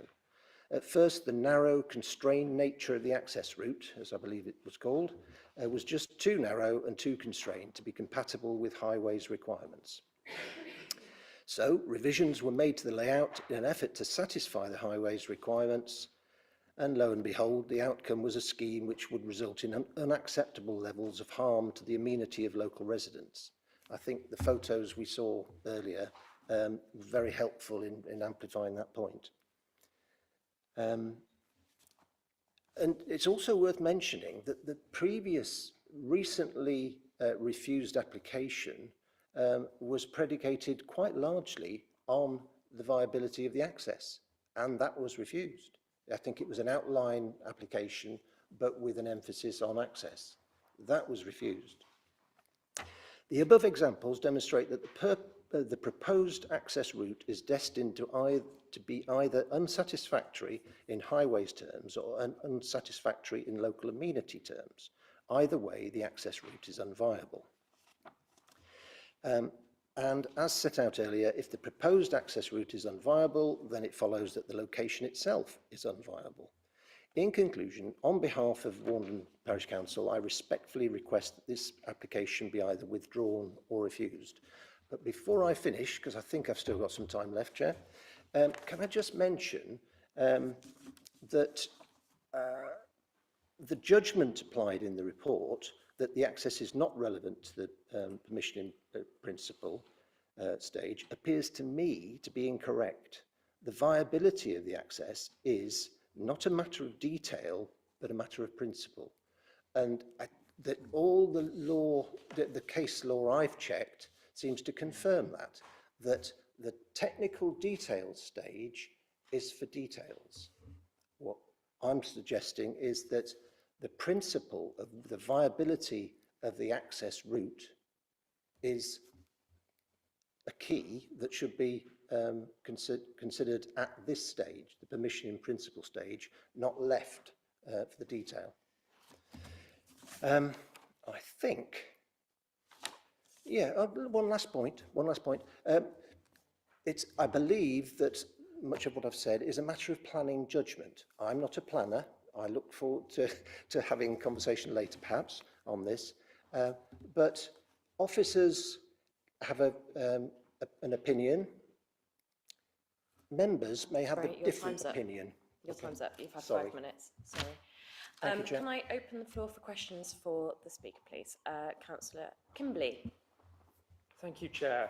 At first, the narrow, constrained nature of the access route, as I believe it was called, was just too narrow and too constrained to be compatible with highways requirements. So, revisions were made to the layout in an effort to satisfy the highways requirements, and lo and behold, the outcome was a scheme which would result in unacceptable levels of harm to the amenity of local residents. I think the photos we saw earlier were very helpful in amplifying that point. And it's also worth mentioning that the previous recently refused application was predicated quite largely on the viability of the access, and that was refused. I think it was an outline application, but with an emphasis on access. That was refused. The above examples demonstrate that the proposed access route is destined to be either unsatisfactory in highways terms or unsatisfactory in local amenity terms. Either way, the access route is unviable. And as set out earlier, if the proposed access route is unviable, then it follows that the location itself is unviable. In conclusion, on behalf of Warndon Parish Council, I respectfully request that this application be either withdrawn or refused. But before I finish, because I think I've still got some time left, Chair, can I just mention that the judgment applied in the report that the access is not relevant to the permission in principle stage appears to me to be incorrect. The viability of the access is not a matter of detail, but a matter of principle. And that all the law, the case law I've checked seems to confirm that the technical detail stage is for details. What I'm suggesting is that the principle of the viability of the access route is a key that should be considered at this stage, the permission in principle stage, not left for the detail. I think, yeah, one last point. I believe that much of what I've said is a matter of planning judgment. I'm not a planner. I look forward to having a conversation later, perhaps, on this. But officers have an opinion. Members may have a different opinion. Your time's up. You've had Sorry. 5 minutes. Sorry. Thank you, Chair. Can I open the floor for questions for the speaker, please? Councillor Kimberley. Thank you, Chair.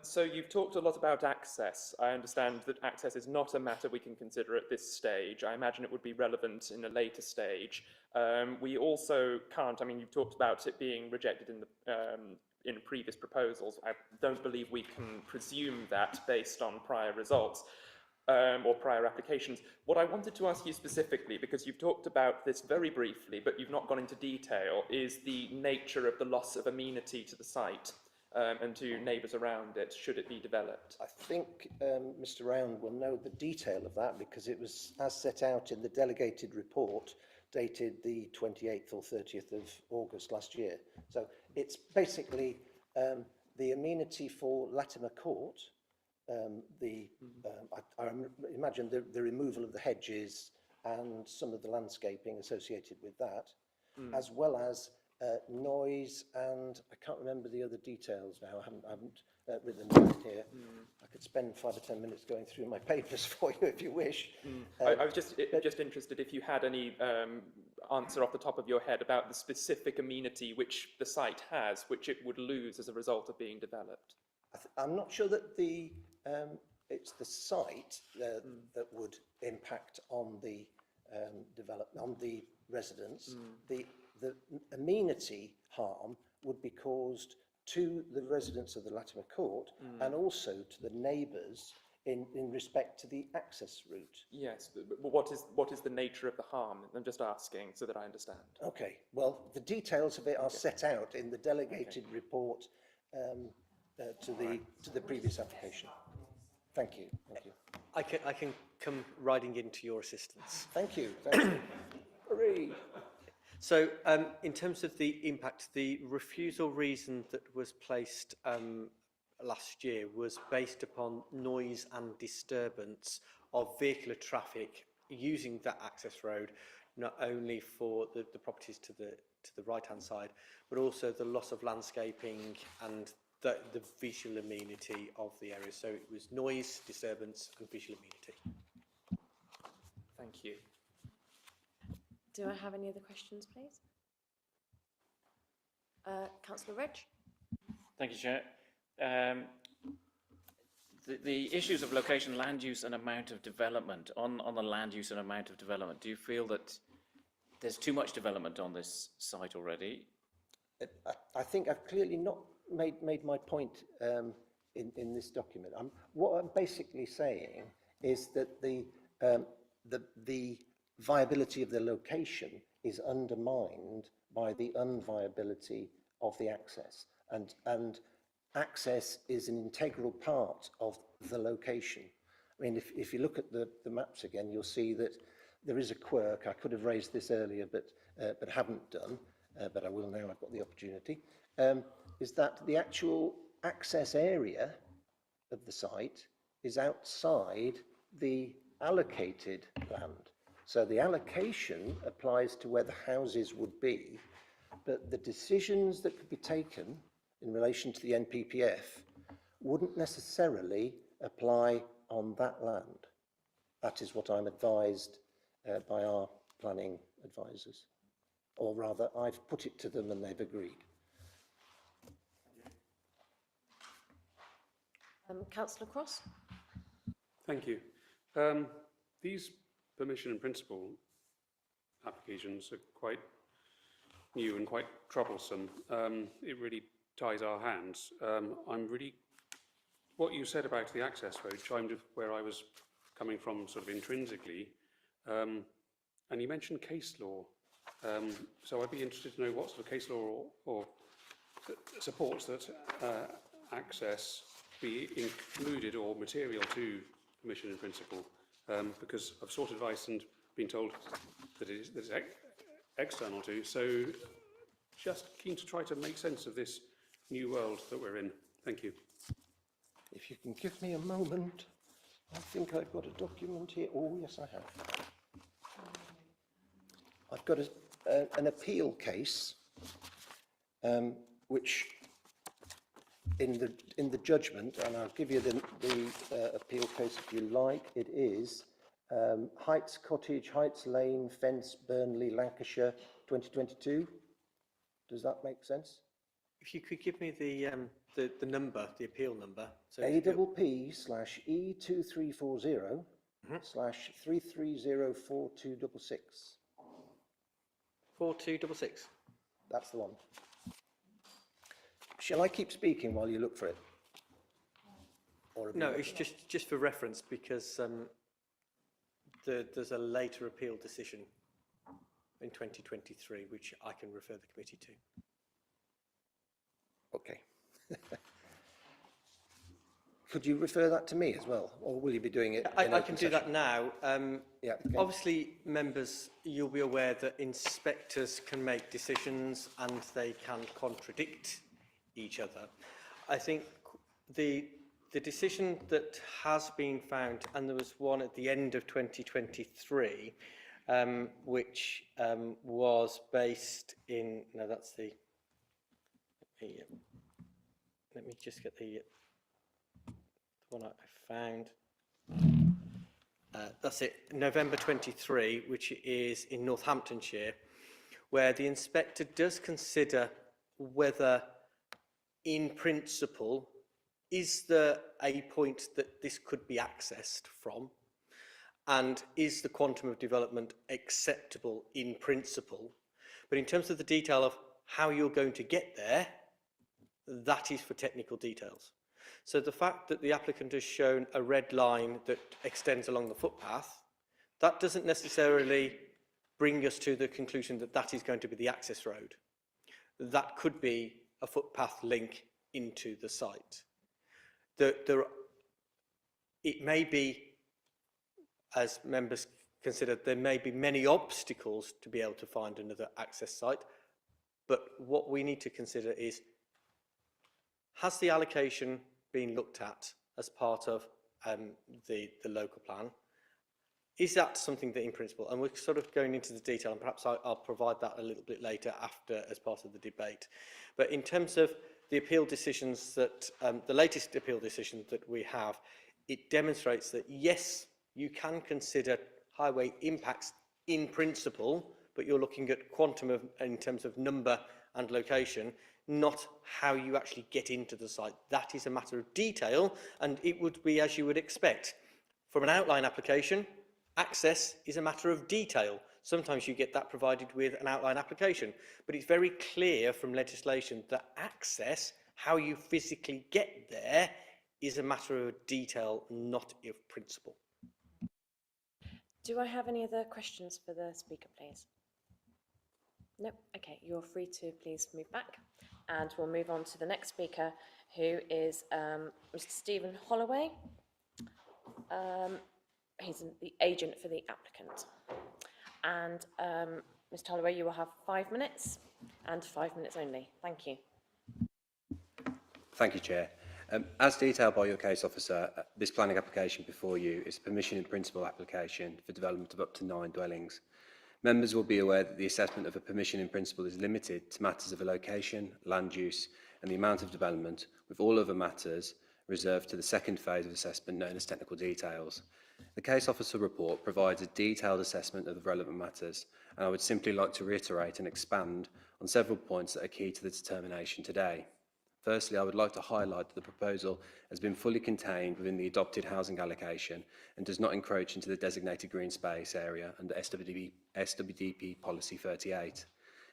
So you've talked a lot about access. I understand that access is not a matter we can consider at this stage. I imagine it would be relevant in a later stage. We also can't, I mean, you've talked about it being rejected in previous proposals. I don't believe we can presume that based on prior results or prior applications. What I wanted to ask you specifically, because you've talked about this very briefly, but you've not gone into detail, is the nature of the loss of amenity to the site. And to neighbours around it, should it be developed? I think Mr. Round will know the detail of that because it was as set out in the delegated report dated the 28th or 30th of August last year. So it's basically the amenity for Latimer Court, I imagine the removal of the hedges and some of the landscaping associated with that, as well as noise, and I can't remember the other details now. I haven't written them down here. I could spend 5 or 10 minutes going through my papers for you if you wish. I was just interested if you had any answer off the top of your head about the specific amenity which the site has, which it would lose as a result of being developed. I'm not sure that it's the site that would impact on the development, on the residents. The amenity harm would be caused to the residents of the Latimer Court and also to the neighbours in respect to the access route. Yes, but what is the nature of the harm? I'm just asking so that I understand. Okay, well, the details of it are set out in the delegated report to the previous application. Thank you. Thank you. I can come riding into your assistance. Thank you. Thank you. Hooray. So, in terms of the impact, the refusal reason that was placed last year was based upon noise and disturbance of vehicular traffic using that access road, not only for the properties to the right-hand side, but also the loss of landscaping and the visual amenity of the area. So it was noise, disturbance and visual amenity. Thank you. Do I have any other questions, please? Councillor Reg? Thank you, Chair. The issues of location, land use and amount of development, on the land use and amount of development, do you feel that there's too much development on this site already? I think I've clearly not made my point in this document. What I'm basically saying is that the viability of the location is undermined by the unviability of the access, and access is an integral part of the location. I mean, if you look at the maps again, you'll see that there is a quirk. I could have raised this earlier, but haven't done, but I will now. I've got the opportunity. Is that the actual access area of the site is outside the allocated land. So the allocation applies to where the houses would be, but the decisions that could be taken in relation to the NPPF wouldn't necessarily apply on that land. That is what I'm advised by our planning advisors. Or rather, I've put it to them and they've agreed. Councillor Cross? Thank you. These permission in principle applications are quite new and quite troublesome. It really ties our hands. What you said about the access road chimed with where I was coming from sort of intrinsically, and you mentioned case law. So I'd be interested to know what sort of case law or supports that access be included or material to permission in principle, because I've sought advice and been told that it's external to. So just keen to try to make sense of this new world that we're in. Thank you. If you can give me a moment, I think I've got a document here. Oh, yes, I have. I've got an appeal case, which in the judgment, and I'll give you the appeal case if you like. It is Heights Cottage, Heights Lane, Fence, Burnley, Lancashire, 2022. Does that make sense? If you could give me the number, the appeal number. So APP/E2340 /3304266. 4266. That's the one. Shall I keep speaking while you look for it? Or No, it's just for reference, because there's a later appeal decision in 2023, which I can refer the committee to. Okay. Could you refer that to me as well, or will you be doing it? I can do that now. Yeah. Okay. Obviously, members, you'll be aware that inspectors can make decisions and they can contradict each other. I think the decision that has been found, and there was one at the end of 2023, which was based in, no, that's the let me just get the one I found. That's it, November 23, which is in Northamptonshire, where the inspector does consider whether, in principle, is there a point that this could be accessed from, and is the quantum of development acceptable in principle. But in terms of the detail of how you're going to get there, that is for technical details. So the fact that the applicant has shown a red line that extends along the footpath, that doesn't necessarily bring us to the conclusion that that is going to be the access road. That could be a footpath link into the site. It may be, as members consider, there may be many obstacles to be able to find another access site, but what we need to consider is, has the allocation been looked at as part of the local plan? Is that something that in principle, and we're sort of going into the detail, and perhaps I'll provide that a little bit later after as part of the debate. But in terms of the appeal decisions that, the latest appeal decision that we have, it demonstrates that yes, you can consider highway impacts in principle, but you're looking at quantum in terms of number and location, not how you actually get into the site. That is a matter of detail, and it would be as you would expect. From an outline application, access is a matter of detail. Sometimes you get that provided with an outline application, but it's very clear from legislation that access, how you physically get there, is a matter of detail, not of principle. Do I have any other questions for the speaker, please? No? Okay, you're free to please move back. And we'll move on to the next speaker, who is Mr. Stephen Holloway. He's the agent for the applicant. And Mr. Holloway, you will have 5 minutes, and 5 minutes only. Thank you. Thank you, Chair. As detailed by your case officer, this planning application before you is a permission in principle application for development of up to 9 dwellings. Members will be aware that the assessment of a permission in principle is limited to matters of a location, land use and the amount of development, with all other matters reserved to the second phase of assessment known as technical details. The case officer report provides a detailed assessment of the relevant matters, and I would simply like to reiterate and expand on several points that are key to the determination today. Firstly, I would like to highlight that the proposal has been fully contained within the adopted housing allocation and does not encroach into the designated green space area under SWDP Policy 38.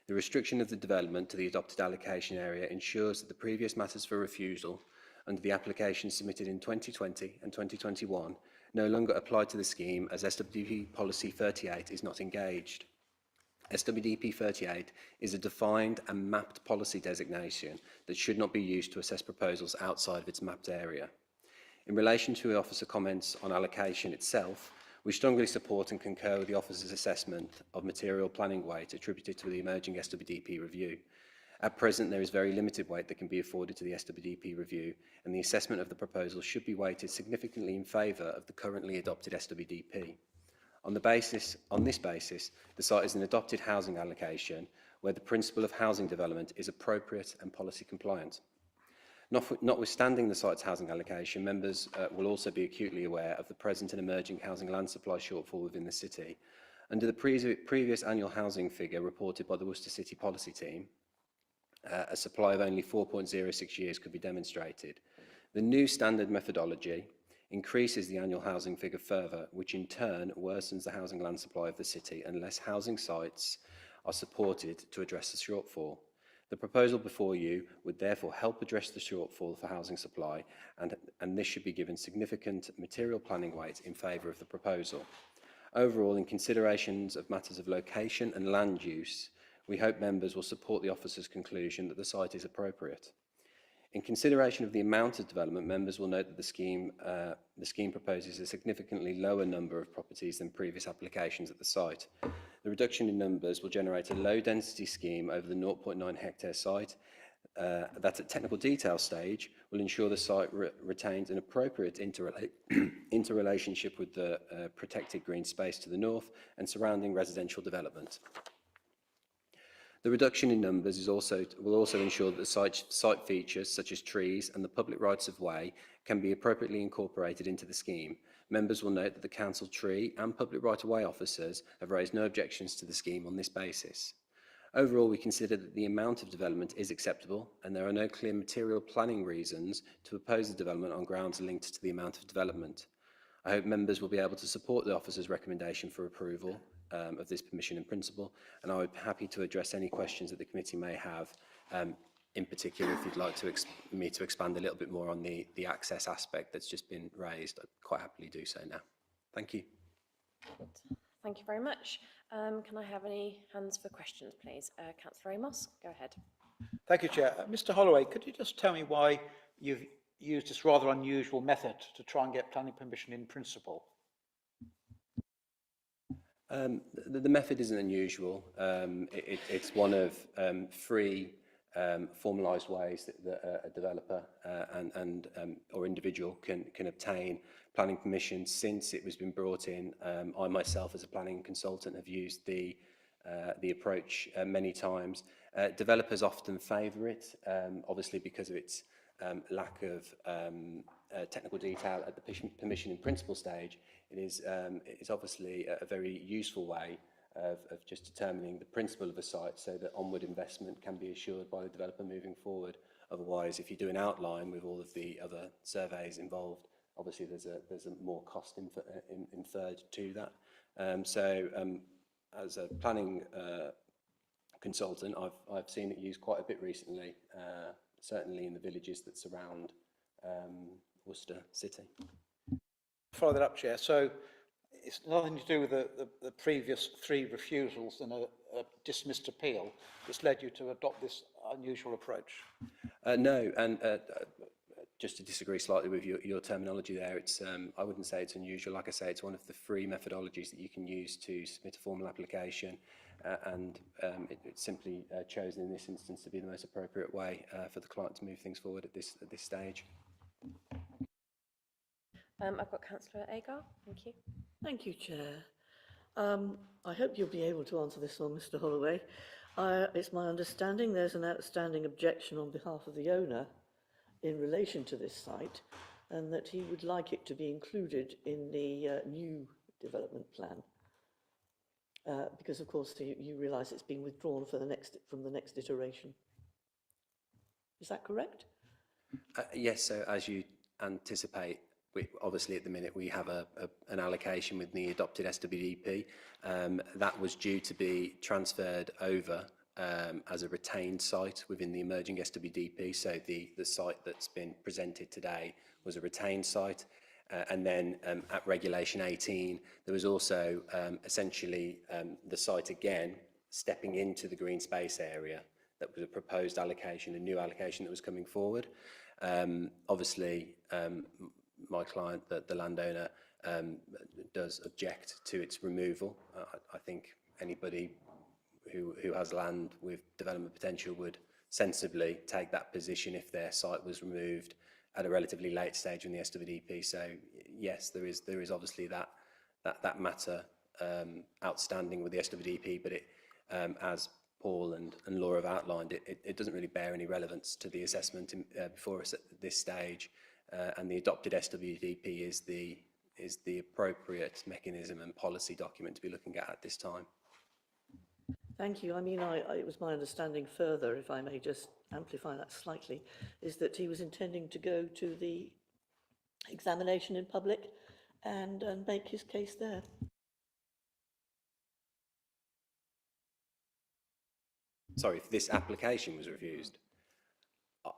The restriction of the development to the adopted allocation area ensures that the previous matters for refusal under the application submitted in 2020 and 2021 no longer apply to the scheme, as SWDP Policy 38 is not engaged. SWDP 38 is a defined and mapped policy designation that should not be used to assess proposals outside of its mapped area. In relation to the officer comments on allocation itself, we strongly support and concur with the officer's assessment of material planning weight attributed to the emerging SWDP review. At present, there is very limited weight that can be afforded to the SWDP review, and the assessment of the proposal should be weighted significantly in favour of the currently adopted SWDP. On this basis, the site is an adopted housing allocation where the principle of housing development is appropriate and policy compliant. Notwithstanding the site's housing allocation, members will also be acutely aware of the present and emerging housing land supply shortfall within the city. Under the previous annual housing figure reported by the Worcester City Policy Team, a supply of only 4.06 years could be demonstrated. The new standard methodology increases the annual housing figure further, which in turn worsens the housing land supply of the city unless housing sites are supported to address the shortfall. The proposal before you would therefore help address the shortfall for housing supply, and this should be given significant material planning weight in favour of the proposal. Overall, in considerations of matters of location and land use, we hope members will support the officer's conclusion that the site is appropriate. In consideration of the amount of development, members will note that the scheme proposes a significantly lower number of properties than previous applications at the site. The reduction in numbers will generate a low-density scheme over the 0.9 hectare site that at technical detail stage will ensure the site retains an appropriate interrelationship with the protected green space to the north and surrounding residential development. The reduction in numbers will also ensure that the site features such as trees and the public rights of way can be appropriately incorporated into the scheme. Members will note that the council tree and public right of way officers have raised no objections to the scheme on this basis. Overall, we consider that the amount of development is acceptable and there are no clear material planning reasons to oppose the development on grounds linked to the amount of development. I hope members will be able to support the officer's recommendation for approval of this permission in principle, and I would be happy to address any questions that the committee may have. In particular, if you'd like to me to expand a little bit more on the access aspect that's just been raised, I'd quite happily do so now. Thank you. Thank you very much. Can I have any hands for questions, please? Councillor Amos, go ahead. Thank you, Chair. Mr. Holloway, could you just tell me why you've used this rather unusual method to try and get planning permission in principle? The method isn't unusual. It's one of three formalised ways that a developer or individual can obtain planning permission since it was been brought in. I myself, as a planning consultant, have used the approach many times. Developers often favour it, obviously because of its lack of technical detail at the permission in principle stage. It's obviously a very useful way of just determining the principle of a site so that onward investment can be assured by the developer moving forward. Otherwise, if you do an outline with all of the other surveys involved, obviously there's a more cost inferred to that. As a planning consultant, I've seen it used quite a bit recently, certainly in the villages that surround Worcester City. Follow that up, Chair. So it's nothing to do with the previous three refusals and a dismissed appeal that's led you to adopt this unusual approach? No, and just to disagree slightly with your terminology there, it's I wouldn't say it's unusual. Like I say, it's one of the three methodologies that you can use to submit a formal application, and it's simply chosen in this instance to be the most appropriate way for the client to move things forward at this stage. I've got Councillor Agar. Thank you. Thank you, Chair. I hope you'll be able to answer this one, Mr. Holloway. It's my understanding there's an outstanding objection on behalf of the owner in relation to this site, and that he would like it to be included in the new development plan. Because, of course, you realise it's been withdrawn from the next iteration. Is that correct? Yes, so as you anticipate, obviously at the minute we have an allocation with the adopted SWDP. That was due to be transferred over as a retained site within the emerging SWDP. So the site that's been presented today was a retained site. And then at Regulation 18, there was also essentially the site again stepping into the green space area. That was a proposed allocation, a new allocation that was coming forward. Obviously, my client, the landowner, does object to its removal. I think anybody who has land with development potential would sensibly take that position if their site was removed at a relatively late stage in the SWDP. So yes, there is obviously that matter outstanding with the SWDP, but it, as Paul and Laura have outlined, it doesn't really bear any relevance to the assessment before us at this stage. And the adopted SWDP is the appropriate mechanism and policy document to be looking at this time. Thank you. I mean, it was my understanding further, if I may just amplify that slightly, is that he was intending to go to the examination in public and make his case there. Sorry, if this application was refused,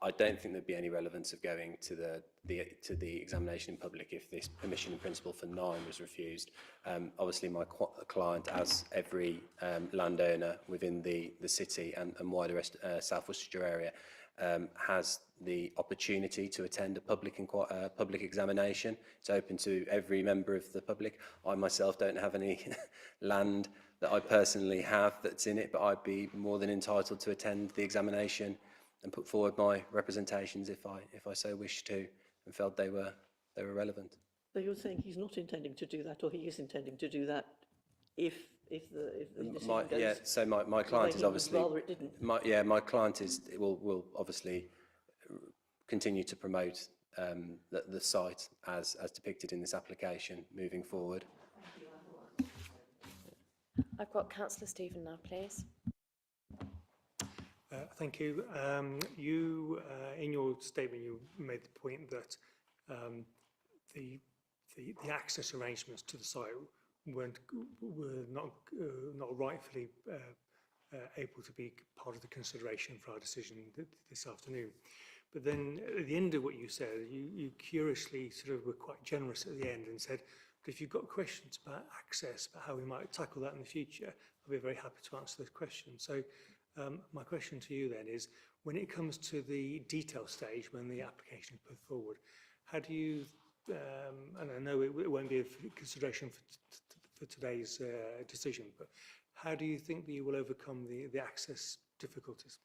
I don't think there'd be any relevance of going to the examination in public if this permission in principle for 9 was refused. Obviously, my client, as every landowner within the city and wider South Worcestershire area, has the opportunity to attend a public examination. It's open to every member of the public. I myself don't have any land that I personally have that's in it, but I'd be more than entitled to attend the examination and put forward my representations if I so wished to and felt they were relevant. So you're saying he's not intending to do that, or he is intending to do that if the decision goes? Yeah, so my client is obviously rather it didn't. my client will obviously continue to promote the site as depicted in this application moving forward. I've got Councillor Stephen now, please. Thank you. In your statement, you made the point that the access arrangements to the site were not rightfully able to be part of the consideration for our decision this afternoon. But then at the end of what you said, you curiously sort of were quite generous at the end and said, but if you've got questions about access, about how we might tackle that in the future, I'll be very happy to answer those questions. So my question to you then is, when it comes to the detail stage, when the application is put forward, how do you, and I know it won't be a consideration for today's decision, but how do you think that you will overcome the access difficulties?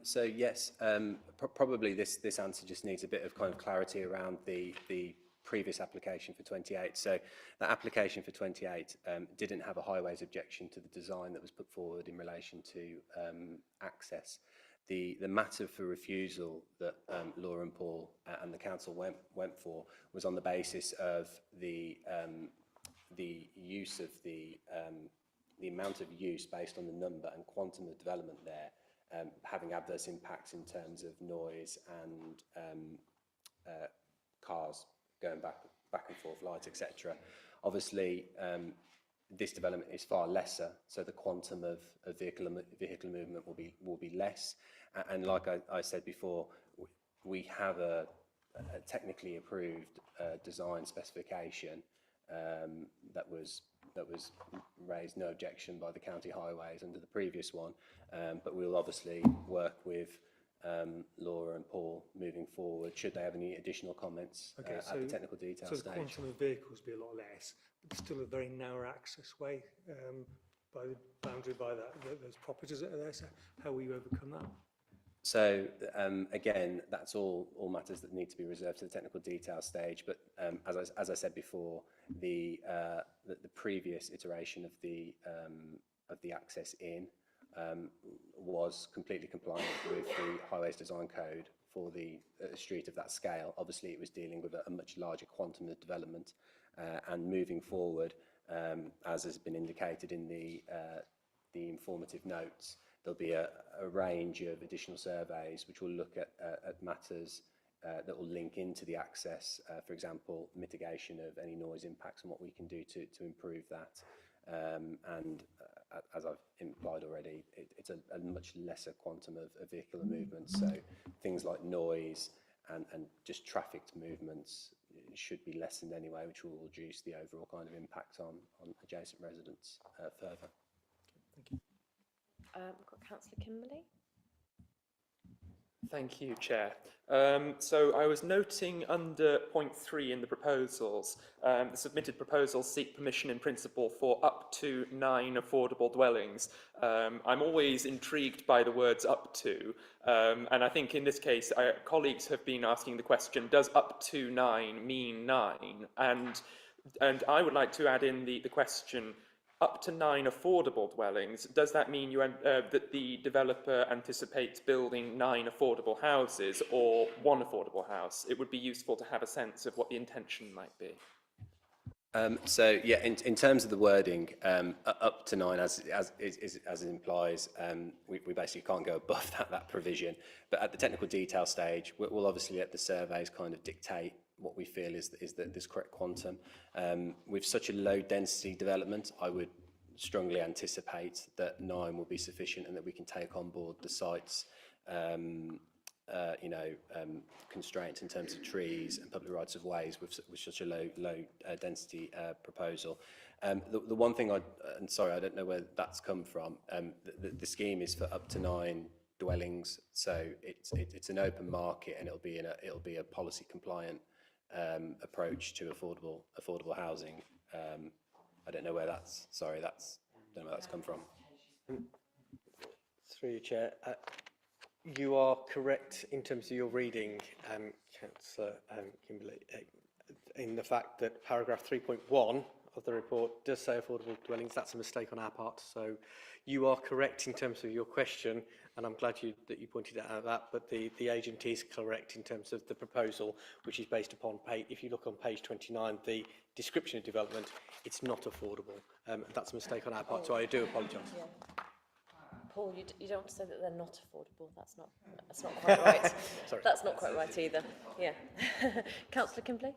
So yes, probably this answer just needs a bit of kind of clarity around the previous application for 28. So that application for 28 didn't have a highways objection to the design that was put forward in relation to access. The matter for refusal that Laura and Paul and the council went for was on the basis of the use of the amount of use based on the number and quantum of development there. Having adverse impacts in terms of noise and cars going back and forth, lights, etc. Obviously, this development is far lesser, so the quantum of vehicle movement will be less. And like I said before, we have a technically approved design specification that was raised no objection by the county highways under the previous one, but we'll obviously work with Laura and Paul moving forward should they have any additional comments at the technical detail stage. So the quantum of vehicles will be a lot less, but still a very narrow access way by the boundary by those properties that are there. So how will you overcome that? So again, that's all matters that need to be reserved to the technical detail stage. But as I said before, the previous iteration of the access in was completely compliant with the Highways Design Code for the street of that scale. Obviously, it was dealing with a much larger quantum of development, and moving forward, as has been indicated in the informative notes, there'll be a range of additional surveys which will look at matters that will link into the access, for example, mitigation of any noise impacts and what we can do to improve that. And as I've implied already, it's a much lesser quantum of vehicular movements. So things like noise and just trafficked movements should be lessened anyway, which will reduce the overall kind of impact on adjacent residents further. Thank you. We've got Councillor Kimberley. Thank you, Chair. So I was noting under point 3 in the proposals, the submitted proposals seek permission in principle for up to 9 affordable dwellings. I'm always intrigued by the words up to, and I think in this case, colleagues have been asking the question, does up to 9 mean 9? And I would like to add in the question, up to 9 affordable dwellings, does that mean that the developer anticipates building 9 affordable houses or 1 affordable house? It would be useful to have a sense of what the intention might be. So yeah, in terms of the wording, up to 9, as it implies, we basically can't go above that provision. But at the technical detail stage, we'll obviously let the surveys kind of dictate what we feel is this correct quantum. With such a low density development, I would strongly anticipate that 9 will be sufficient and that we can take on board the site's constraints in terms of trees and public rights of ways with such a low density proposal. The one thing and sorry, I don't know where that's come from. The scheme is for up to 9 dwellings, so it's an open market, and it'll be a policy compliant approach to affordable housing. I don't know where that's don't know where that's come from. Through you, Chair. You are correct in terms of your reading, Councillor Kimberley, in the fact that paragraph 3.1 of the report does say affordable dwellings. That's a mistake on our part. So you are correct in terms of your question, and I'm glad that you pointed out that, but the agent is correct in terms of the proposal, which is based upon, if you look on page 29, the description of development, it's not affordable. That's a mistake on our part, so I do apologise. Yeah. Paul, you don't say that they're not affordable. That's not quite right. Sorry. That's not quite right either. Yeah. Councillor Kimberley.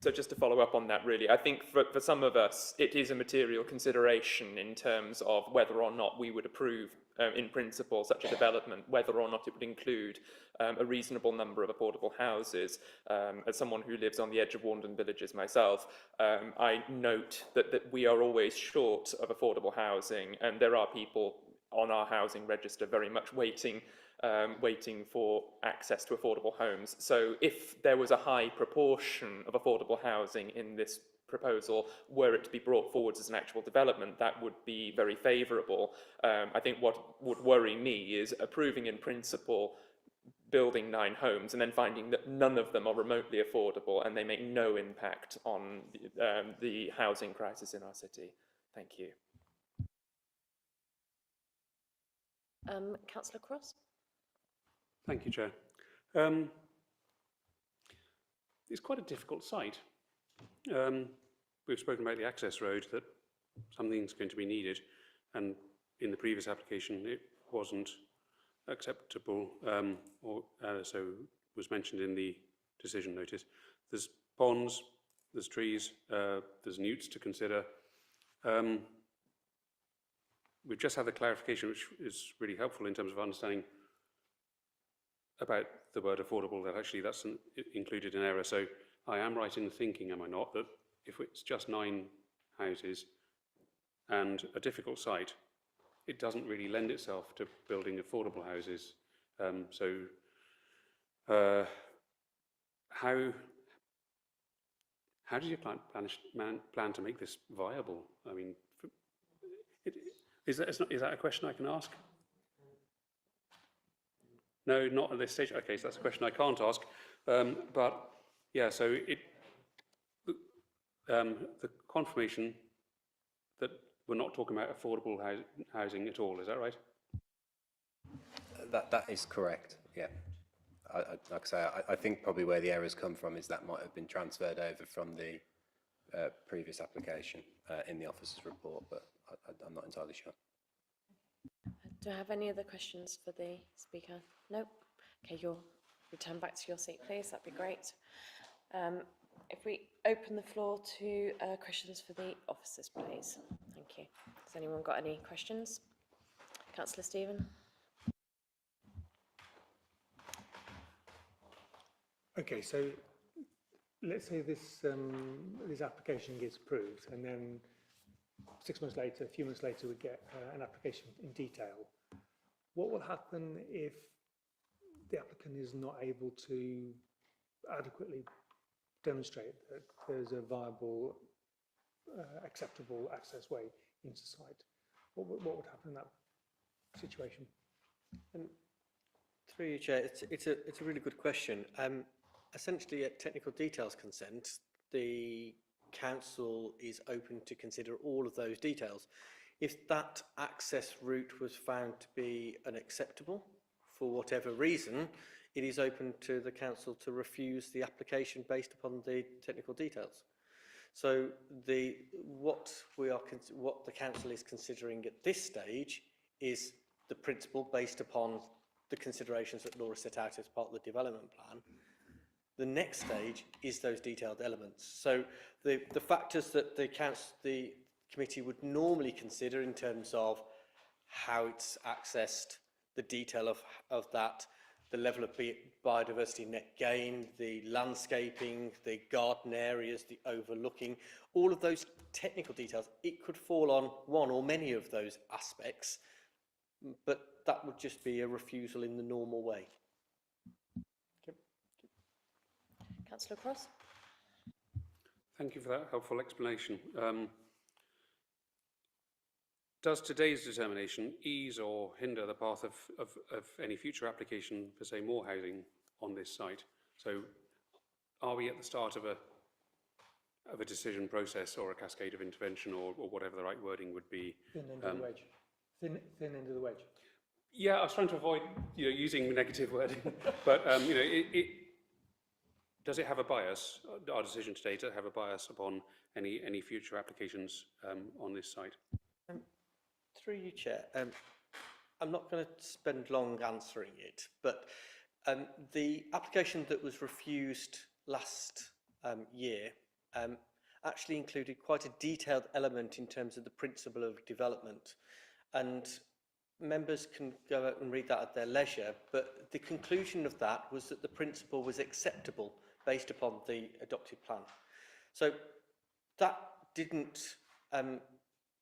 So just to follow up on that, really, I think for some of us, it is a material consideration in terms of whether or not we would approve, in principle, such a development, whether or not it would include a reasonable number of affordable houses. As someone who lives on the edge of Warndon Villages myself, I note that we are always short of affordable housing, and there are people on our housing register very much waiting for access to affordable homes. So if there was a high proportion of affordable housing in this proposal, were it to be brought forward as an actual development, that would be very favourable. I think what would worry me is approving in principle building 9 homes and then finding that none of them are remotely affordable and they make no impact on the housing crisis in our city. Thank you. Councillor Cross? Thank you, Chair. It's quite a difficult site. We've spoken about the access road, that something's going to be needed, and in the previous application it wasn't acceptable, so was mentioned in the decision notice. There's ponds, there's trees, there's newts to consider. We've just had the clarification, which is really helpful in terms of understanding about the word affordable, that actually that's included in error. So I am right in thinking, am I not, that if it's just 9 houses and a difficult site, it doesn't really lend itself to building affordable houses. How do you plan to make this viable? I mean, is that a question I can ask? No, not at this stage. Okay, so that's a question I can't ask. But yeah, so the confirmation that we're not talking about affordable housing at all, is that right? That is correct, yeah. Like I say, I think probably where the errors come from is that might have been transferred over from the previous application in the officer's report, but I'm not entirely sure. Do I have any other questions for the speaker? No? Okay, you'll return back to your seat, please. That'd be great. If we open the floor to questions for the officers, please. Thank you. Has anyone got any questions? Councillor Stephen? Okay, so let's say this application gets approved, and then 6 months later, a few months later, we get an application in detail. What will happen if the applicant is not able to adequately demonstrate that there's a viable, acceptable access way into site? What would happen in that situation? Through you, Chair, it's a really good question. Essentially, at technical details consent, the council is open to consider all of those details. If that access route was found to be unacceptable for whatever reason, it is open to the council to refuse the application based upon the technical details. So what the council is considering at this stage is the principle based upon the considerations that Laura set out as part of the development plan. The next stage is those detailed elements. So the factors that the committee would normally consider in terms of how it's accessed, the detail of that, the level of biodiversity net gain, the landscaping, the garden areas, the overlooking, all of those technical details, it could fall on one or many of those aspects, but that would just be a refusal in the normal way. Councillor Cross? Thank you for that helpful explanation. Does today's determination ease or hinder the path of any future application for, say, more housing on this site? So are we at the start of a decision process or a cascade of intervention, or whatever the right wording would be? Thin end of the wedge. Thin end of the wedge. Yeah, I was trying to avoid using negative wording, but does it have a bias, our decision today, to have a bias upon any future applications on this site? Through you, Chair, I'm not going to spend long answering it, but the application that was refused last year actually included quite a detailed element in terms of the principle of development. And members can go out and read that at their leisure, but the conclusion of that was that the principle was acceptable based upon the adopted plan. So that didn't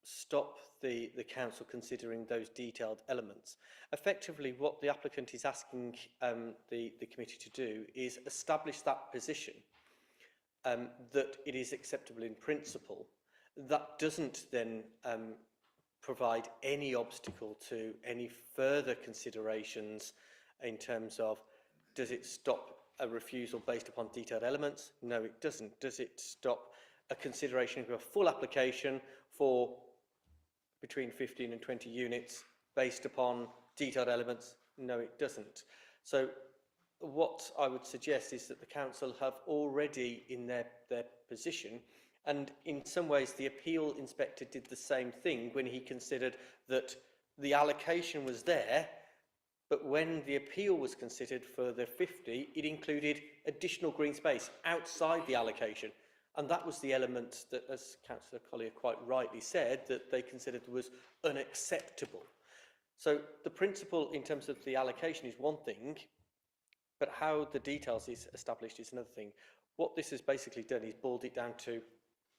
stop the council considering those detailed elements. Effectively, what the applicant is asking the committee to do is establish that position, that it is acceptable in principle. That doesn't then provide any obstacle to any further considerations in terms of, does it stop a refusal based upon detailed elements? No, it doesn't. Does it stop a consideration of a full application for between 15 and 20 units based upon detailed elements? No, it doesn't. So what I would suggest is that the council have already in their position, and in some ways the appeal inspector did the same thing when he considered that the allocation was there, but when the appeal was considered for the 50, it included additional green space outside the allocation. And that was the element that, as Councillor Collier quite rightly said, that they considered was unacceptable. So the principle in terms of the allocation is one thing, but how the details is established is another thing. What this has basically done is boiled it down to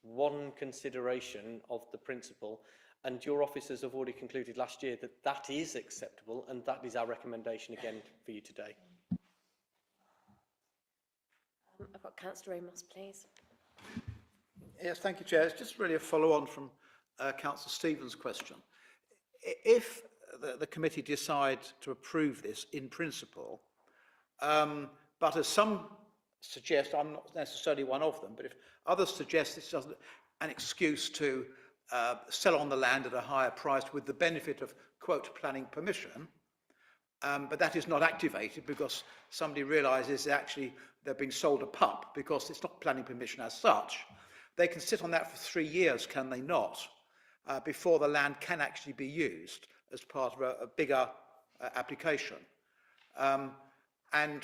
one consideration of the principle, and your officers have already concluded last year that that is acceptable, and that is our recommendation again for you today. I've got Councillor Amos, please. Yes, thank you, Chair. It's just really a follow-on from Councillor Stevens' question. If the committee decide to approve this in principle, but as some suggest, I'm not necessarily one of them, but if others suggest this is an excuse to sell on the land at a higher price with the benefit of, quote, planning permission, but that is not activated because somebody realises actually they're being sold a pup because it's not planning permission as such, they can sit on that for 3 years, can they not, before the land can actually be used as part of a bigger application. And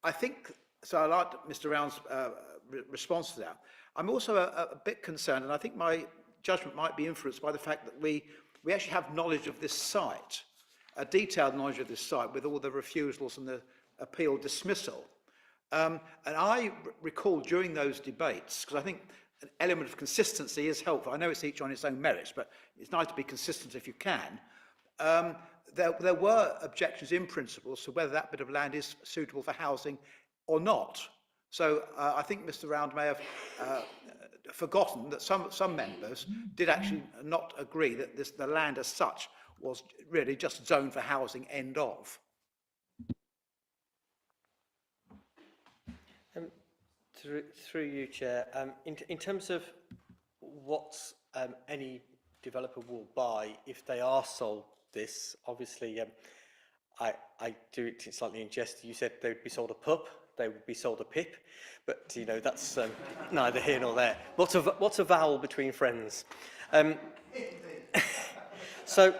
I think, so I like Mr. Round's response to that. I'm also a bit concerned, and I think my judgment might be influenced by the fact that we actually have knowledge of this site, a detailed knowledge of this site with all the refusals and the appeal dismissal. And I recall during those debates, because I think an element of consistency is helpful. I know it's each on its own merits, but it's nice to be consistent if you can. There were objections in principle to whether that bit of land is suitable for housing or not. So I think Mr. Round may have forgotten that some members did actually not agree that the land as such was really just zoned for housing, end of. Through you, Chair, in terms of what any developer will buy if they are sold this, obviously I do it slightly in jest. You said they would be sold a pup, they would be sold a pip, but you know that's neither here nor there. What's a vowel between friends? So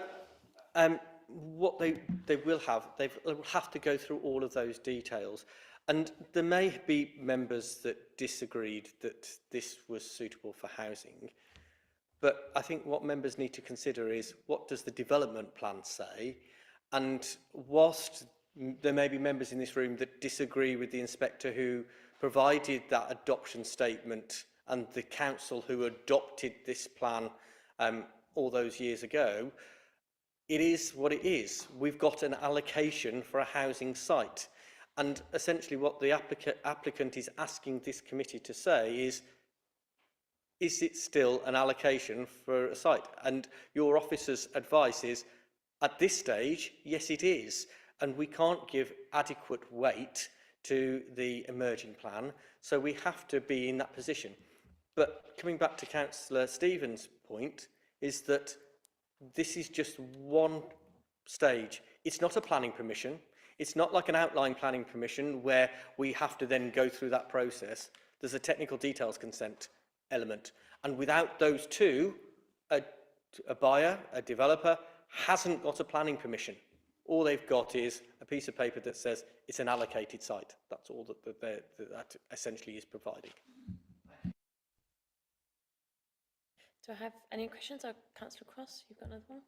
what they will have to go through all of those details. And there may be members that disagreed that this was suitable for housing, but I think what members need to consider is, what does the development plan say? And whilst there may be members in this room that disagree with the inspector who provided that adoption statement and the council who adopted this plan all those years ago, it is what it is. We've got an allocation for a housing site. And essentially what the applicant is asking this committee to say is it still an allocation for a site? And your officer's advice is, at this stage, yes it is. And we can't give adequate weight to the emerging plan, so we have to be in that position. But coming back to Councillor Stevens' point, is that this is just one stage. It's not a planning permission. It's not like an outline planning permission where we have to then go through that process. There's a technical details consent element. And without those two, a buyer, a developer, hasn't got a planning permission. All they've got is a piece of paper that says it's an allocated site. That's all that essentially is providing. Do I have any questions? Councillor Cross, you've got another one?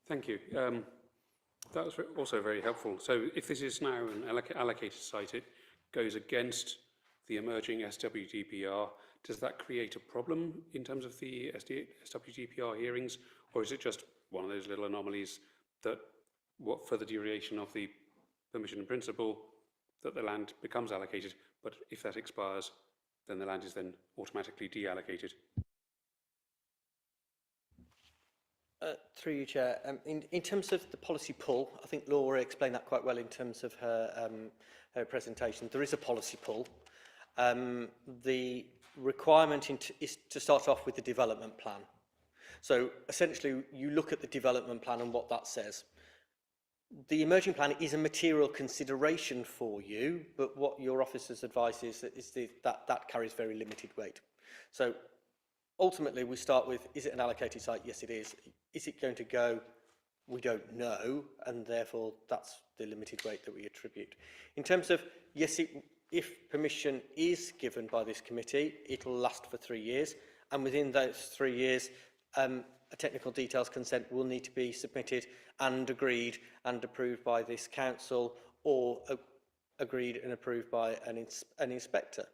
Thank you. That was also very helpful. So if this is now an allocated site, it goes against the emerging SWGPR. Does that create a problem in terms of the SWGPR hearings, or is it just one of those little anomalies that, for the duration of the permission in principle, that the land becomes allocated, but if that expires, then the land is then automatically deallocated? Through you, Chair. In terms of the policy pull, I think Laura explained that quite well in terms of her, her presentation. There is a policy pull. The requirement is to start off with the development plan. So essentially, you look at the development plan and what that says. The emerging plan is a material consideration for you, but what your officer's advice is that carries very limited weight. So ultimately, we start with, is it an allocated site? Yes, it is. Is it going to go? We don't know, and therefore that's the limited weight that we attribute. In terms of, yes, if permission is given by this committee, it'll last for 3 years, and within those 3 years, a technical details consent will need to be submitted and agreed and approved by this council, or agreed and approved by an inspector.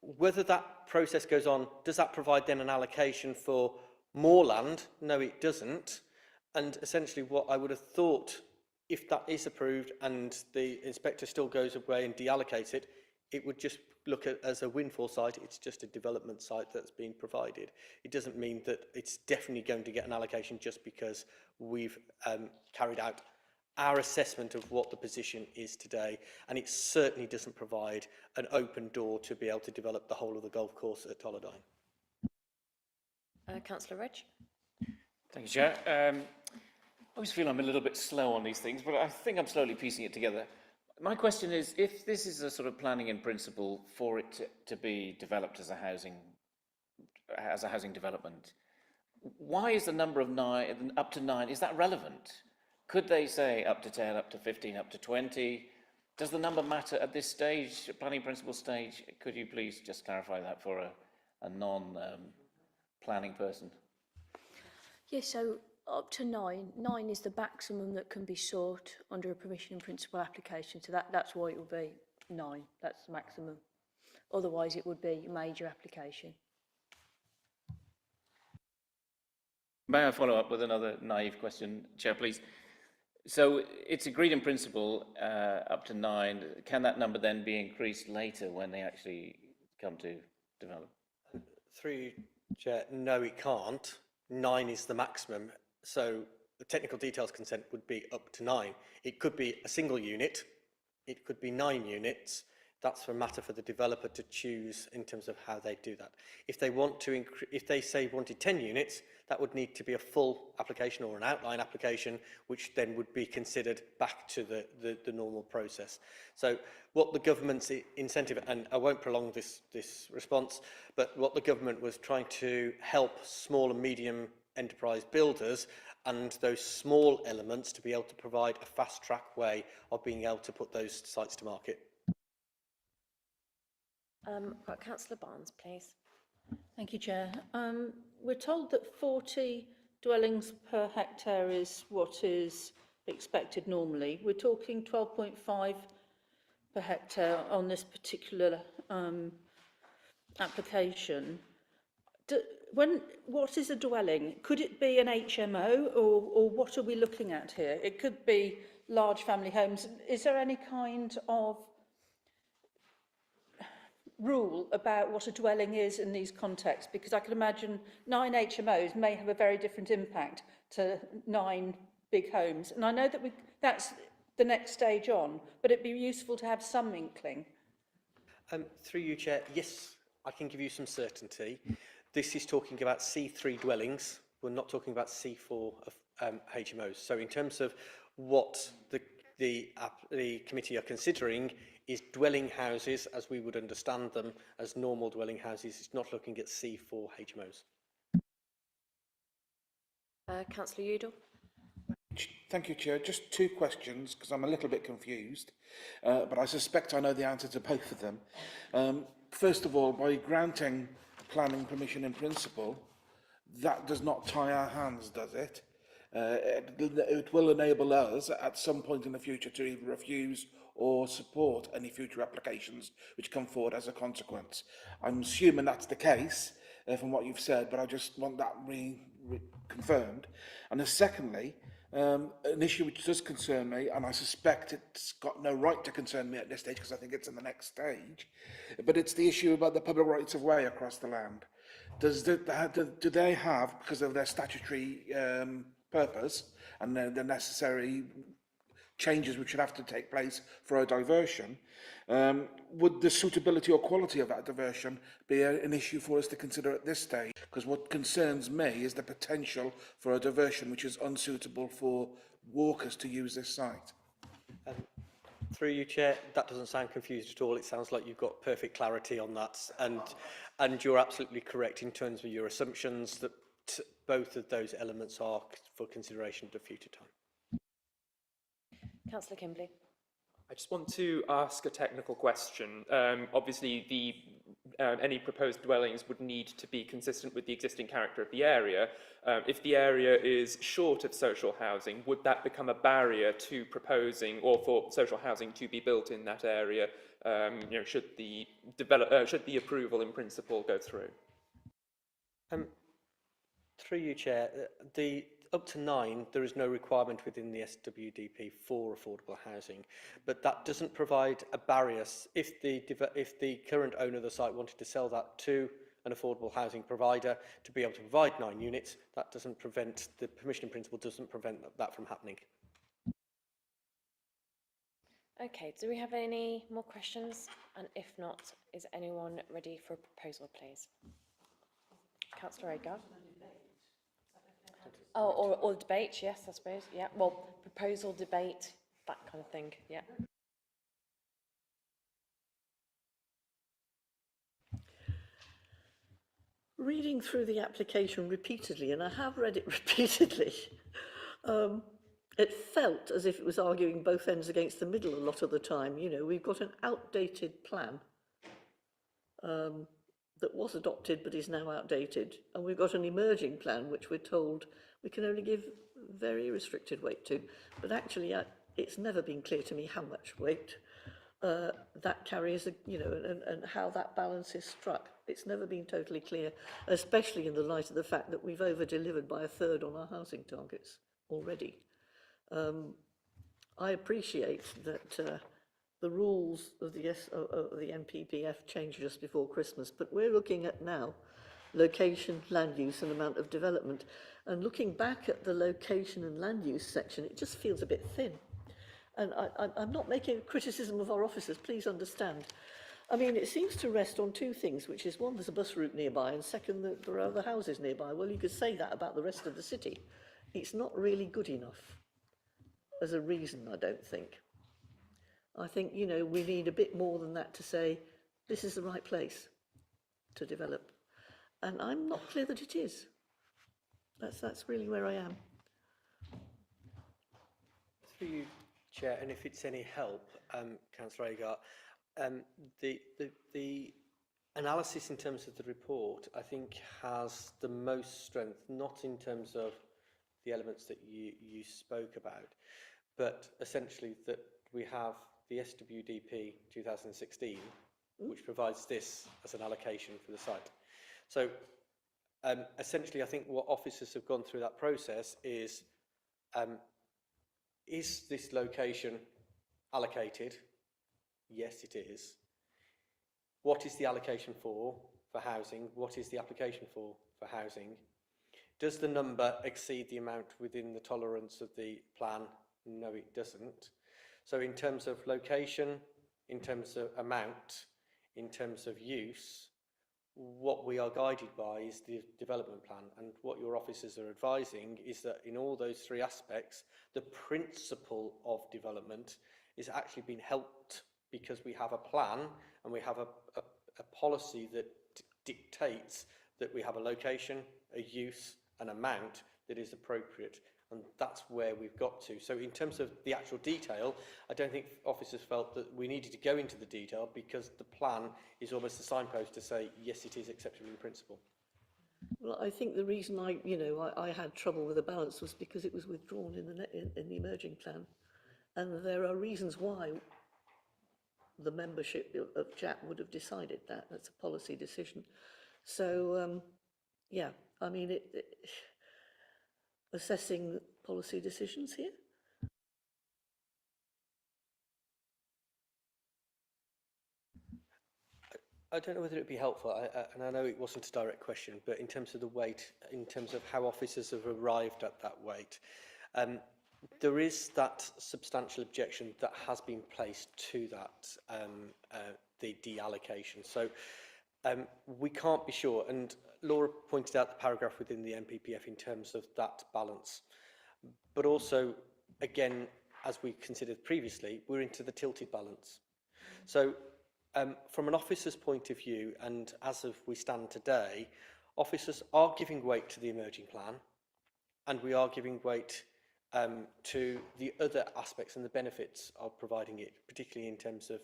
Whether that process goes on, does that provide then an allocation for more land? No, it doesn't. And essentially what I would have thought, if that is approved and the inspector still goes away and deallocates it, it would just look at as a windfall site. It's just a development site that's been provided. It doesn't mean that it's definitely going to get an allocation just because we've carried out our assessment of what the position is today, and it certainly doesn't provide an open door to be able to develop the whole of the golf course at Tolladine. Councillor Reg. Thank you, Chair. I always feel I'm a little bit slow on these things, but I think I'm slowly piecing it together. My question is, if this is a sort of planning in principle for it to be developed as a housing development, why is the number of 9, up to 9, is that relevant? Could they say up to 10, up to 15, up to 20? Does the number matter at this stage, planning principle stage? Could you please just clarify that for a non-planning person? Yes, so up to 9. 9 is the maximum that can be sought under a permission in principle application. So that's why it will be 9. That's the maximum. Otherwise, it would be a major application. May I follow up with another naive question, Chair, please? So it's agreed in principle up to 9. Can that number then be increased later when they actually come to develop? Through Chair, no, it can't. 9 is the maximum. So the technical details consent would be up to 9. It could be a single unit. It could be 9 units. That's a matter for the developer to choose in terms of how they do that. If they want to, if they say wanted 10 units, that would need to be a full application or an outline application, which then would be considered back to the normal process. So what the government's incentive, and I won't prolong this response, but what the government was trying to help small and medium enterprise builders and those small elements to be able to provide a fast track way of being able to put those sites to market. Got Councillor Barnes, please. Thank you, Chair. We're told that 40 dwellings per hectare is what is expected normally. We're talking 12.5 per hectare on this particular application. What is a dwelling? Could it be an HMO, or what are we looking at here? It could be large family homes. Is there any kind of rule about what a dwelling is in these contexts? Because I can imagine 9 HMOs may have a very different impact to 9 big homes. And I know that that's the next stage on, but it'd be useful to have some inkling. Through you, Chair, yes, I can give you some certainty. This is talking about C3 dwellings. We're not talking about C4 of HMOs. So in terms of what the committee are considering is dwelling houses as we would understand them as normal dwelling houses. It's not looking at C4 HMOs. Councillor Udall. Thank you, Chair. Just 2 questions, because I'm a little bit confused, but I suspect I know the answer to both of them. First of all, by granting planning permission in principle, that does not tie our hands, does it? It will enable us at some point in the future to either refuse or support any future applications which come forward as a consequence. I'm assuming that's the case from what you've said, but I just want that confirmed. And then secondly, an issue which does concern me, and I suspect it's got no right to concern me at this stage because I think it's in the next stage, but it's the issue about the public rights of way across the land. Do they have, because of their statutory purpose and the necessary changes which should have to take place for a diversion, would the suitability or quality of that diversion be an issue for us to consider at this stage? Because what concerns me is the potential for a diversion which is unsuitable for walkers to use this site. Through you, Chair, that doesn't sound confused at all. It sounds like you've got perfect clarity on that, and you're absolutely correct in terms of your assumptions that both of those elements are for consideration at a future time. Councillor Kimberley. I just want to ask a technical question. Obviously, any proposed dwellings would need to be consistent with the existing character of the area. If the area is short of social housing, would that become a barrier to proposing or for social housing to be built in that area? Should the approval in principle go through? Through you, Chair, up to 9, there is no requirement within the SWDP for affordable housing, but that doesn't provide a barrier. If the current owner of the site wanted to sell that to an affordable housing provider to be able to provide 9 units, that doesn't prevent, the permission in principle doesn't prevent that from happening. Okay, do we have any more questions? And if not, is anyone ready for a proposal, please? Councillor Agar. Oh, or debate, yes, I suppose, yeah. Well, proposal, debate, that kind of thing, yeah. Reading through the application repeatedly, and I have read it repeatedly, it felt as if it was arguing both ends against the middle a lot of the time. You know, we've got an outdated plan that was adopted but is now outdated, and we've got an emerging plan which we're told we can only give very restricted weight to, but actually it's never been clear to me how much weight that carries, and how that balance is struck. It's never been totally clear, especially in the light of the fact that we've over-delivered by 1/3 on our housing targets already. I appreciate that the rules of the NPPF changed just before Christmas, but we're looking at now location, land use and amount of development. And looking back at the location and land use section, it just feels a bit thin. And I'm not making a criticism of our officers, please understand. I mean, it seems to rest on 2 things, which is one, there's a bus route nearby, and second, that there are other houses nearby. Well, you could say that about the rest of the city. It's not really good enough as a reason, I don't think. I think, we need a bit more than that to say, this is the right place to develop. And I'm not clear that it is. That's really where I am. Through you, Chair, and if it's any help, Councillor Agar, the analysis in terms of the report, I think, has the most strength, not in terms of the elements that you spoke about, but essentially that we have the SWDP 2016, which provides this as an allocation for the site. So essentially, I think what officers have gone through that process is this location allocated? Yes, it is. What is the allocation for housing? What is the application for housing? Does the number exceed the amount within the tolerance of the plan? No, it doesn't. So in terms of location, in terms of amount, in terms of use, what we are guided by is the development plan, and what your officers are advising is that in all those 3 aspects, the principle of development is actually being helped because we have a plan and we have a policy that dictates that we have a location, a use, an amount that is appropriate, and that's where we've got to. So in terms of the actual detail, I don't think officers felt that we needed to go into the detail because the plan is almost a signpost to say, yes, it is acceptable in principle. Well, I think the reason I had trouble with the balance was because it was withdrawn in the emerging plan. And there are reasons why the membership of CHAP would have decided that. That's a policy decision. So, yeah, I mean, assessing policy decisions here. I don't know whether it would be helpful, and I know it wasn't a direct question, but in terms of the weight, in terms of how officers have arrived at that weight, there is that substantial objection that has been placed to that, the deallocation. So we can't be sure, and Laura pointed out the paragraph within the NPPF in terms of that balance. But also, again, as we considered previously, we're into the tilted balance. So from an officer's point of view, and as of we stand today, officers are giving weight to the emerging plan, and we are giving weight to the other aspects and the benefits of providing it, particularly in terms of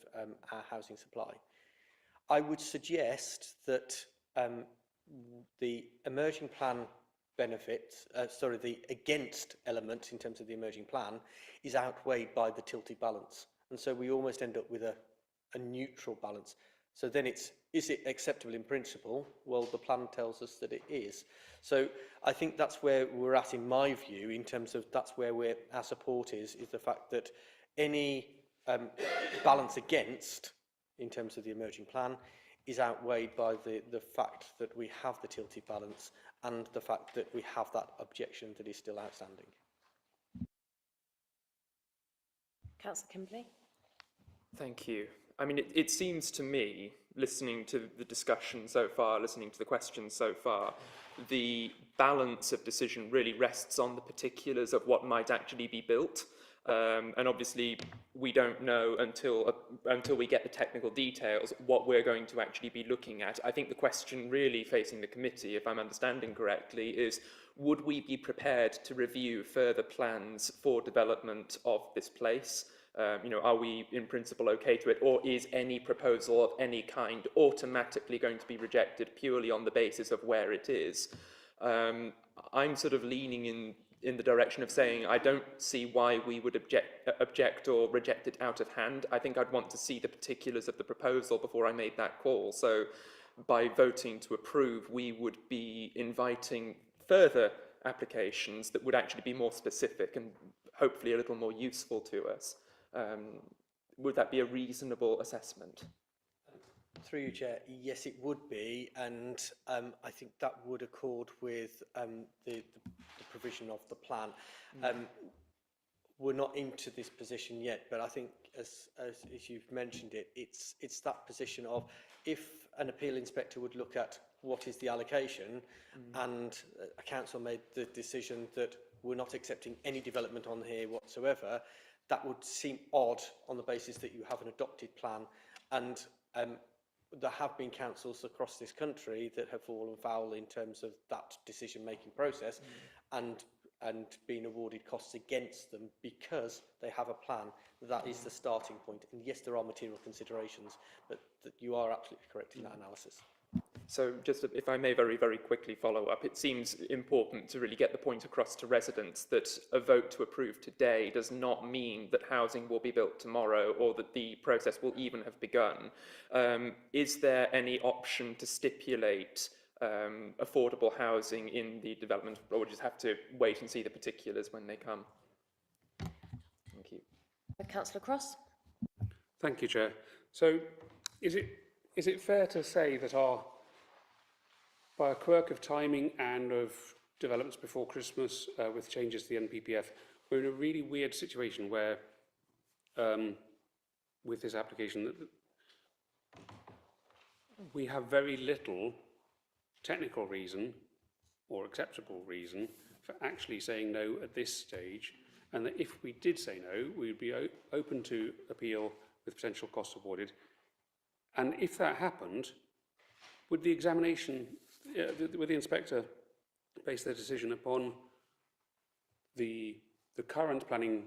our housing supply. I would suggest that the emerging plan benefits, the against element in terms of the emerging plan is outweighed by the tilted balance. And so we almost end up with a neutral balance. So then is it acceptable in principle? Well, the plan tells us that it is. So I think that's where we're at, in my view, in terms of that's where our support is the fact that any balance against, in terms of the emerging plan, is outweighed by the fact that we have the tilted balance and the fact that we have that objection that is still outstanding. Councillor Kimberley. Thank you. I mean, it seems to me, listening to the discussion so far, listening to the questions so far, the balance of decision really rests on the particulars of what might actually be built. And obviously, we don't know until we get the technical details what we're going to actually be looking at. I think the question really facing the committee, if I'm understanding correctly, is would we be prepared to review further plans for development of this place? Are we in principle okay to it, or is any proposal of any kind automatically going to be rejected purely on the basis of where it is? I'm sort of leaning in the direction of saying I don't see why we would object or reject it out of hand. I think I'd want to see the particulars of the proposal before I made that call. So by voting to approve, we would be inviting further applications that would actually be more specific and hopefully a little more useful to us. Would that be a reasonable assessment? Through you, Chair, yes, it would be, and I think that would accord with the provision of the plan. We're not into this position yet, but I think, as you've mentioned it, it's that position of if an appeal inspector would look at what is the allocation, and a council made the decision that we're not accepting any development on here whatsoever, that would seem odd on the basis that you have an adopted plan, and there have been councils across this country that have fallen foul in terms of that decision-making process and been awarded costs against them because they have a plan. That is the starting point. And yes, there are material considerations, but you are absolutely correct in that analysis. So just if I may very, very quickly follow up, it seems important to really get the point across to residents that a vote to approve today does not mean that housing will be built tomorrow or that the process will even have begun. Is there any option to stipulate affordable housing in the development, or we just have to wait and see the particulars when they come? Thank you. Councillor Cross. Thank you, Chair. So is it fair to say that by a quirk of timing and of developments before Christmas with changes to the NPPF, we're in a really weird situation where with this application we have very little technical reason or acceptable reason for actually saying no at this stage, and that if we did say no, we would be open to appeal with potential costs awarded. And if that happened, would the examination, would the inspector base their decision upon the current planning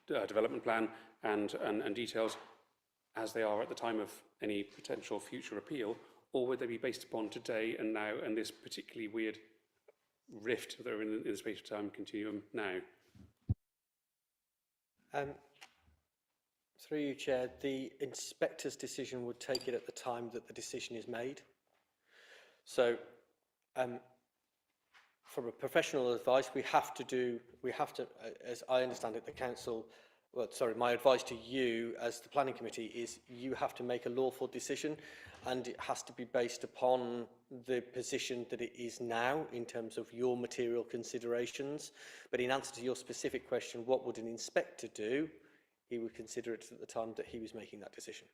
development plan and details as they are at the time of any potential future appeal, or would they be based upon today and now and this particularly weird rift that are in the space of time continuum now? Through you, Chair, the inspector's decision would take it at the time that the decision is made. So, from a professional advice, we have to, as I understand it, the council, well, sorry, my advice to you as the planning committee is you have to make a lawful decision, and it has to be based upon the position that it is now in terms of your material considerations. But in answer to your specific question, what would an inspector do? He would consider it at the time that he was making that decision.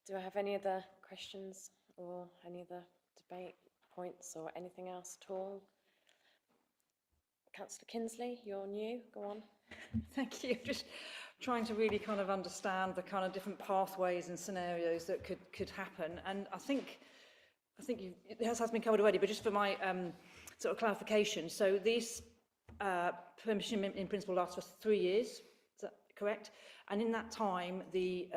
Do I have any other questions or any other debate points or anything else at all? Councillor Kinsley, you're new, go on. Thank you. Just trying to really kind of understand the kind of different pathways and scenarios that could happen. And I think it has been covered already, but just for my sort of clarification. So this permission in principle lasts for 3 years, is that correct? And in that time, the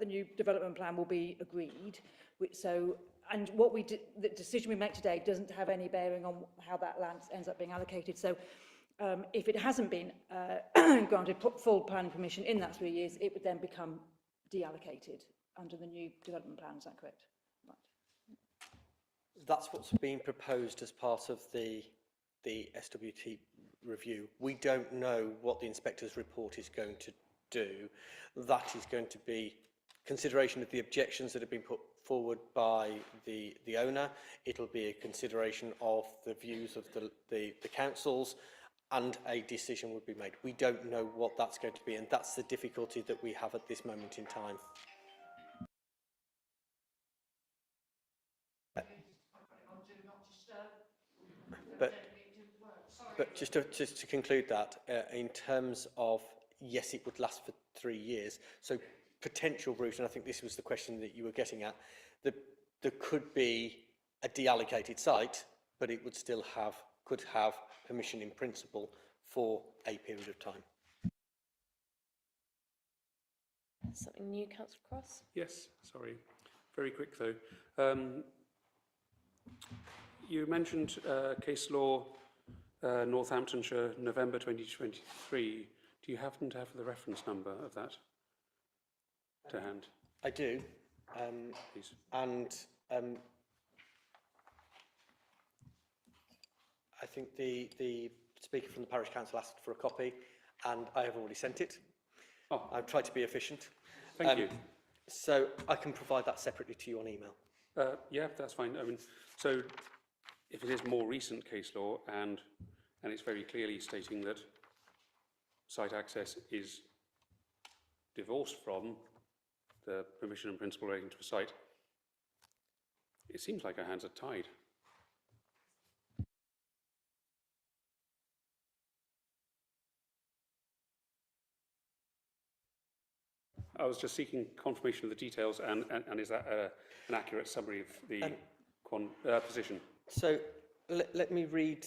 new development plan will be agreed. And what the decision we make today doesn't have any bearing on how that land ends up being allocated. So if it hasn't been granted full planning permission in that 3 years, it would then become deallocated under the new development plan. Is that correct? Right. That's what's being proposed as part of the SWT review. We don't know what the inspector's report is going to do. That is going to be consideration of the objections that have been put forward by the owner. It'll be a consideration of the views of the councils, and a decision would be made. We don't know what that's going to be, and that's the difficulty that we have at this moment in time. But just to conclude that, in terms of, yes, it would last for 3 years. So potential route, and I think this was the question that you were getting at, there could be a deallocated site, but it would still could have permission in principle for a period of time. Something new, Councillor Cross? Yes, sorry. Very quick though. You mentioned case law Northamptonshire, November 2023. Do you happen to have the reference number of that to hand? I do. Please. And I think the speaker from the parish council asked for a copy, and I have already sent it. Oh. I've tried to be efficient. Thank you. So I can provide that separately to you on email. Yeah, that's fine. I mean, so if it is more recent case law and it's very clearly stating that site access is divorced from the permission in principle relating to a site, it seems like our hands are tied. I was just seeking confirmation of the details, and is that an accurate summary of the position? So let me read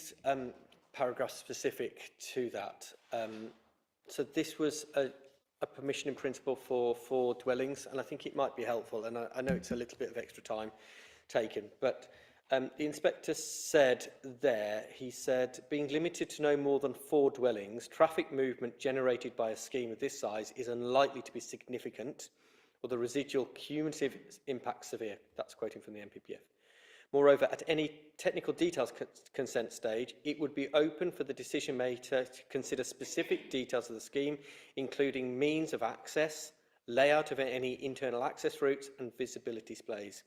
paragraph specific to that. So this was a permission in principle for 4 dwellings, and I think it might be helpful, and I know it's a little bit of extra time taken, but the inspector said there, he said, being limited to no more than 4 dwellings, traffic movement generated by a scheme of this size is unlikely to be significant, or the residual cumulative impact severe. That's quoting from the NPPF. Moreover, at any technical details consent stage, it would be open for the decision maker to consider specific details of the scheme, including means of access, layout of any internal access routes, and visibility displays.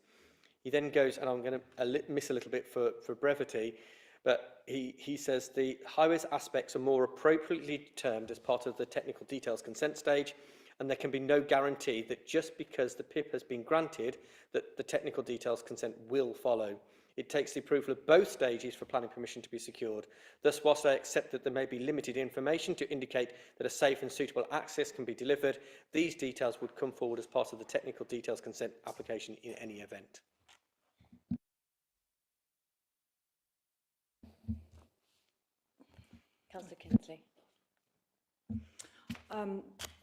He then goes, and I'm going to miss a little bit for brevity, but he says the highways aspects are more appropriately determined as part of the technical details consent stage, and there can be no guarantee that just because the PIP has been granted, that the technical details consent will follow. It takes the approval of both stages for planning permission to be secured. Thus, whilst I accept that there may be limited information to indicate that a safe and suitable access can be delivered, these details would come forward as part of the technical details consent application in any event. Councillor Kinsley.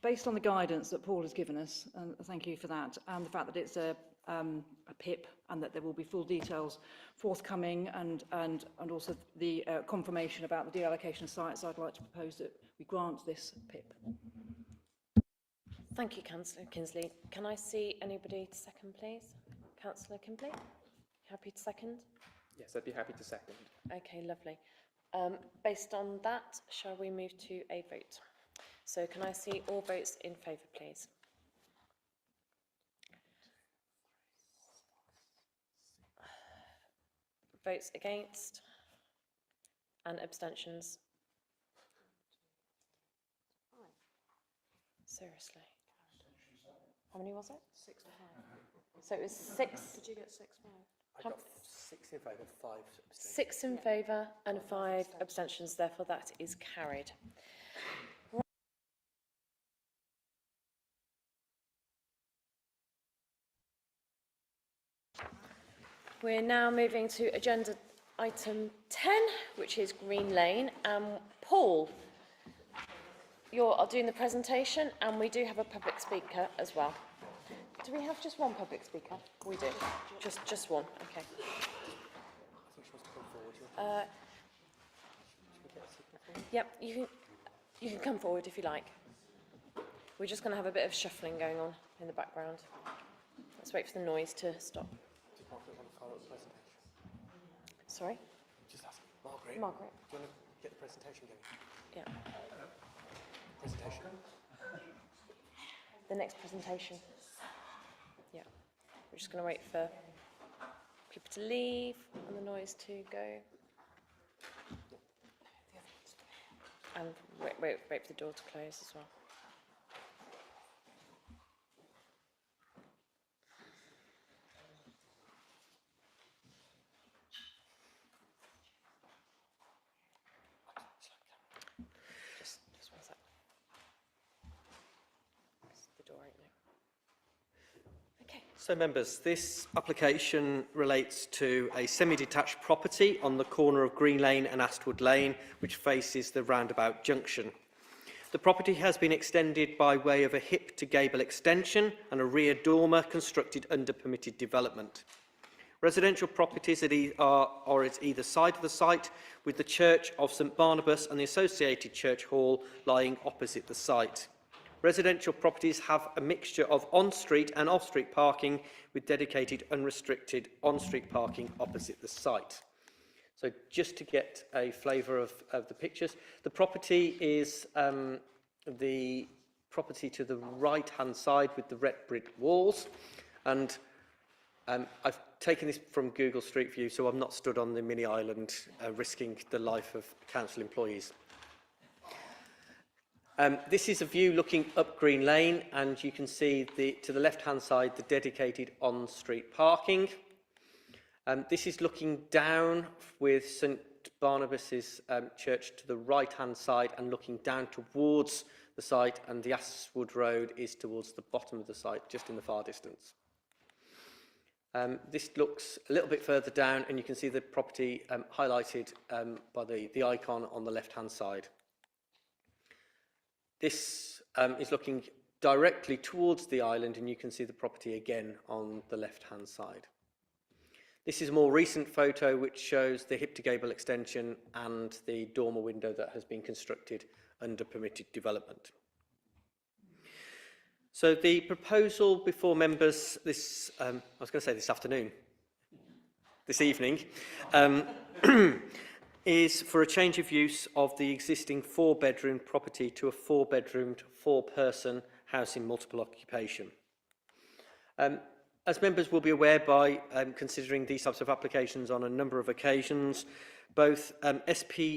Based on the guidance that Paul has given us, and thank you for that, and the fact that it's a PIP and that there will be full details forthcoming and also the confirmation about the deallocation of sites, I'd like to propose that we grant this PIP. Thank you, Councillor Kinsley. Can I see anybody to second, please? Councillor Kimbley, happy to second? Yes, I'd be happy to second. Okay, lovely. Based on that, shall we move to a vote? So can I see all votes in favour, please? Votes against and abstentions? Seriously? How many was it? 6 to 5. So it was 6. Did you get 6? I got 6 in favour, 5 abstentions. 6 in favour and 5 abstentions, therefore that is carried. We're now moving to agenda item 10, which is Green Lane. Paul, you're doing the presentation, and we do have a public speaker as well. Do we have just one public speaker? We do. Just one. Okay. Yep, you can come forward if you like. We're just going to have a bit of shuffling going on in the background. Let's wait for the noise to stop. Sorry? Just ask Margaret. Margaret. Do you want to get the presentation going? Yeah. Presentation. The next presentation. Yeah. We're just going to wait for people to leave and the noise to go. And wait for the door to close as well. Just one sec. It's the door opening. Okay. So members, this application relates to a semi-detached property on the corner of Green Lane and Astwood Lane, which faces the roundabout junction. The property has been extended by way of a hip to gable extension and a rear dormer constructed under permitted development. Residential properties are at either side of the site, with the Church of St Barnabas and the associated church hall lying opposite the site. Residential properties have a mixture of on-street and off-street parking, with dedicated unrestricted on-street parking opposite the site. So just to get a flavour of the pictures, the property is the property to the right-hand side with the red brick walls, and I've taken this from Google Street View, so I'm not stood on the mini island risking the life of council employees. This is a view looking up Green Lane, and you can see to the left-hand side the dedicated on-street parking. This is looking down with St Barnabas's church to the right-hand side and looking down towards the site, and the Astwood Road is towards the bottom of the site, just in the far distance. This looks a little bit further down, and you can see the property highlighted by the icon on the left-hand side. This is looking directly towards the island, and you can see the property again on the left-hand side. This is a more recent photo which shows the hip to gable extension and the dormer window that has been constructed under permitted development. So the proposal before members this evening, is for a change of use of the existing 4-bedroom property to a 4-bedroomed, 4-person house in multiple occupation. As members will be aware by considering these types of applications on a number of occasions, both SWDP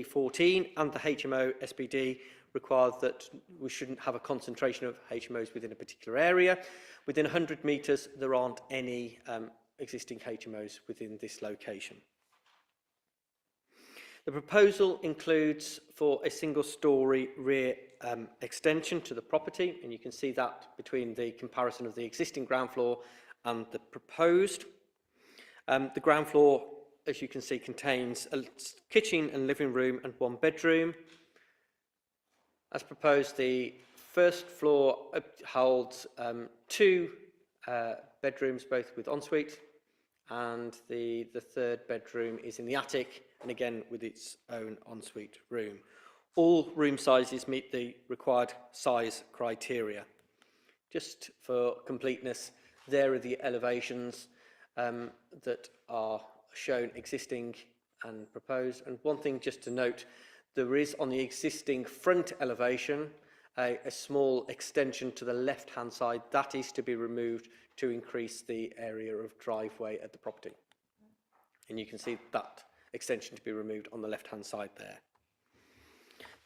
14 and the HMO SBD require that we shouldn't have a concentration of HMOs within a particular area. Within 100 metres, there aren't any existing HMOs within this location. The proposal includes for a single-storey rear extension to the property, and you can see that between the comparison of the existing ground floor and the proposed. The ground floor as you can see, contains a kitchen and living room and 1 bedroom. As proposed, the first floor holds 2 bedrooms, both with ensuite, and the third bedroom is in the attic, and again with its own ensuite room. All room sizes meet the required size criteria. Just for completeness, there are the elevations that are shown existing and proposed. And one thing just to note, there is on the existing front elevation a small extension to the left-hand side that is to be removed to increase the area of driveway at the property. And you can see that extension to be removed on the left-hand side there.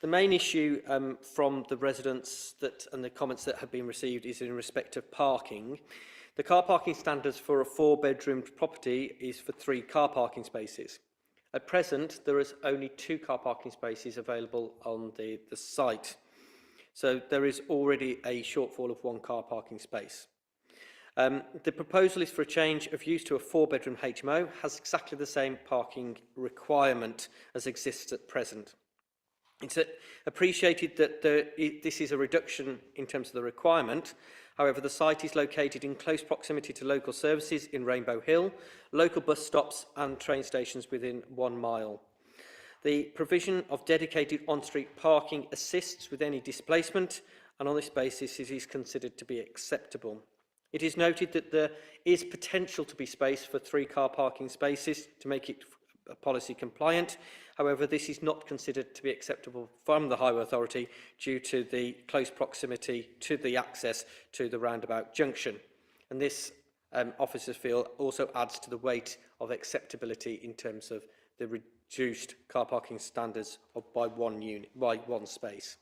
The main issue from the residents and the comments that have been received is in respect of parking. The car parking standards for a 4-bedroom property is for 3 car parking spaces. At present, there is only 2 car parking spaces available on the site. So there is already a shortfall of 1 car parking space. The proposal is for a change of use to a 4-bedroom HMO, has exactly the same parking requirement as exists at present. It's appreciated that this is a reduction in terms of the requirement. However, the site is located in close proximity to local services in Rainbow Hill, local bus stops and train stations within 1 mile. The provision of dedicated on-street parking assists with any displacement, and on this basis it is considered to be acceptable. It is noted that there is potential to be space for 3 car parking spaces to make it policy compliant. However, this is not considered to be acceptable from the Highway Authority due to the close proximity to the access to the roundabout junction. And this, officers feel, also adds to the weight of acceptability in terms of the reduced car parking standards by one space.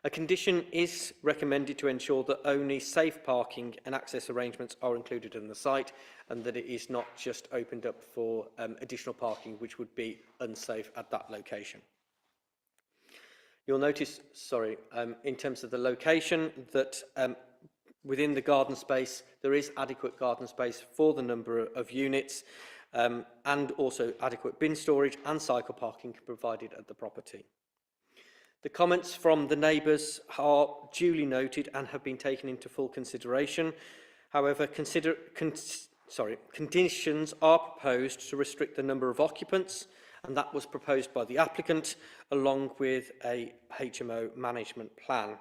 A condition is recommended to ensure that only safe parking and access arrangements are included in the site, and that it is not just opened up for additional parking which would be unsafe at that location. You'll notice, in terms of the location, that within the garden space there is adequate garden space for the number of units, and also adequate bin storage and cycle parking provided at the property. The comments from the neighbours are duly noted and have been taken into full consideration. However, conditions are proposed to restrict the number of occupants, and that was proposed by the applicant along with a HMO management plan.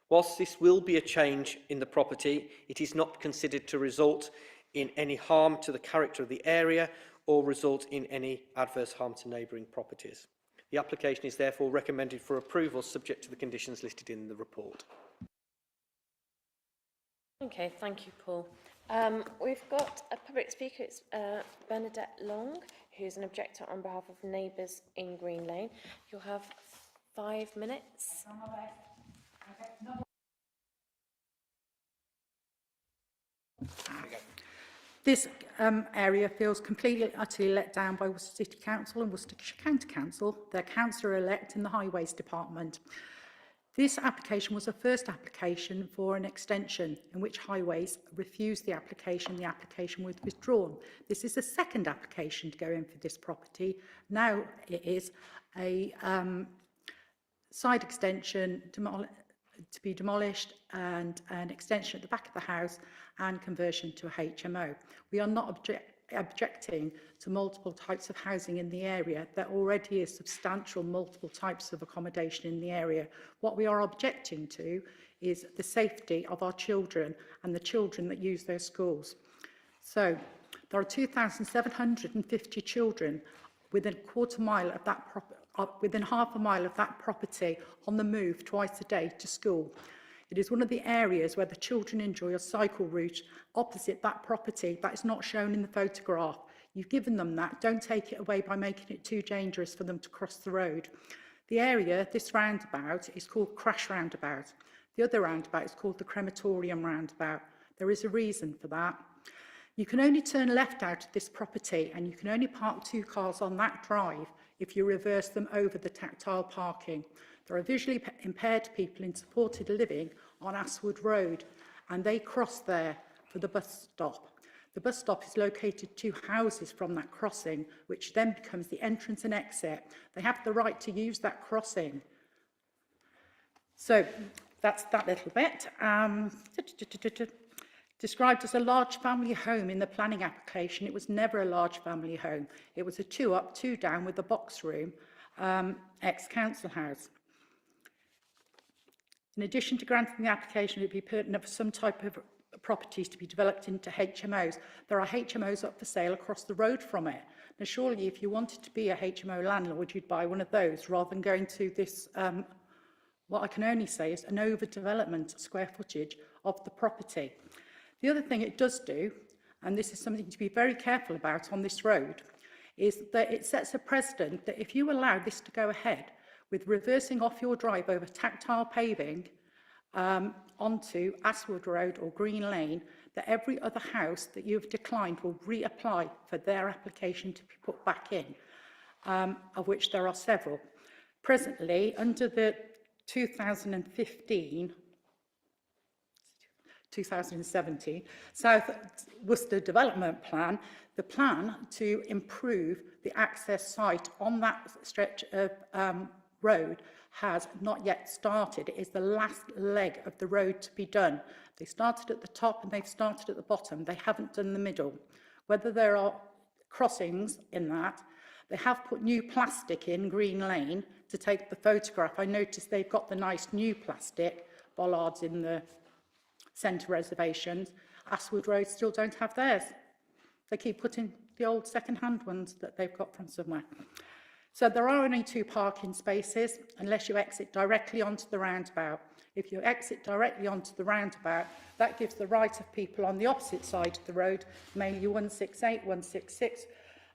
Whilst this will be a change in the property, it is not considered to result in any harm to the character of the area or result in any adverse harm to neighbouring properties. The application is therefore recommended for approval subject to the conditions listed in the report. Okay, thank you, Paul. We've got a public speaker, it's Bernadette Long, who's an objector on behalf of neighbours in Green Lane. You'll have 5 minutes. This area feels completely and utterly let down by Worcester City Council and Worcestershire County Council, their councillor-elect in the Highways Department. This application was a first application for an extension in which Highways refused the application was withdrawn. This is the second application to go in for this property. Now it is a side extension to be demolished and an extension at the back of the house and conversion to a HMO. We are not objecting to multiple types of housing in the area. There already is substantial multiple types of accommodation in the area. What we are objecting to is the safety of our children and the children that use those schools. So there are 2,750 children within within half a mile of that property on the move twice a day to school. It is one of the areas where the children enjoy a cycle route opposite that property that is not shown in the photograph. You've given them that. Don't take it away by making it too dangerous for them to cross the road. The area, this roundabout, is called Crash Roundabout. The other roundabout is called the Crematorium Roundabout. There is a reason for that. You can only turn left out of this property and you can only park 2 cars on that drive if you reverse them over the tactile parking. There are visually impaired people in supported living on Aswood Road and they cross there for the bus stop. The bus stop is located 2 houses from that crossing, which then becomes the entrance and exit. They have the right to use that crossing. So that's that little bit. Described as a large family home in the planning application, it was never a large family home. It was a 2 up, 2 down with a box room, ex-council house. In addition to granting the application, it would be pertinent for some type of properties to be developed into HMOs. There are HMOs up for sale across the road from it. Now, surely, if you wanted to be a HMO landlord, you'd buy one of those rather than going to this, what I can only say is an overdevelopment square footage of the property. The other thing it does do, and this is something to be very careful about on this road, is that it sets a precedent that if you allow this to go ahead with reversing off your drive over tactile paving onto Aswood Road or Green Lane, that every other house that you've declined will reapply for their application to be put back in, of which there are several. Presently, under the 2017 South Worcester Development Plan, the plan to improve the access site on that stretch of road has not yet started. It is the last leg of the road to be done. They started at the top and they've started at the bottom. They haven't done the middle. Whether there are crossings in that, they have put new plastic in Green Lane to take the photograph. I noticed they've got the nice new plastic bollards in the centre reservations. Aswood Road still don't have theirs. They keep putting the old second-hand ones that they've got from somewhere. So there are only 2 parking spaces unless you exit directly onto the roundabout. If you exit directly onto the roundabout, that gives the right of people on the opposite side of the road, mainly 168, 166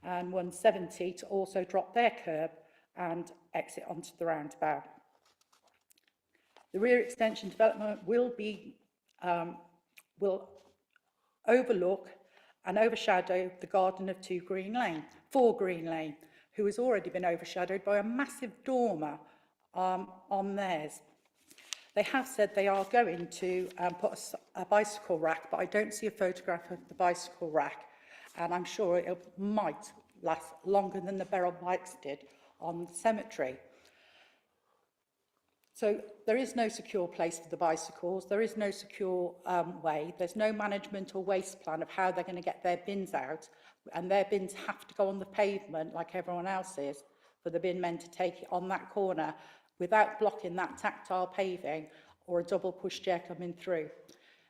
and 170, to also drop their curb and exit onto the roundabout. The rear extension development will overlook and overshadow the garden of 4 Green Lane, who has already been overshadowed by a massive dormer on theirs. They have said they are going to put a bicycle rack, but I don't see a photograph of the bicycle rack, and I'm sure it might last longer than the Beryl bikes did on the cemetery. So there is no secure place for the bicycles, there is no secure way, there's no management or waste plan of how they're going to get their bins out, and their bins have to go on the pavement like everyone else's for the bin men to take it on that corner without blocking that tactile paving or a double pushchair coming through.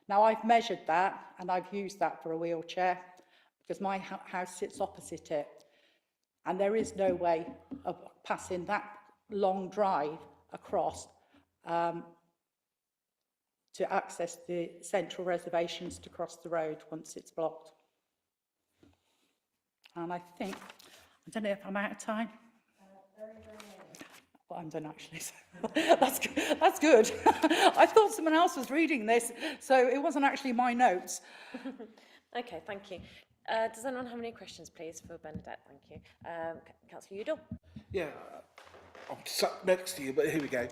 Now, I've measured that and I've used that for a wheelchair because my house sits opposite it, and there is no way of passing that long drive across to access the central reservations to cross the road once it's blocked. And I think, I don't know if I'm out of time. Well, I'm done actually. So that's good. I thought someone else was reading this, so it wasn't actually my notes. Okay, thank you. Does anyone have any questions, please, for Bernadette? Thank you. Councillor Udall. Yeah, I'm sat next to you, but here we go.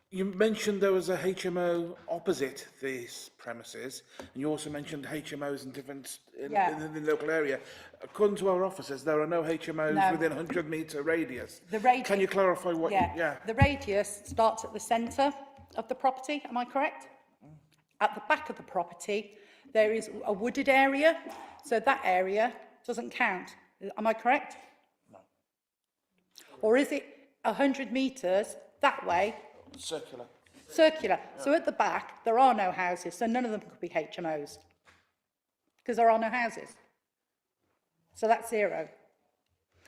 You mentioned there was a HMO opposite these premises, and you also mentioned HMOs in different in the local area. According to our officers, there are no HMOs within 100-metre radius. Can you clarify what? The radius starts at the centre of the property. Am I correct? At the back of the property, there is a wooded area, so that area doesn't count. Am I correct? No. Or is it 100 metres that way? Circular. Circular. Yeah. So at the back, there are no houses, so none of them could be HMOs because there are no houses. So that's 0.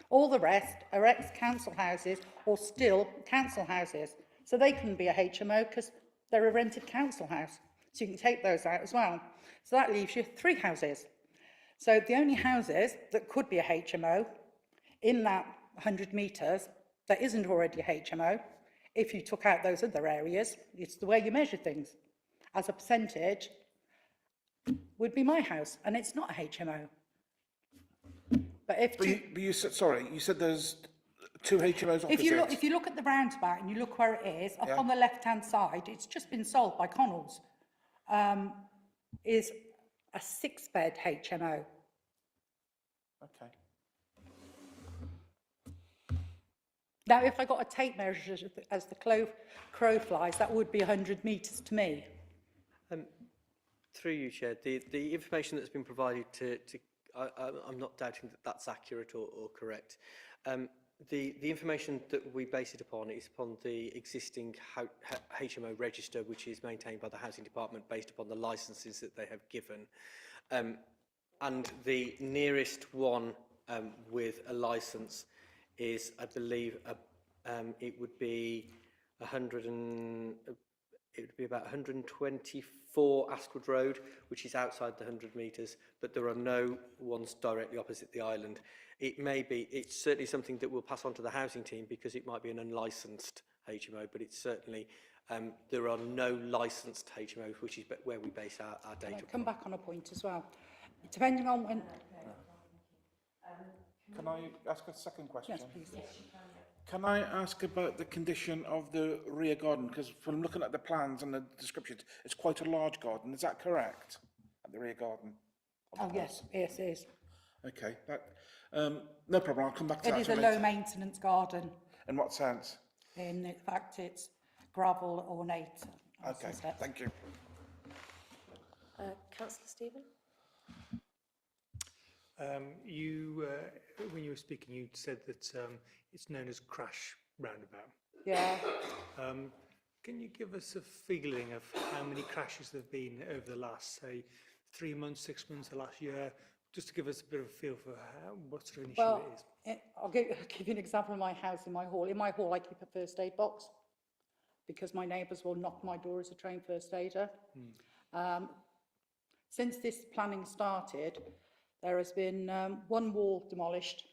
All the rest are ex-council houses or still council houses. So they couldn't be a HMO because they're a rented council house. So you can take those out as well. So that leaves you 3 houses. So the only houses that could be a HMO in that 100 metres that isn't already a HMO, if you took out those other areas, it's the way you measure things. As a percentage, would be my house, and it's not a HMO. But you said, sorry, you said there's 2 HMOs opposite. If you look at the roundabout and you look where it is, up on the left-hand side, it's just been sold by Connells. Is a 6-bed HMO. Okay. Now, if I got a tape measure as the crow flies, that would be 100 metres to me. Through you, Chair, the information that's been provided I'm not doubting that that's accurate or correct. The information that we base it upon is upon the existing HMO register, which is maintained by the Housing Department based upon the licences that they have given. And the nearest one with a licence is, I believe, it would be about 124 Asquith Road, which is outside the 100 metres, but there are no ones directly opposite the island. It's certainly something that we'll pass on to the housing team because it might be an unlicensed HMO, but it's certainly, there are no licensed HMOs, which is where we base our data. Can I come back on a point as well? Depending on when... Can I ask a second question? Yes, please. Can I ask about the condition of the rear garden? Because from looking at the plans and the descriptions, it's quite a large garden. Is that correct? At the rear garden? Oh, yes, yes, it is. Okay, no problem. I'll come back to that. It is a low-maintenance garden. In what sense? In fact, it's gravel ornate. Okay, thank you. Councillor Stephen? When you were speaking, you said that it's known as Crash Roundabout. Yeah. Can you give us a feeling of how many crashes there have been over the last, say, 3 months, 6 months, the last year, just to give us a bit of a feel for what sort of an issue it is? I'll give you an example of my house in my hall. In my hall, I keep a first aid box because my neighbours will knock my door as a trained first aider. Since this planning started, there has been one wall demolished,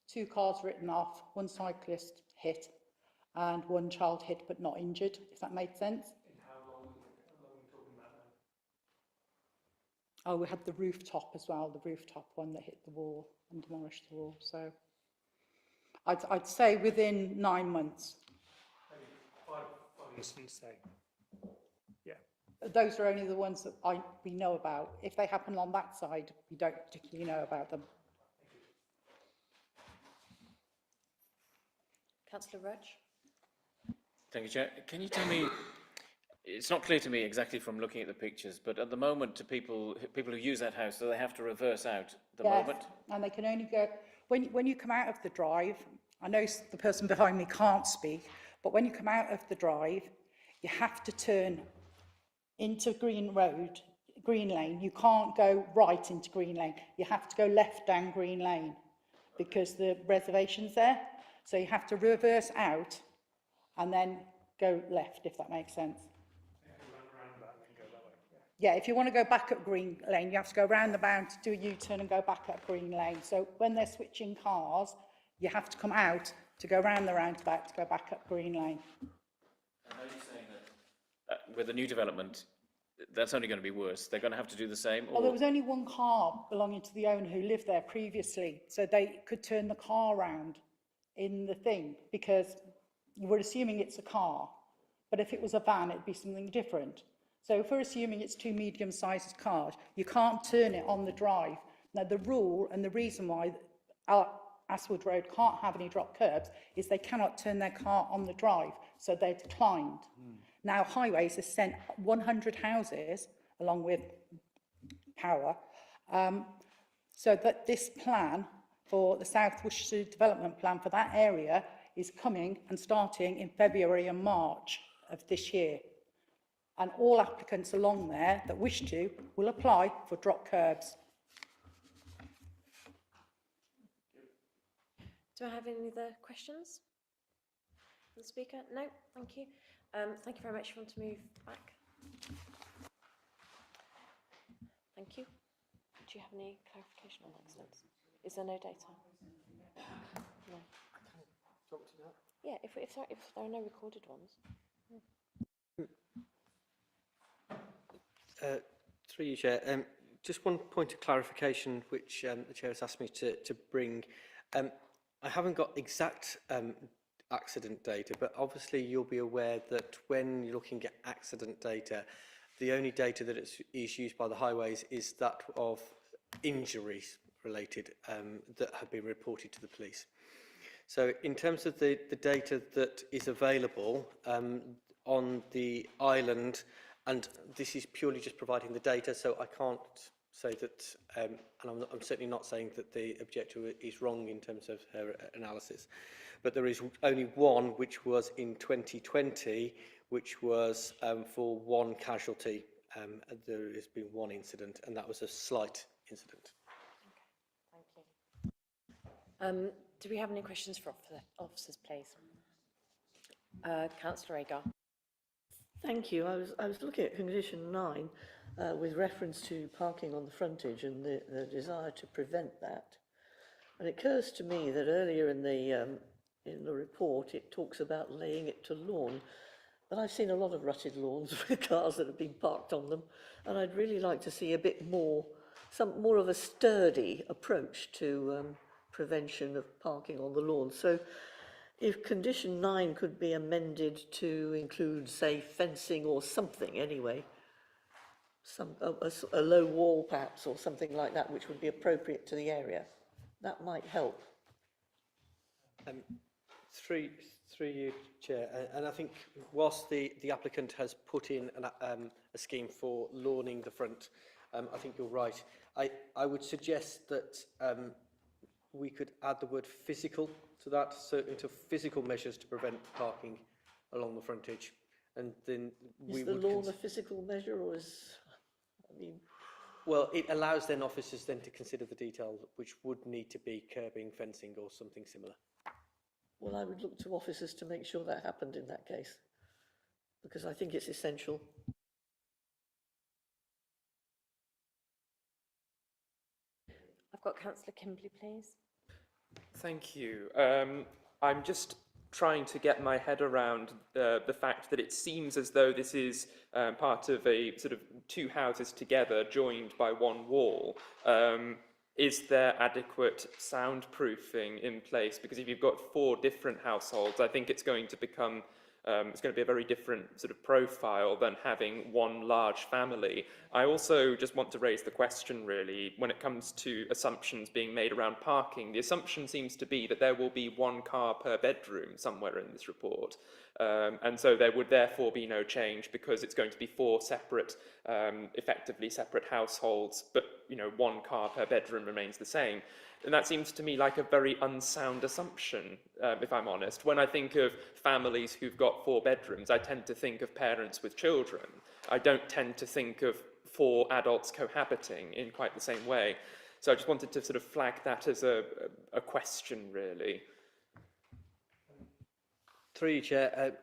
2 cars written off, 1 cyclist hit, and 1 child hit but not injured, if that made sense. And how long are we talking about now? Oh, we had the rooftop as well, the rooftop one that hit the wall and demolished the wall. So I'd say within 9 months. Maybe 5 instances, say. Yeah. Those are only the ones that we know about. If they happen on that side, we don't particularly know about them. Councillor Rudge? Thank you, Chair. Can you tell me, it's not clear to me exactly from looking at the pictures, but at the moment, to people who use that house, do they have to reverse out at the moment? And they can only go, when you come out of the drive, I know the person behind me can't speak, but when you come out of the drive, you have to turn into Green Lane. You can't go right into Green Lane. You have to go left down Green Lane because the reservation's there. So you have to reverse out and then go left, if that makes sense. Yeah, if you want to go back up Green Lane, you have to go round the bound to do a U-turn and go back up Green Lane. So when they're switching cars, you have to come out to go round the roundabout to go back up Green Lane. And are you saying that with the new development, that's only going to be worse? They're going to have to do the same? Or? Well, there was only 1 car belonging to the owner who lived there previously, so they could turn the car round in the thing, because you were assuming it's a car, but if it was a van, it'd be something different. So if we're assuming it's 2 medium-sized cars, you can't turn it on the drive. Now, the rule and the reason why Aswood Road can't have any drop curbs is they cannot turn their car on the drive, so they're declined. Now, Highways has sent 100 houses, along with power, so that this plan for the South Worcestershire Development Plan for that area is coming and starting in February and March of this year. And all applicants along there that wish to will apply for drop curbs. Do I have any other questions from the speaker? No, thank you. Thank you very much. If you want to move back. Thank you. Do you have any clarification on accidents? Is there no data? No. Yeah, if there are no recorded ones. Through you, Chair. Just one point of clarification which the Chair has asked me to bring. I haven't got exact accident data, but obviously you'll be aware that when you're looking at accident data, the only data that is used by the highways is that of injuries related that have been reported to the police. So in terms of the data that is available on the island, and this is purely just providing the data, so I can't say that, and I'm certainly not saying that the objector is wrong in terms of her analysis, but there is only one which was in 2020, which was for one casualty. There has been one incident, and that was a slight incident. Thank you. Do we have any questions for officers, please? Councillor Agar. Thank you. I was looking at condition 9 with reference to parking on the frontage and the desire to prevent that. And it occurs to me that earlier in the report it talks about laying it to lawn, but I've seen a lot of rutted lawns with cars that have been parked on them, and I'd really like to see a bit more, more of a sturdy approach to prevention of parking on the lawn. So if condition 9 could be amended to include, say, fencing or something anyway, a low wall perhaps or something like that, which would be appropriate to the area, that might help. Through you, Chair, and I think whilst the applicant has put in a scheme for lawning the front, I think you're right. I would suggest that we could add the word physical to that, certainly to physical measures to prevent parking along the frontage. And then is the lawn a physical measure, or is, I mean... Well, it allows then officers then to consider the detail, which would need to be curbing, fencing or something similar. Well, I would look to officers to make sure that happened in that case, because I think it's essential. I've got Councillor Kimberley, please. Thank you. I'm just trying to get my head around the fact that it seems as though this is part of a sort of two houses together joined by one wall. Is there adequate soundproofing in place? Because if you've got 4 different households, I think it's going to become it's going to be a very different sort of profile than having one large family. I also just want to raise the question, really, when it comes to assumptions being made around parking. The assumption seems to be that there will be 1 car per bedroom somewhere in this report. And so there would therefore be no change because it's going to be 4 separate, effectively separate households, but 1 car per bedroom remains the same. And that seems to me like a very unsound assumption, if I'm honest. When I think of families who've got 4 bedrooms, I tend to think of parents with children. I don't tend to think of 4 adults cohabiting in quite the same way. So I just wanted to sort of flag that as a question, really. Through you, Chair,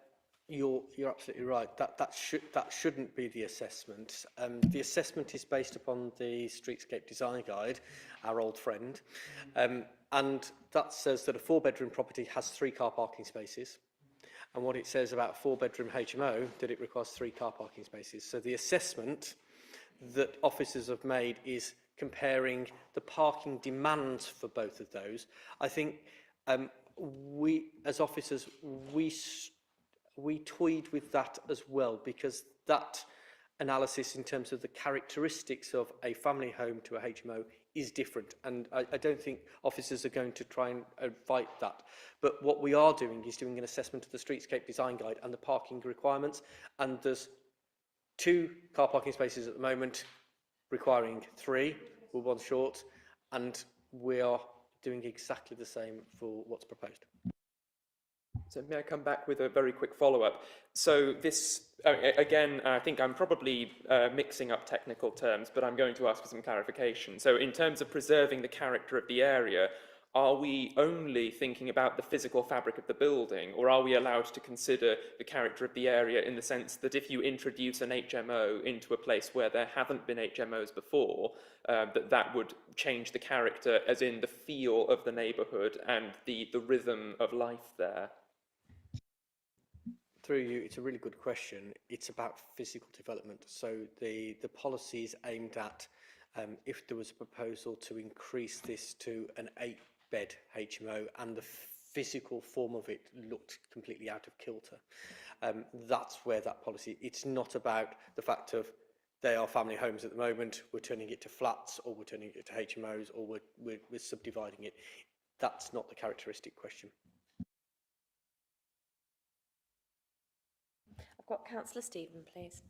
you're absolutely right. That shouldn't be the assessment. The assessment is based upon the Streetscape Design Guide, our old friend, and that says that a 4-bedroom property has 3 car parking spaces. And what it says about a 4-bedroom HMO, that it requires 3 car parking spaces. So the assessment that officers have made is comparing the parking demands for both of those. I think we, as officers, we toyed with that as well, because that analysis in terms of the characteristics of a family home to a HMO is different, and I don't think officers are going to try and fight that. But what we are doing is doing an assessment of the Streetscape Design Guide and the parking requirements, and there's 2 car parking spaces at the moment requiring 3, we're 1 short, and we are doing exactly the same for what's proposed. So may I come back with a very quick follow-up? So this, again, I think I'm probably mixing up technical terms, but I'm going to ask for some clarification. So in terms of preserving the character of the area, are we only thinking about the physical fabric of the building, or are we allowed to consider the character of the area in the sense that if you introduce an HMO into a place where there haven't been HMOs before, that would change the character, as in the feel of the neighbourhood and the rhythm of life there? Through you, it's a really good question. It's about physical development. So the policy is aimed at if there was a proposal to increase this to an 8-bed HMO and the physical form of it looked completely out of kilter. That's where that policy, it's not about the fact of they are family homes at the moment, we're turning it to flats, or we're turning it to HMOs, or we're subdividing it. That's not the characteristic question. I've got Councillor Stephen, please.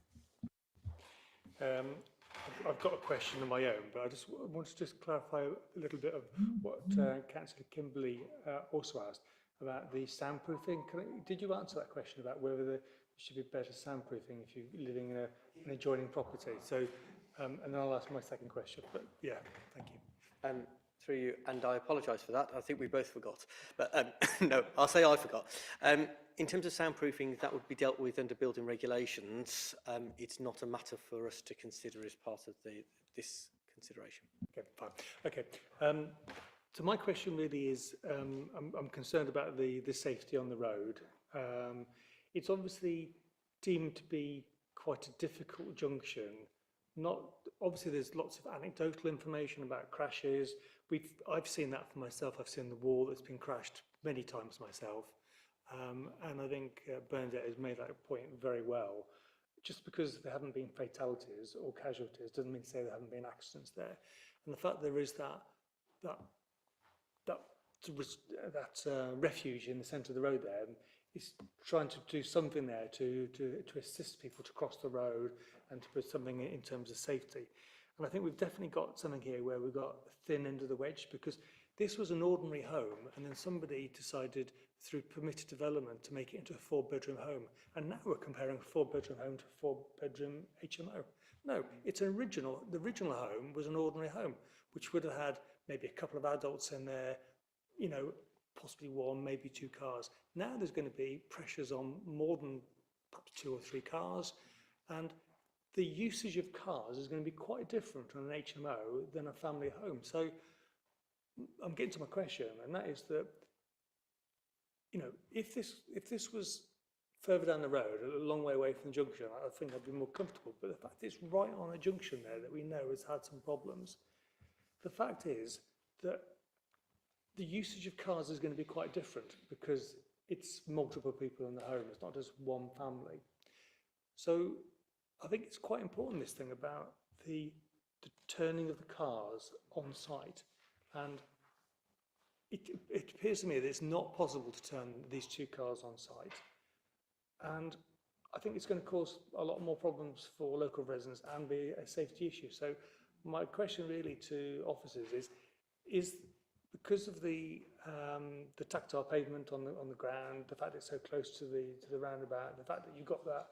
I've got a question of my own, but I just want to clarify a little bit of what Councillor Kimberley also asked about the soundproofing. Did you answer that question about whether there should be better soundproofing if you're living in an adjoining property? So, and then I'll ask my second question. But yeah, thank you. Through you, and I apologise for that. I think we both forgot. But no, I'll say I forgot. In terms of soundproofing, that would be dealt with under building regulations. It's not a matter for us to consider as part of this consideration. Okay, fine. Okay. So my question really is, I'm concerned about the safety on the road. It's obviously deemed to be quite a difficult junction. Obviously, there's lots of anecdotal information about crashes. I've seen that for myself. I've seen the wall that's been crashed many times myself. And I think Bernadette has made that point very well. Just because there haven't been fatalities or casualties doesn't mean to say there haven't been accidents there. And the fact there is that refuge in the centre of the road there is trying to do something there to assist people to cross the road and to put something in terms of safety. And I think we've definitely got something here where we've got a thin end of the wedge, because this was an ordinary home and then somebody decided through permitted development to make it into a 4-bedroom home. And now we're comparing a 4-bedroom home to a 4-bedroom HMO. No, it's the original home was an ordinary home, which would have had maybe a couple of adults in there, you know, possibly one, maybe 2 cars. Now there's going to be pressures on more than perhaps 2 or 3 cars, and the usage of cars is going to be quite different on an HMO than a family home. So I'm getting to my question, and that is that, you know, if this was further down the road, a long way away from the junction, I think I'd be more comfortable. But the fact it's right on a junction there that we know has had some problems. The fact is that the usage of cars is going to be quite different because it's multiple people in the home. It's not just one family. So I think it's quite important, this thing about the turning of the cars on site. And it appears to me that it's not possible to turn these 2 cars on site. And I think it's going to cause a lot more problems for local residents and be a safety issue. So my question really to officers is because of the tactile pavement on the ground, the fact it's so close to the roundabout, the fact that you've got that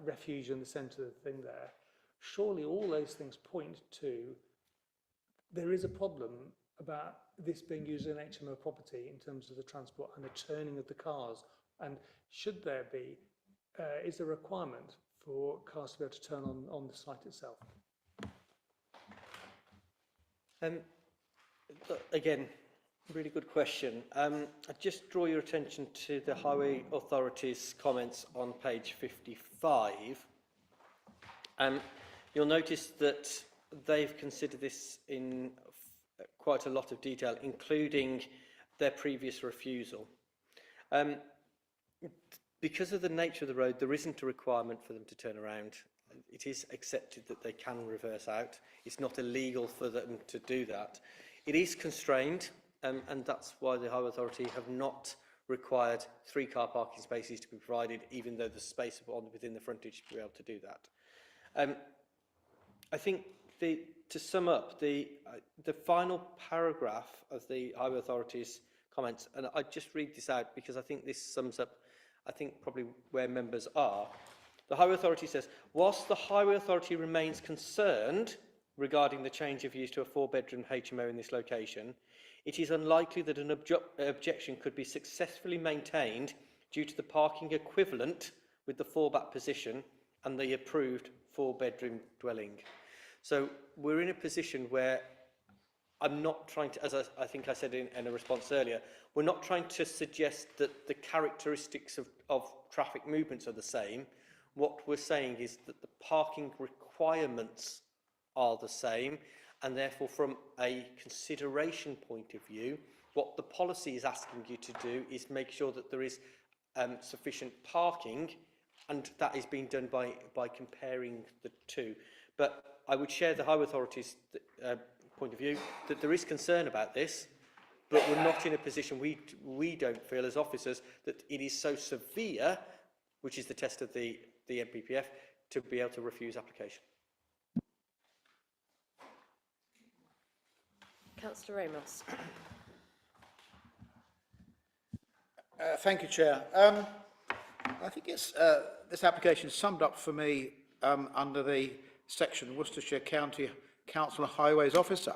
refuge in the centre of the thing there, surely all those things point to there is a problem about this being used as an HMO property in terms of the transport and the turning of the cars. And should there be, is there a requirement for cars to be able to turn on the site itself? Again, really good question. I just draw your attention to the Highway Authority's comments on page 55. You'll notice that they've considered this in quite a lot of detail, including their previous refusal. Because of the nature of the road, there isn't a requirement for them to turn around. It is accepted that they can reverse out. It's not illegal for them to do that. It is constrained, and that's why the Highway Authority have not required 3 car parking spaces to be provided, even though the space within the frontage to be able to do that. I think to sum up, the final paragraph of the Highway Authority's comments, and I just read this out because I think this sums up, I think, probably where members are. The Highway Authority says, whilst the Highway Authority remains concerned regarding the change of use to a 4-bedroom HMO in this location, it is unlikely that an objection could be successfully maintained due to the parking equivalent with the fallback position and the approved 4-bedroom dwelling. So we're in a position where I'm not trying to, as I think I said in a response earlier, we're not trying to suggest that the characteristics of traffic movements are the same. What we're saying is that the parking requirements are the same, and therefore from a consideration point of view, what the policy is asking you to do is make sure that there is sufficient parking, and that is being done by comparing the two. But I would share the Highway Authority's point of view that there is concern about this, but we're not in a position, we don't feel as officers, that it is so severe, which is the test of the NPPF, to be able to refuse application. Councillor Ramos. Thank you, Chair. I think it's, this application is summed up for me under the section Worcestershire County Council Highways Officer.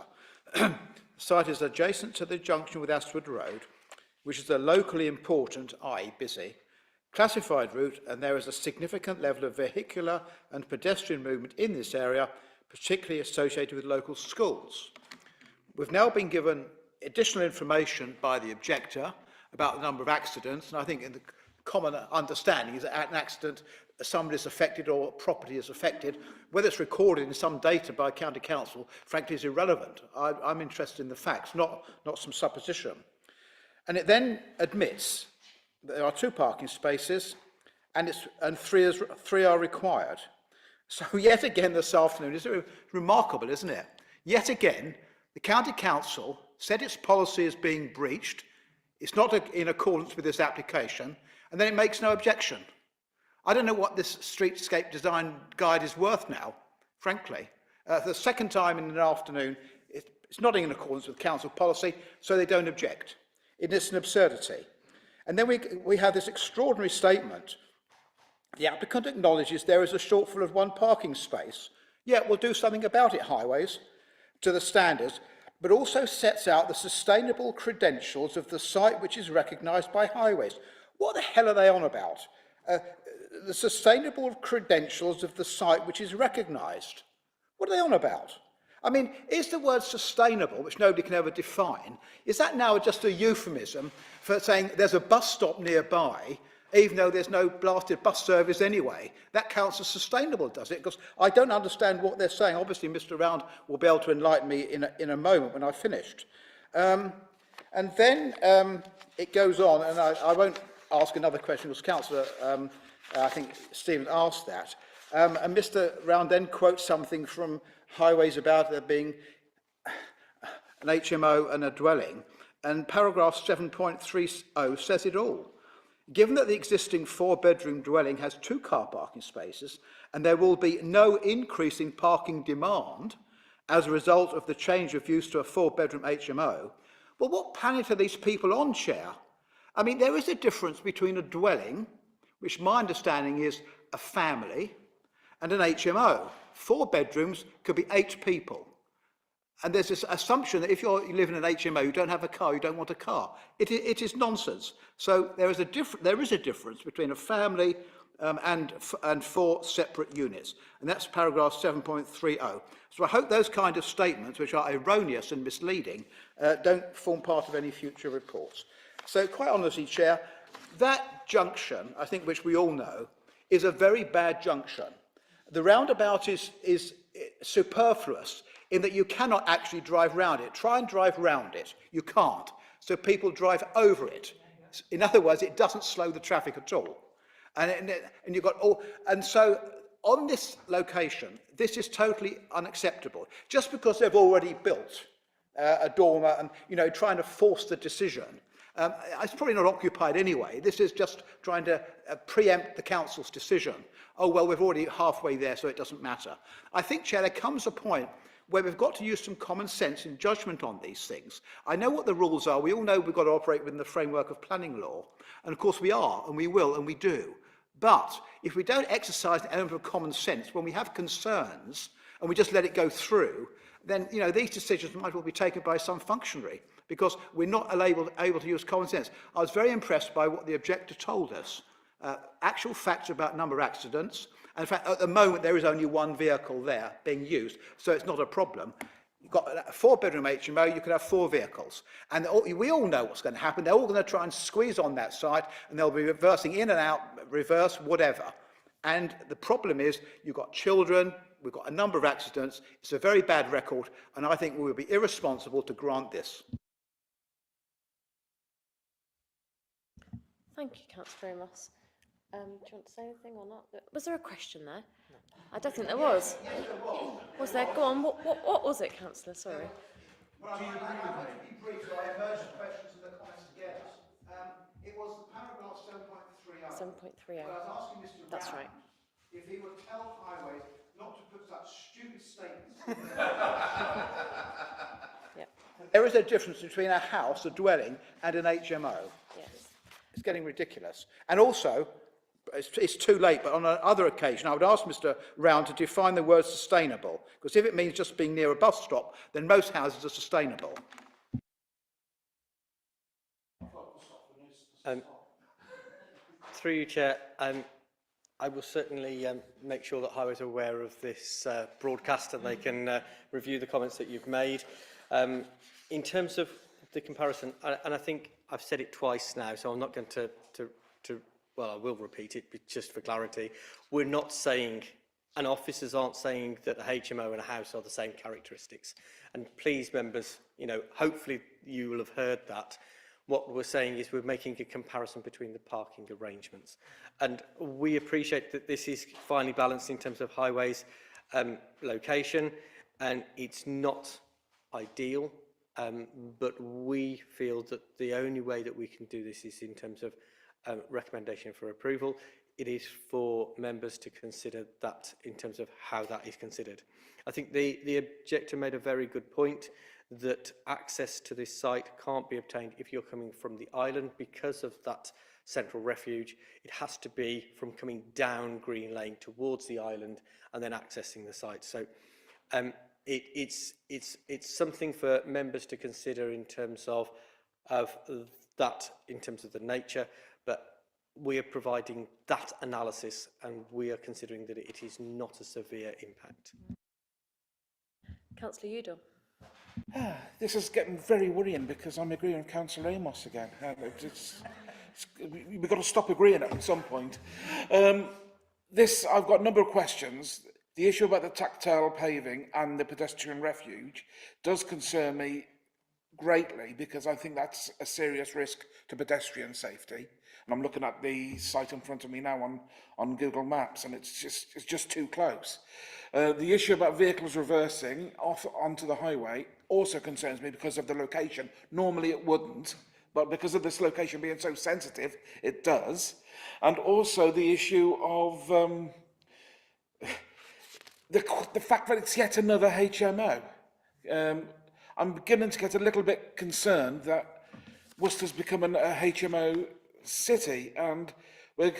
The site is adjacent to the junction with Astwood Road, which is a locally important, i.e. busy, classified route, and there is a significant level of vehicular and pedestrian movement in this area, particularly associated with local schools. We've now been given additional information by the objector about the number of accidents, and I think in the common understanding is that an accident, somebody is affected or property is affected. Whether it's recorded in some data by County Council, frankly, is irrelevant. I'm interested in the facts, not some supposition. And it then admits that there are 2 parking spaces and 3 are required. So yet again this afternoon, it's remarkable, isn't it? Yet again, the County Council said its policy is being breached, it's not in accordance with this application, and then it makes no objection. I don't know what this streetscape design guide is worth now, frankly. The second time in an afternoon, it's not in accordance with council policy, so they don't object. It is an absurdity. And then we have this extraordinary statement. The applicant acknowledges there is a shortfall of 1 parking space. Yeah, we'll do something about it, Highways, to the standards, but also sets out the sustainable credentials of the site which is recognised by Highways. What the hell are they on about? The sustainable credentials of the site which is recognised. What are they on about? I mean, is the word sustainable, which nobody can ever define, is that now just a euphemism for saying there's a bus stop nearby, even though there's no blasted bus service anyway? That counts as sustainable, does it? Because I don't understand what they're saying. Obviously, Mr. Round will be able to enlighten me in a moment when I've finished. And then it goes on, and I won't ask another question because Councillor, I think Stephen asked that. And Mr. Round then quotes something from Highways about there being an HMO and a dwelling, and paragraph 7.30 says it all. Given that the existing 4-bedroom dwelling has 2 car parking spaces, and there will be no increase in parking demand as a result of the change of use to a 4-bedroom HMO, well, what planet are these people on, Chair? I mean, there is a difference between a dwelling, which my understanding is a family, and an HMO. 4 bedrooms could be 8 people. And there's this assumption that if you live in an HMO, you don't have a car, you don't want a car. It is nonsense. So there is a difference between a family and 4 separate units. And that's paragraph 7.30. So I hope those kind of statements, which are erroneous and misleading, don't form part of any future reports. So quite honestly, Chair, that junction, I think, which we all know, is a very bad junction. The roundabout is superfluous in that you cannot actually drive round it. Try and drive round it. You can't. So people drive over it. In other words, it doesn't slow the traffic at all. And you've got all. And so on this location, this is totally unacceptable. Just because they've already built a dormer and trying to force the decision. It's probably not occupied anyway. This is just trying to preempt the council's decision. Oh, well, we're already halfway there, so it doesn't matter. I think, Chair, there comes a point where we've got to use some common sense in judgment on these things. I know what the rules are. We all know we've got to operate within the framework of planning law. And of course we are, and we will, and we do. But if we don't exercise an element of common sense, when we have concerns, and we just let it go through, then these decisions might well be taken by some functionary, because we're not able to use common sense. I was very impressed by what the objector told us. Actual facts about number of accidents. And in fact, at the moment, there is only 1 vehicle there being used, so it's not a problem. You've got a 4-bedroom HMO, you could have 4 vehicles. And we all know what's going to happen. They're all going to try and squeeze on that site, and they'll be reversing in and out, reverse, whatever. And the problem is, you've got children, we've got a number of accidents. It's a very bad record, and I think we would be irresponsible to grant this. Thank you, Councillor Ramos. Do you want to say anything or not? Was there a question there? No. I don't think there was. Was there? Go on. What was it, Councillor? Sorry. Well, do you agree with me? To be brief, so I merged the questions and the comments together. It was the paragraph 7.30. 7.30. But I was asking Mr. That's Brown right. if he would tell Highways not to put such stupid statements. Yep. There is a difference between a house, a dwelling, and an HMO. Yes. It's getting ridiculous. And also, it's too late, but on another occasion, I would ask Mr. Round to define the word sustainable, because if it means just being near a bus stop, then most houses are sustainable. Through you, Chair, I will certainly make sure that Highways are aware of this broadcast and they can review the comments that you've made. In terms of the comparison, and I think I've said it twice now, so I'm not going to well, I will repeat it, but just for clarity. We're not saying, and officers aren't saying that a HMO and a house are the same characteristics. And please, members, you know, hopefully you will have heard that. What we're saying is we're making a comparison between the parking arrangements. And we appreciate that this is finely balanced in terms of Highways location, and it's not ideal, but we feel that the only way that we can do this is in terms of recommendation for approval. It is for members to consider that in terms of how that is considered. I think the objector made a very good point that access to this site can't be obtained if you're coming from the island because of that central refuge. It has to be from coming down Green Lane towards the island and then accessing the site. So it's something for members to consider in terms of that, in terms of the nature, but we are providing that analysis and we are considering that it is not a severe impact. Councillor Udall. This is getting very worrying because I'm agreeing with Councillor Amos again. We've got to stop agreeing at some point. I've got a number of questions. The issue about the tactile paving and the pedestrian refuge does concern me greatly because I think that's a serious risk to pedestrian safety. And I'm looking at the site in front of me now on Google Maps, and it's just too close. The issue about vehicles reversing off onto the highway also concerns me because of the location. Normally it wouldn't, but because of this location being so sensitive, it does. And also the issue of the fact that it's yet another HMO. I'm beginning to get a little bit concerned that Worcester's become a HMO city, and we're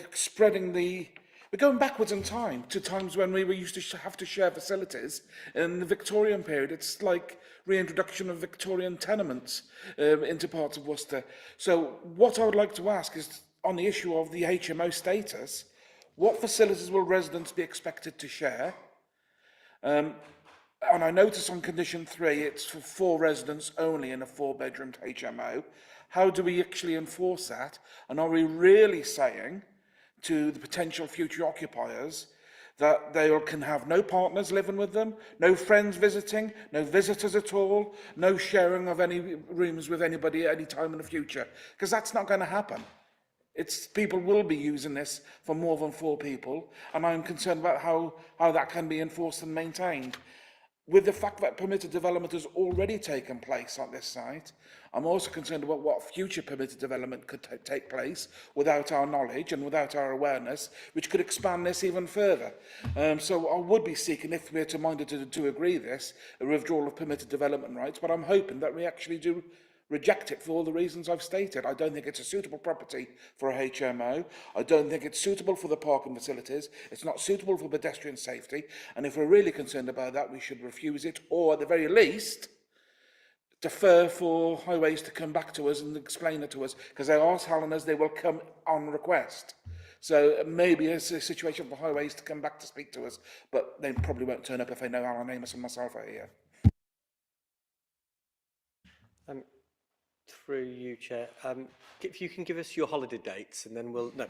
going backwards in time to times when we used to have to share facilities in the Victorian period. It's like reintroduction of Victorian tenements into parts of Worcester. So what I would like to ask is, on the issue of the HMO status, what facilities will residents be expected to share? And I notice on condition 3, it's for 4 residents only in a 4-bedroomed HMO. How do we actually enforce that? And are we really saying to the potential future occupiers that they can have no partners living with them, no friends visiting, no visitors at all, no sharing of any rooms with anybody at any time in the future? Because that's not going to happen. People will be using this for more than 4 people, and I'm concerned about how that can be enforced and maintained. With the fact that permitted development has already taken place on this site, I'm also concerned about what future permitted development could take place without our knowledge and without our awareness, which could expand this even further. So I would be seeking, if we're minded to agree this, a withdrawal of permitted development rights, but I'm hoping that we actually do reject it for all the reasons I've stated. I don't think it's a suitable property for a HMO. I don't think it's suitable for the parking facilities. It's not suitable for pedestrian safety. And if we're really concerned about that, we should refuse it, or at the very least, defer for Highways to come back to us and explain it to us, because they are telling us they will come on request. So maybe it's a situation for Highways to come back to speak to us, but they probably won't turn up if they know Alan Amos and myself are here. Through you, Chair. If you can give us your holiday dates, and then we'll... No.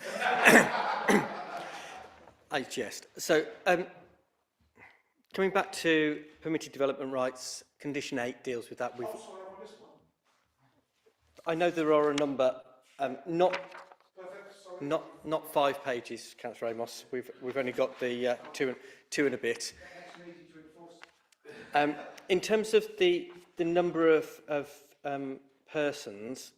I jest. So, coming back to permitted development rights, condition 8 deals with that. I know there are a number, not... Perfect, sorry. Not 5 pages, Councillor Amos. We've only got the two and a bit. In terms of the number of persons,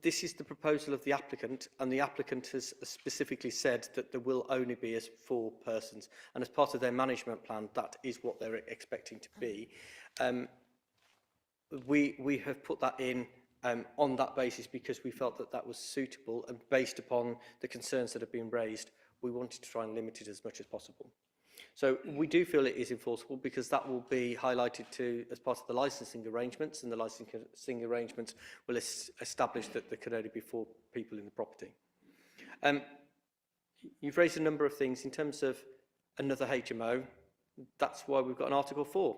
this is the proposal of the applicant, and the applicant has specifically said that there will only be as 4 persons, and as part of their management plan, that is what they're expecting to be. We have put that in on that basis because we felt that that was suitable, and based upon the concerns that have been raised, we wanted to try and limit it as much as possible. So we do feel it is enforceable because that will be highlighted to as part of the licensing arrangements, and the licensing arrangements will establish that there can only be 4 people in the property. You've raised a number of things in terms of another HMO. That's why we've got an Article 4,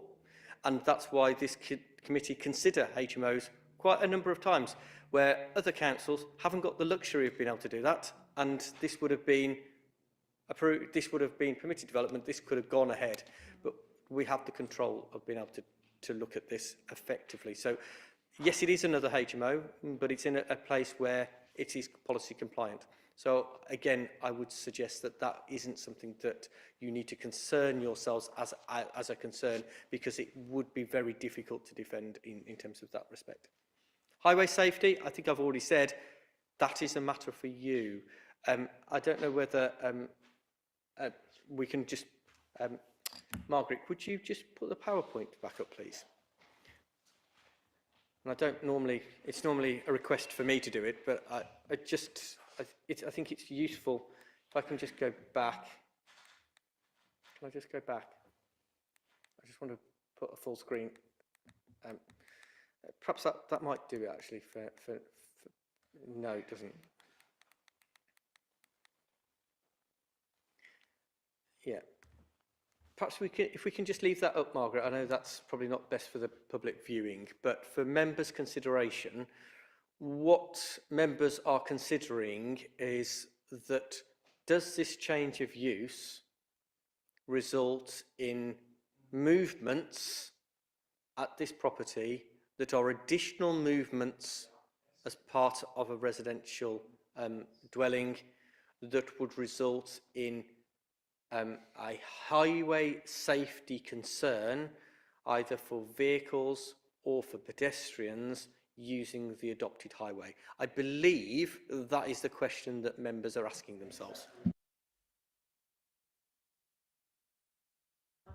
and that's why this committee consider HMOs quite a number of times, where other councils haven't got the luxury of being able to do that, and this would have been approved, this would have been permitted development, this could have gone ahead, but we have the control of being able to look at this effectively. So yes, it is another HMO, but it's in a place where it is policy compliant. So again, I would suggest that that isn't something that you need to concern yourselves as a concern, because it would be very difficult to defend in terms of that respect. Highway safety, I think I've already said, that is a matter for you. I don't know whether we can just... Margaret, would you just put the PowerPoint back up, please? And I don't normally... It's normally a request for me to do it, but I think it's useful if I can just go back. Can I just go back? I just want to put a full screen. Perhaps that might do it, actually. No, it doesn't. Yeah. Perhaps if we can just leave that up, Margaret. I know that's probably not best for the public viewing, but for members' consideration, what members are considering is that does this change of use result in movements at this property that are additional movements as part of a residential dwelling that would result in a highway safety concern either for vehicles or for pedestrians using the adopted highway? I believe that is the question that members are asking themselves.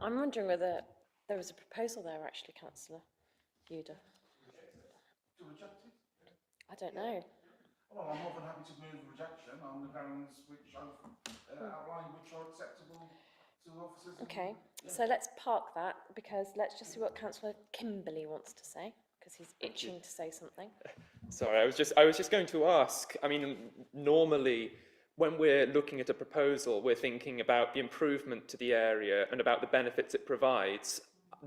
I'm wondering whether there was a proposal there, actually, Councillor Uda. I don't know. Well, I'm more than happy to move rejection on the grounds which I've outlined, which are acceptable to officers. Okay, so let's park that, because let's just see what Councillor Kimberley wants to say, because he's itching to say something. Sorry, I was just going to ask, I mean, normally when we're looking at a proposal, we're thinking about the improvement to the area and about the benefits it provides.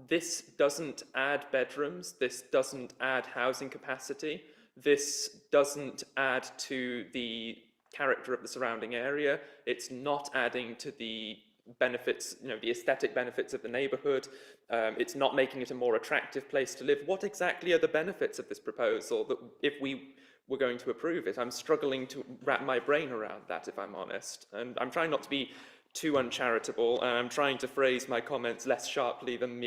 This doesn't add bedrooms, this doesn't add housing capacity, this doesn't add to the character of the surrounding area, it's not adding to the benefits, the aesthetic benefits of the neighbourhood, it's not making it a more attractive place to live. What exactly are the benefits of this proposal that if we were going to approve it? I'm struggling to wrap my brain around that, if I'm honest, and I'm trying not to be too uncharitable, and I'm trying to phrase my comments less sharply than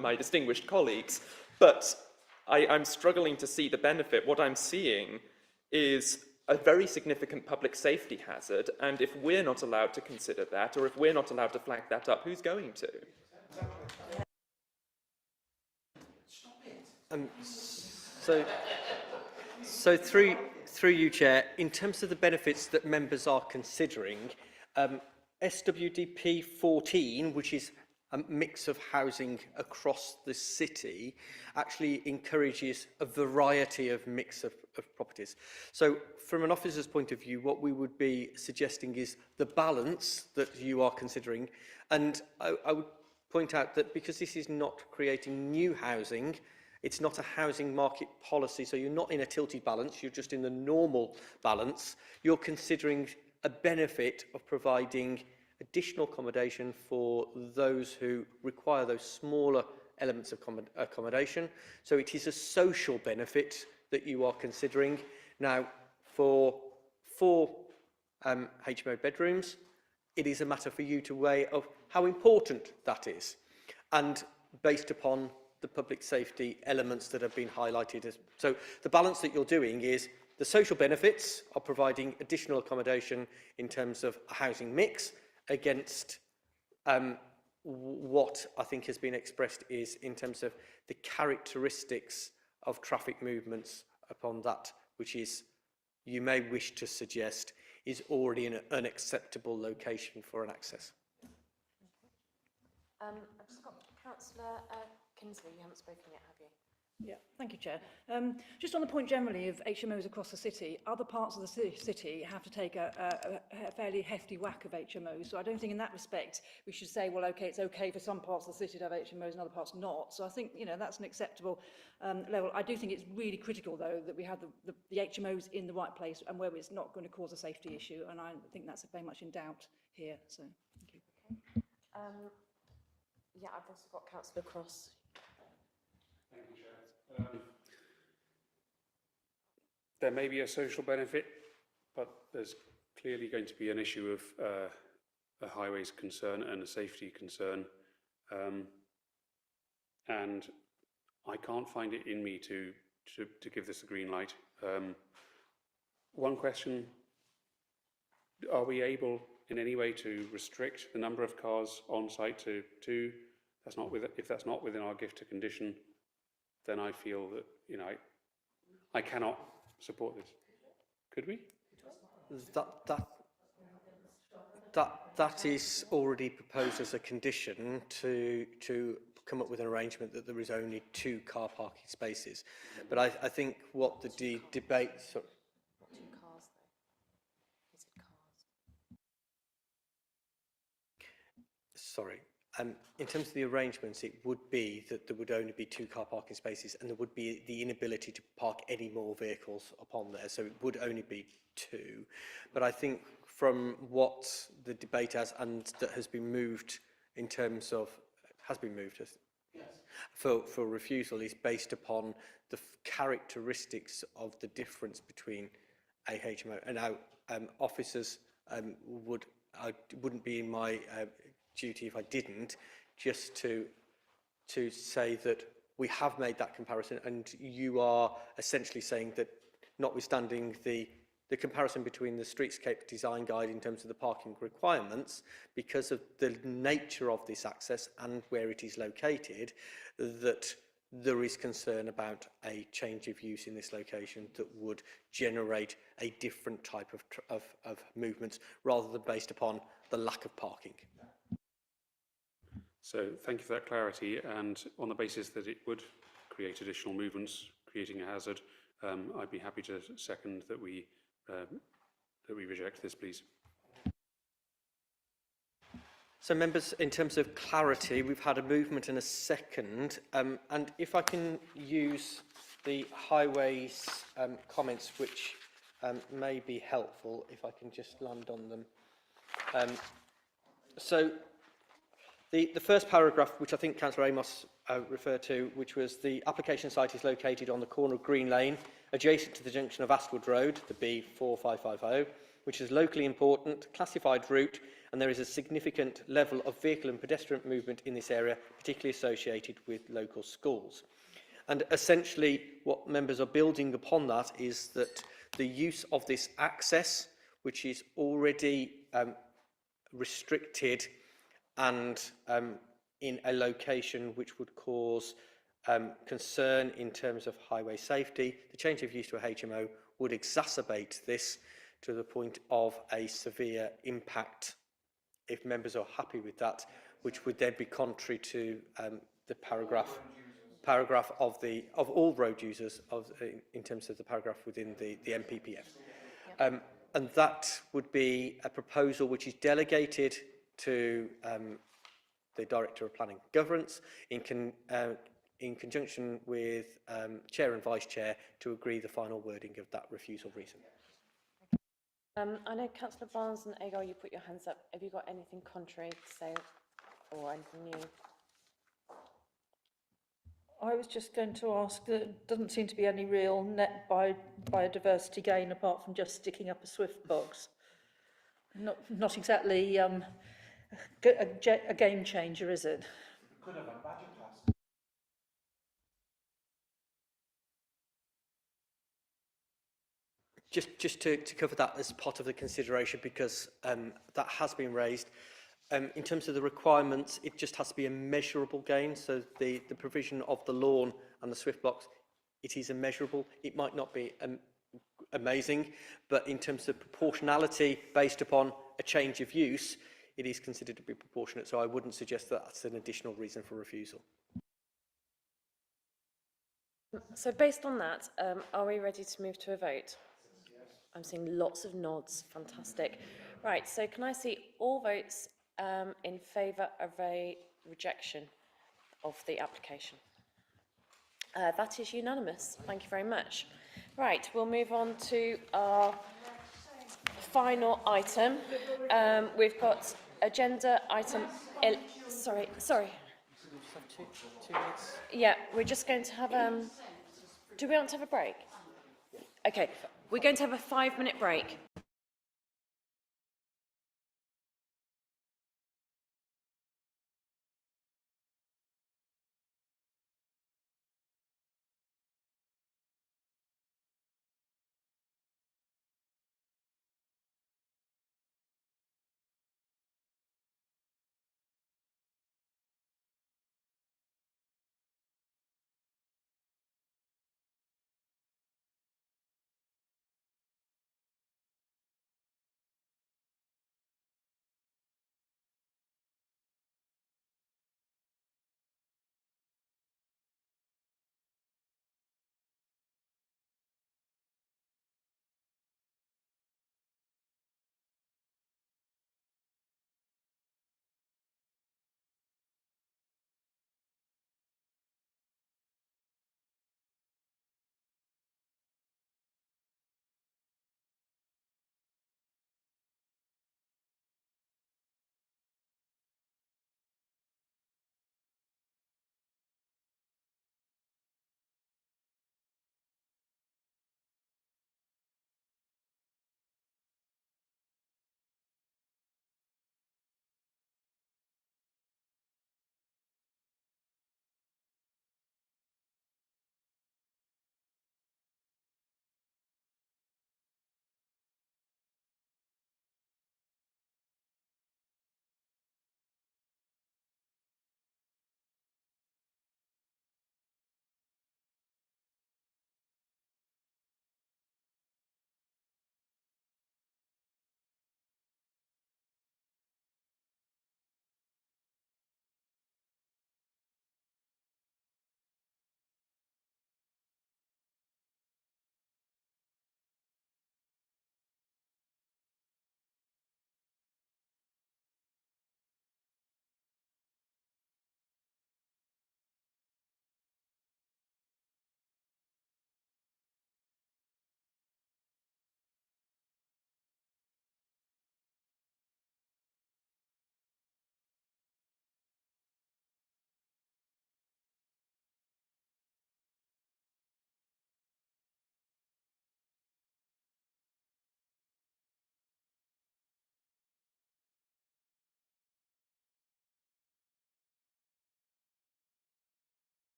my distinguished colleagues, but I'm struggling to see the benefit. What I'm seeing is a very significant public safety hazard, and if we're not allowed to consider that, or if we're not allowed to flag that up, who's going to? So through you, Chair, in terms of the benefits that members are considering, SWDP 14, which is a mix of housing across the city, actually encourages a variety of mix of properties. So from an officer's point of view, what we would be suggesting is the balance that you are considering. And I would point out that because this is not creating new housing, it's not a housing market policy, so you're not in a tilted balance, you're just in the normal balance. You're considering a benefit of providing additional accommodation for those who require those smaller elements of accommodation. So it is a social benefit that you are considering. Now, for 4 HMO bedrooms, it is a matter for you to weigh of how important that is. And based upon the public safety elements that have been highlighted. So the balance that you're doing is the social benefits of providing additional accommodation in terms of a housing mix against what I think has been expressed is in terms of the characteristics of traffic movements upon that, which is, you may wish to suggest, is already an unacceptable location for an access. I've just got Councillor Kinsley. You haven't spoken yet, have you? Yeah, thank you, Chair. Just on the point generally of HMOs across the city, other parts of the city have to take a fairly hefty whack of HMOs. So I don't think in that respect we should say, well, okay, it's okay for some parts of the city to have HMOs and other parts not. So I think, you know, that's an acceptable level. I do think it's really critical, though, that we have the HMOs in the right place and where it's not going to cause a safety issue. And I think that's very much in doubt here. So thank you. Okay. Yeah, I've also got Councillor Cross. Thank you, Chair. There may be a social benefit, but there's clearly going to be an issue of a highways concern and a safety concern. And I can't find it in me to give this a green light. One question, are we able in any way to restrict the number of cars on site to 2? If that's not within our gift to condition, then I feel that, you know, I cannot support this. Could we? That is already proposed as a condition to come up with an arrangement that there is only 2 car parking spaces. But I think what the debate... Sorry. 2 cars, though. Is it cars? Sorry. In terms of the arrangements, it would be that there would only be 2 car parking spaces and there would be the inability to park any more vehicles upon there. So it would only be 2. But I think from what the debate has and that has been moved in terms of, for refusal is based upon the characteristics of the difference between a HMO. And now officers wouldn't be in my duty if I didn't, just to say that we have made that comparison, and you are essentially saying that notwithstanding the comparison between the Streetscape Design Guide in terms of the parking requirements, because of the nature of this access and where it is located, that there is concern about a change of use in this location that would generate a different type of movements rather than based upon the lack of parking. So thank you for that clarity, and on the basis that it would create additional movements, creating a hazard, I'd be happy to second that we reject this, please. So members, in terms of clarity, we've had a movement and a second, and if I can use the highways comments, which may be helpful, if I can just land on them. So the first paragraph, which I think Councillor Amos referred to, which was the application site is located on the corner of Green Lane, adjacent to the junction of Astwood Road, the B4550, which is locally important, classified route, and there is a significant level of vehicle and pedestrian movement in this area, particularly associated with local schools. And essentially, what members are building upon that is that the use of this access, which is already restricted and in a location which would cause concern in terms of highway safety, the change of use to a HMO would exacerbate this to the point of a severe impact, if members are happy with that, which would then be contrary to the paragraph of all road users in terms of the paragraph within the MPPF. And that would be a proposal which is delegated to the Director of Planning and Governance in conjunction with Chair and Vice Chair to agree the final wording of that refusal reason. I know Councillor Barnes and Agar, you put your hands up. Have you got anything contrary to say or anything new? I was just going to ask, there doesn't seem to be any real net biodiversity gain apart from just sticking up a Swift box. Not exactly a game changer, is it? Could have a badger pass. Just to cover that as part of the consideration, because that has been raised. In terms of the requirements, it just has to be a measurable gain. So the provision of the lawn and the Swift box, it is immeasurable. It might not be amazing, but in terms of proportionality based upon a change of use, it is considered to be proportionate. So I wouldn't suggest that that's an additional reason for refusal. So based on that, are we ready to move to a vote? I'm seeing lots of nods. Fantastic. Right, so can I see all votes in favour of a rejection of the application? That is unanimous. Thank you very much. Right, we'll move on to our final item. We've got agenda item... Sorry. Yeah, we're just going to have... do we want to have a break? Okay, we're going to have a 5-minute break.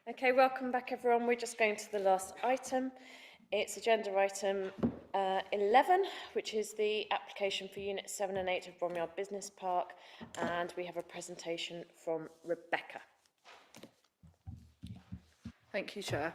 Okay, welcome back everyone. We're just going to the last item. It's agenda item 11, which is the application for Units 7 and 8 of Bromyard Business Park, and we have a presentation from Rebecca. Thank you, Chair.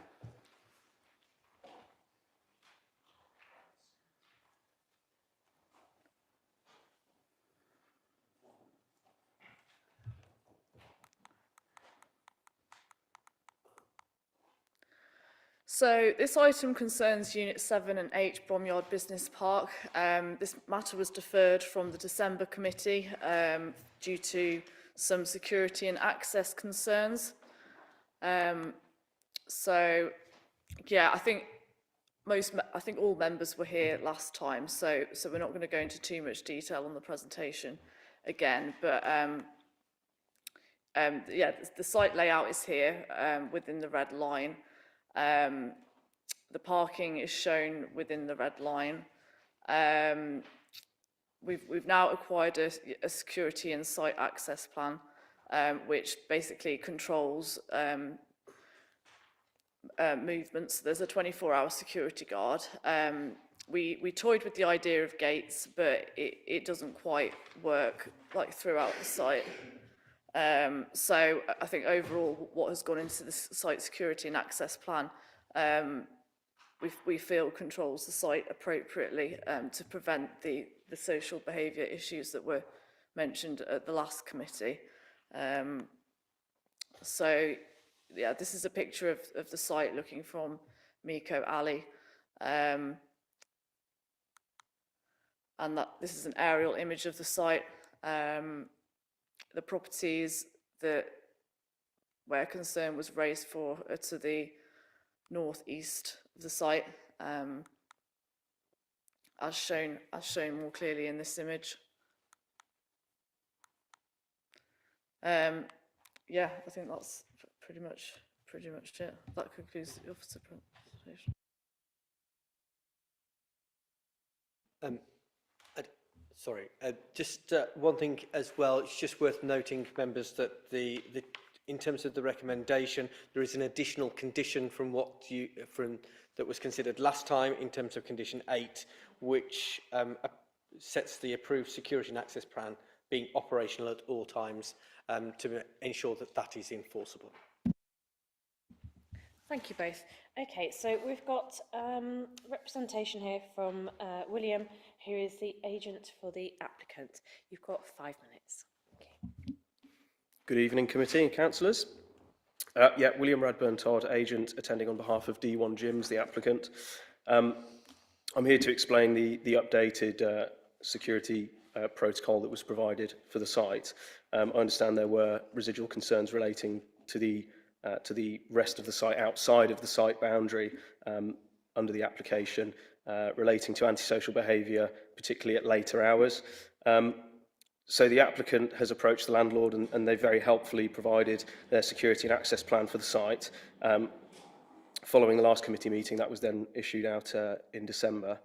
So this item concerns Unit 7 and 8 Bromyard Business Park. This matter was deferred from the December committee due to some security and access concerns. So yeah, I think all members were here last time, so we're not going to go into too much detail on the presentation again. But yeah, the site layout is here within the red line. The parking is shown within the red line. We've now acquired a security and site access plan, which basically controls movements. There's a 24-hour security guard. We toyed with the idea of gates, but it doesn't quite work like throughout the site. So I think overall what has gone into the site security and access plan, we feel controls the site appropriately to prevent the social behaviour issues that were mentioned at the last committee. So yeah, this is a picture of the site looking from Miko Alley. And this is an aerial image of the site. The properties where concern was raised for are to the northeast of the site, as shown more clearly in this image. Yeah, I think that's pretty much it. That concludes the officer presentation. Sorry, just one thing as well. It's just worth noting, members, that in terms of the recommendation, there is an additional condition from that was considered last time in terms of condition 8, which sets the approved security and access plan being operational at all times to ensure that that is enforceable. Thank you both. Okay, so we've got representation here from William, who is the agent for the applicant. You've got 5 minutes. Okay. Good evening, committee and councillors. Yeah, William Radburn Todd, agent, attending on behalf of D1 Gyms, the applicant. I'm here to explain the updated security protocol that was provided for the site. I understand there were residual concerns relating to the rest of the site outside of the site boundary under the application relating to antisocial behaviour, particularly at later hours. So the applicant has approached the landlord and they very helpfully provided their security and access plan for the site. Following the last committee meeting, that was then issued out in December.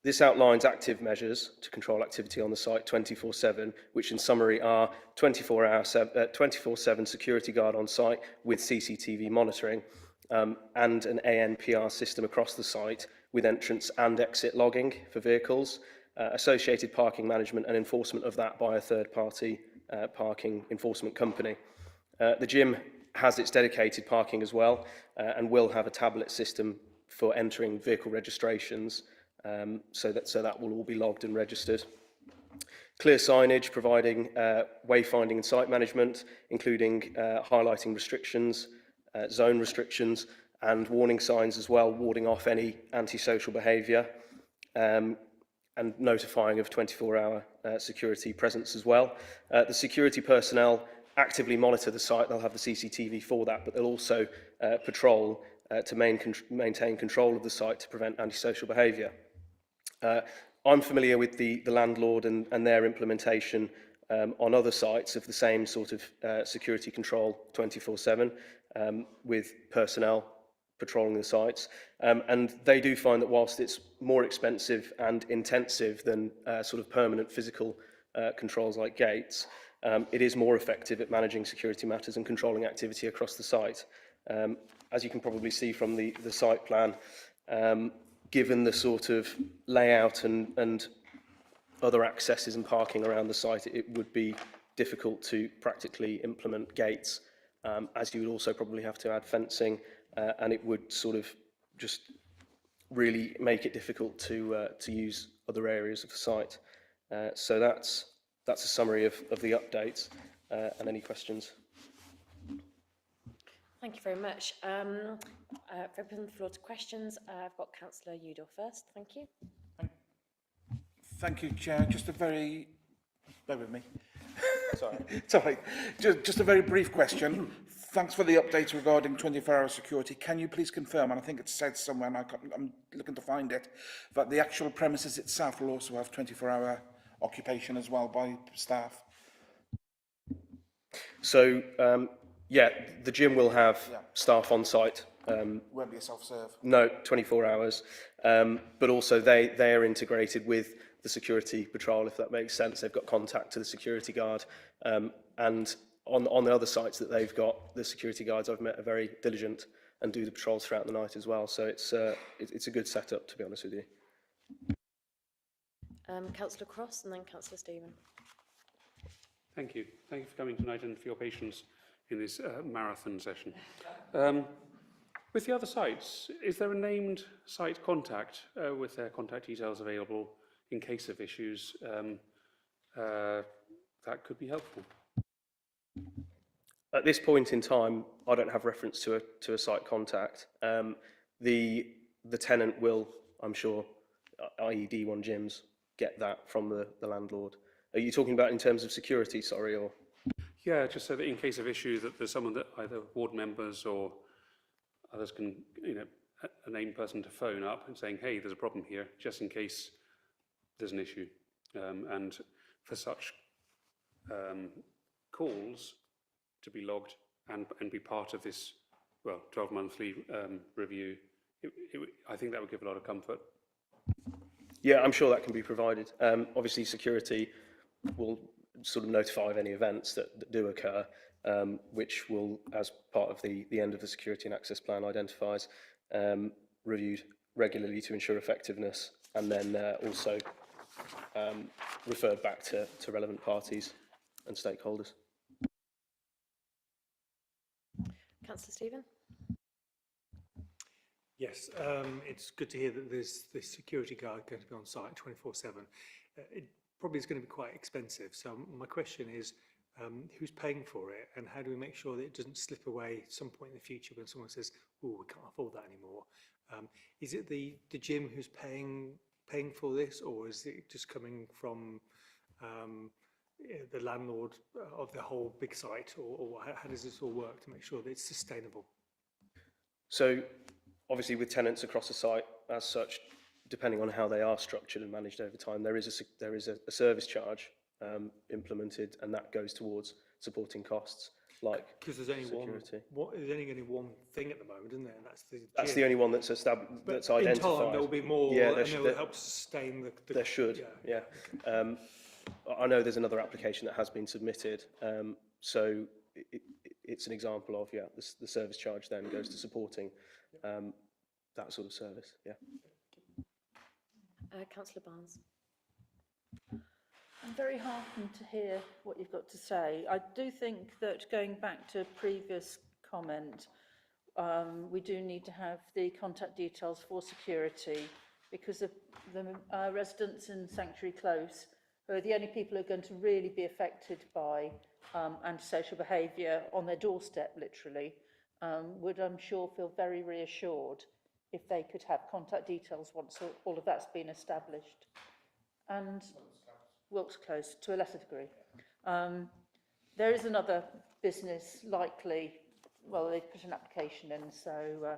This outlines active measures to control activity on the site 24/7, which in summary are 24/7 security guard on site with CCTV monitoring and an ANPR system across the site with entrance and exit logging for vehicles, associated parking management and enforcement of that by a third-party parking enforcement company. The gym has its dedicated parking as well and will have a tablet system for entering vehicle registrations. So that will all be logged and registered. Clear signage providing wayfinding and site management, including highlighting restrictions, zone restrictions, and warning signs as well, warding off any antisocial behaviour, and notifying of 24-hour security presence as well. The security personnel actively monitor the site. They'll have the CCTV for that, but they'll also patrol to maintain control of the site to prevent antisocial behaviour. I'm familiar with the landlord and their implementation on other sites of the same sort of security control 24/7 with personnel patrolling the sites. And they do find that whilst it's more expensive and intensive than sort of permanent physical controls like gates, it is more effective at managing security matters and controlling activity across the site. As you can probably see from the site plan, given the sort of layout and other accesses and parking around the site, it would be difficult to practically implement gates, as you would also probably have to add fencing, and it would sort of just really make it difficult to use other areas of the site. So that's a summary of the updates, and any questions. Thank you very much. For opening the floor to questions, I've got Councillor Udall first. Thank you. Thank you, Chair. Just a very... Bear with me. Sorry. It's all right. Just a very brief question. Thanks for the update regarding 24-hour security. Can you please confirm, and I think it's said somewhere, and I'm looking to find it, that the actual premises itself will also have 24-hour occupation as well by staff? So, yeah, the gym will have staff on site. Won't be a self-serve? No, 24 hours. But also they are integrated with the security patrol, if that makes sense. They've got contact to the security guard. And on the other sites that they've got, the security guards I've met are very diligent and do the patrols throughout the night as well. So it's a good setup, to be honest with you. Councillor Cross and then Councillor Stephen. Thank you. Thank you for coming tonight and for your patience in this marathon session. With the other sites, is there a named site contact with their contact details available in case of issues? That could be helpful. At this point in time, I don't have reference to a site contact. The tenant will, I'm sure, i.e. D1 Gyms, get that from the landlord. Are you talking about in terms of security, sorry, or? Yeah, just so that in case of issue that there's someone that either ward members or others can, a named person to phone up and saying, hey, there's a problem here, just in case there's an issue. And for such calls to be logged and be part of this, 12-monthly review, I think that would give a lot of comfort. Yeah, I'm sure that can be provided. Obviously, security will sort of notify of any events that do occur, which will, as part of the end of the security and access plan identifies, reviewed regularly to ensure effectiveness, and then also referred back to relevant parties and stakeholders. Councillor Stephen. Yes, it's good to hear that there's this security guard going to be on site 24/7. It probably is going to be quite expensive. So my question is, who's paying for it, and how do we make sure that it doesn't slip away at some point in the future when someone says, "Oh, we can't afford that anymore"? Is it the gym who's paying for this, or is it just coming from the landlord of the whole big site, or how does this all work to make sure that it's sustainable? So, obviously, with tenants across the site, as such, depending on how they are structured and managed over time, there is a service charge implemented, and that goes towards supporting costs like because there's only security. there's only one thing at the moment, isn't there? And That's the only one that's identified. In time, there will be more, yeah, and it will help sustain the. There should, yeah. I know there's another application that has been submitted, so it's an example of the service charge then goes to supporting that sort of service. Yeah. Councillor Barnes. I'm very heartened to hear what you've got to say. I do think that going back to a previous comment, we do need to have the contact details for security, because of the residents in Sanctuary Close, who are the only people who are going to really be affected by antisocial behaviour on their doorstep, literally, would, I'm sure, feel very reassured if they could have contact details once all of that's been established. And Wilkes Close, to a lesser degree. There is another business likely, well, they've put an application in, so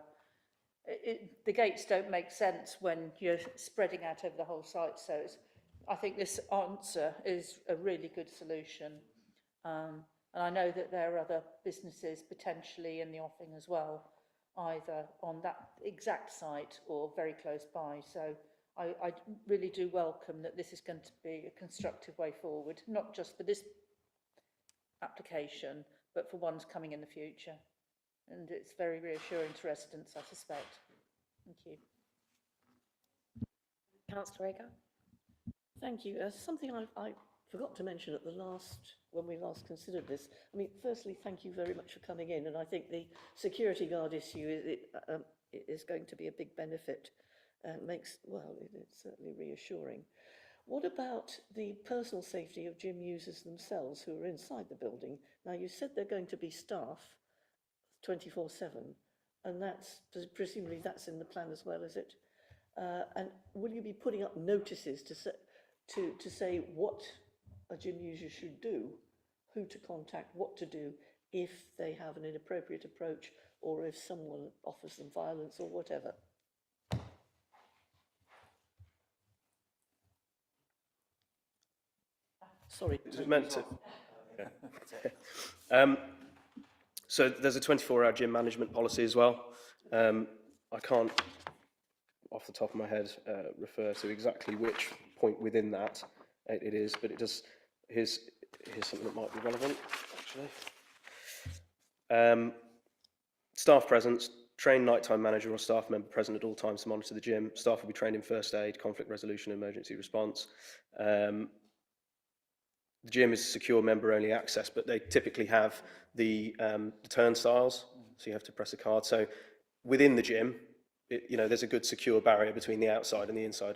the gates don't make sense when you're spreading out over the whole site, so I think this answer is a really good solution. And I know that there are other businesses potentially in the offing as well, either on that exact site or very close by. So I really do welcome that this is going to be a constructive way forward, not just for this application, but for ones coming in the future. And it's very reassuring to residents, I suspect. Thank you. Councillor Agar. Thank you. Something I forgot to mention at when we last considered this. I mean, firstly, thank you very much for coming in, and I think the security guard issue is going to be a big benefit. It's certainly reassuring. What about the personal safety of gym users themselves who are inside the building? Now, you said they're going to be staff 24/7, and presumably that's in the plan as well, is it? And will you be putting up notices to say what a gym user should do, who to contact, what to do if they have an inappropriate approach or if someone offers them violence or whatever? Sorry. Is it meant to? So there's a 24-hour gym management policy as well. I can't, off the top of my head, refer to exactly which point within that it is, but it does. Here's something that might be relevant, actually. Staff presence. Train nighttime manager or staff member present at all times to monitor the gym. Staff will be trained in first aid, conflict resolution, emergency response. The gym is secure member-only access, but they typically have the turnstiles, so you have to press a card. So within the gym, there's a good secure barrier between the outside and the inside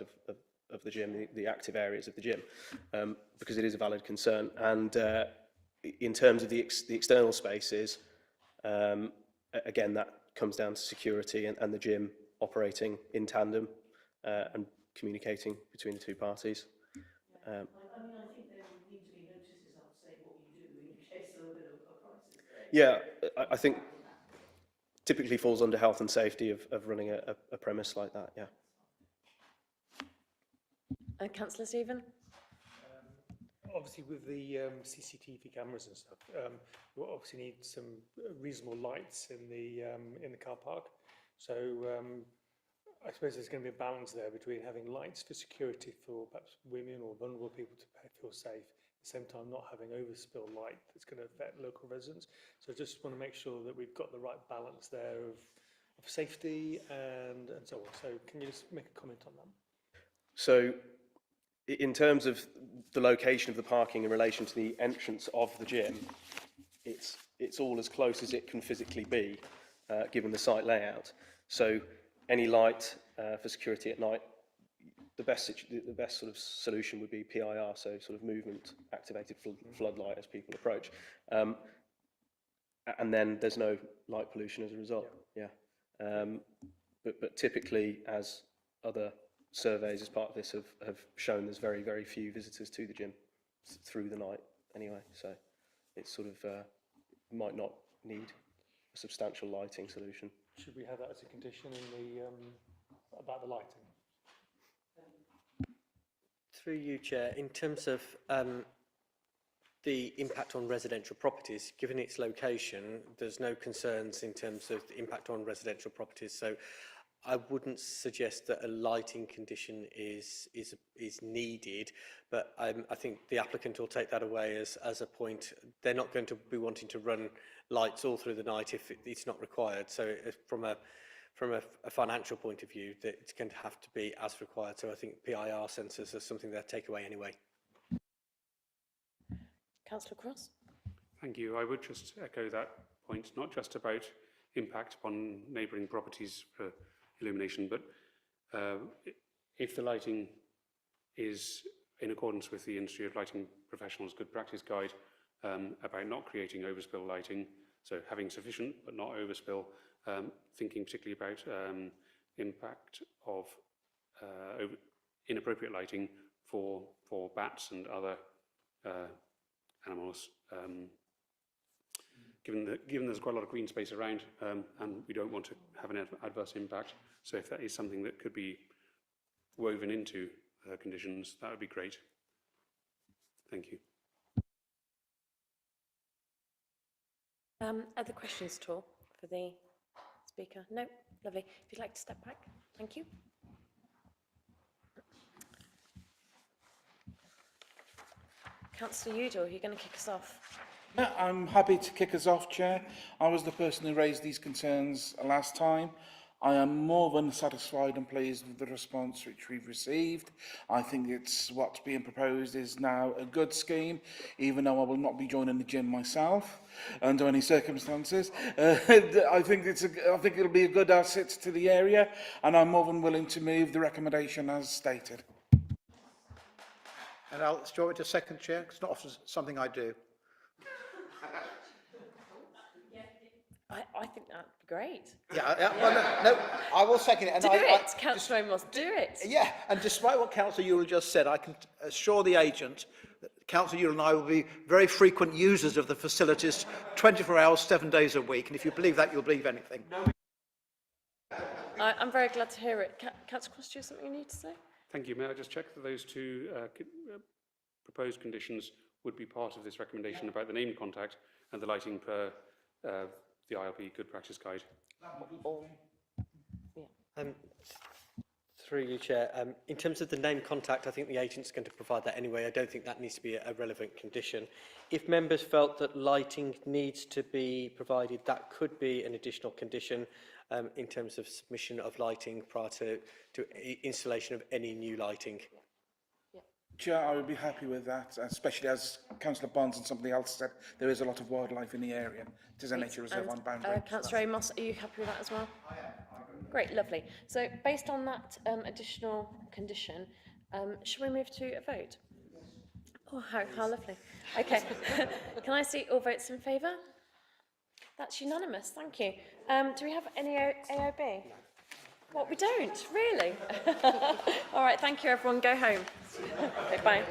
of the gym, the active areas of the gym, because it is a valid concern. And in terms of the external spaces, again, that comes down to security and the gym operating in tandem and communicating between the two parties. I think there would need to be notices out saying what you do in case of a bit of a crisis. Yeah, I think typically falls under health and safety of running a premise like that, yeah. Councillor Stephen. Obviously, with the CCTV cameras and stuff, we'll obviously need some reasonable lights in the car park. So I suppose there's going to be a balance there between having lights for security for perhaps women or vulnerable people to feel safe, at the same time not having overspill light that's going to affect local residents. So I just want to make sure that we've got the right balance there of safety and so on. So can you just make a comment on that? So in terms of the location of the parking in relation to the entrance of the gym, it's all as close as it can physically be, given the site layout. So any light for security at night, the best sort of solution would be PIR, so sort of movement activated floodlight as people approach, and then there's no light pollution as a result. Yeah, but typically, as other surveys as part of this have shown, there's very, very few visitors to the gym through the night anyway, so it sort of might not need a substantial lighting solution. Should we have that as a condition in about the lighting? Through you, Chair, in terms of the impact on residential properties, given its location, there's no concerns in terms of the impact on residential properties. So I wouldn't suggest that a lighting condition is needed, but I think the applicant will take that away as a point. They're not going to be wanting to run lights all through the night if it's not required. So from a financial point of view, that it's going to have to be as required. So I think PIR sensors are something they'll take away anyway. Councillor Cross. Thank you. I would just echo that point, not just about impact upon neighbouring properties for illumination, but if the lighting is in accordance with the Industry of Lighting Professionals Good Practice Guide about not creating overspill lighting, so having sufficient but not overspill, thinking particularly about impact of inappropriate lighting for bats and other animals. Given there's quite a lot of green space around, and we don't want to have an adverse impact. So if that is something that could be woven into conditions, that would be great. Thank you. Other questions at all for the speaker? No? Lovely. If you'd like to step back. Thank you. Councillor Udall, you're going to kick us off. Yeah, I'm happy to kick us off, Chair. I was the person who raised these concerns last time. I am more than satisfied and pleased with the response which we've received. I think it's what's being proposed is now a good scheme, even though I will not be joining the gym myself under any circumstances. I think it'll be a good asset to the area, and I'm more than willing to move the recommendation as stated. And do you want me to second, Chair? 'Cause it's not often something I do. I think that'd be great. Well, no, I will second it. And Do it, Councillor Amos, do it. Yeah, and despite what Councillor Ewell just said, I can assure the agent that Councillor Ewell and I will be very frequent users of the facilities 24 hours, 7 days a week. And if you believe that, you'll believe anything. I'm very glad to hear it. Councillor Cross, do you have something you need to say? Thank you. May I just check that those two proposed conditions would be part of this recommendation about the name contact and the lighting per the ILP Good Practice Guide? Through you, Chair. In terms of the name contact, I think the agent's going to provide that anyway. I don't think that needs to be a relevant condition. If members felt that lighting needs to be provided, that could be an additional condition in terms of submission of lighting prior to installation of any new lighting. Chair, I would be happy with that, especially as Councillor Bonds and somebody else said, there is a lot of wildlife in the area. It is a nature reserve on boundary. Councillor Amos, are you happy with that as well? Great, lovely. So based on that additional condition, shall we move to a vote? Oh, how lovely. Okay. Can I see all votes in favour? That's unanimous, thank you. Do we have any AOB? What, we don't? Really? All right, thank you everyone, go home. Okay, bye.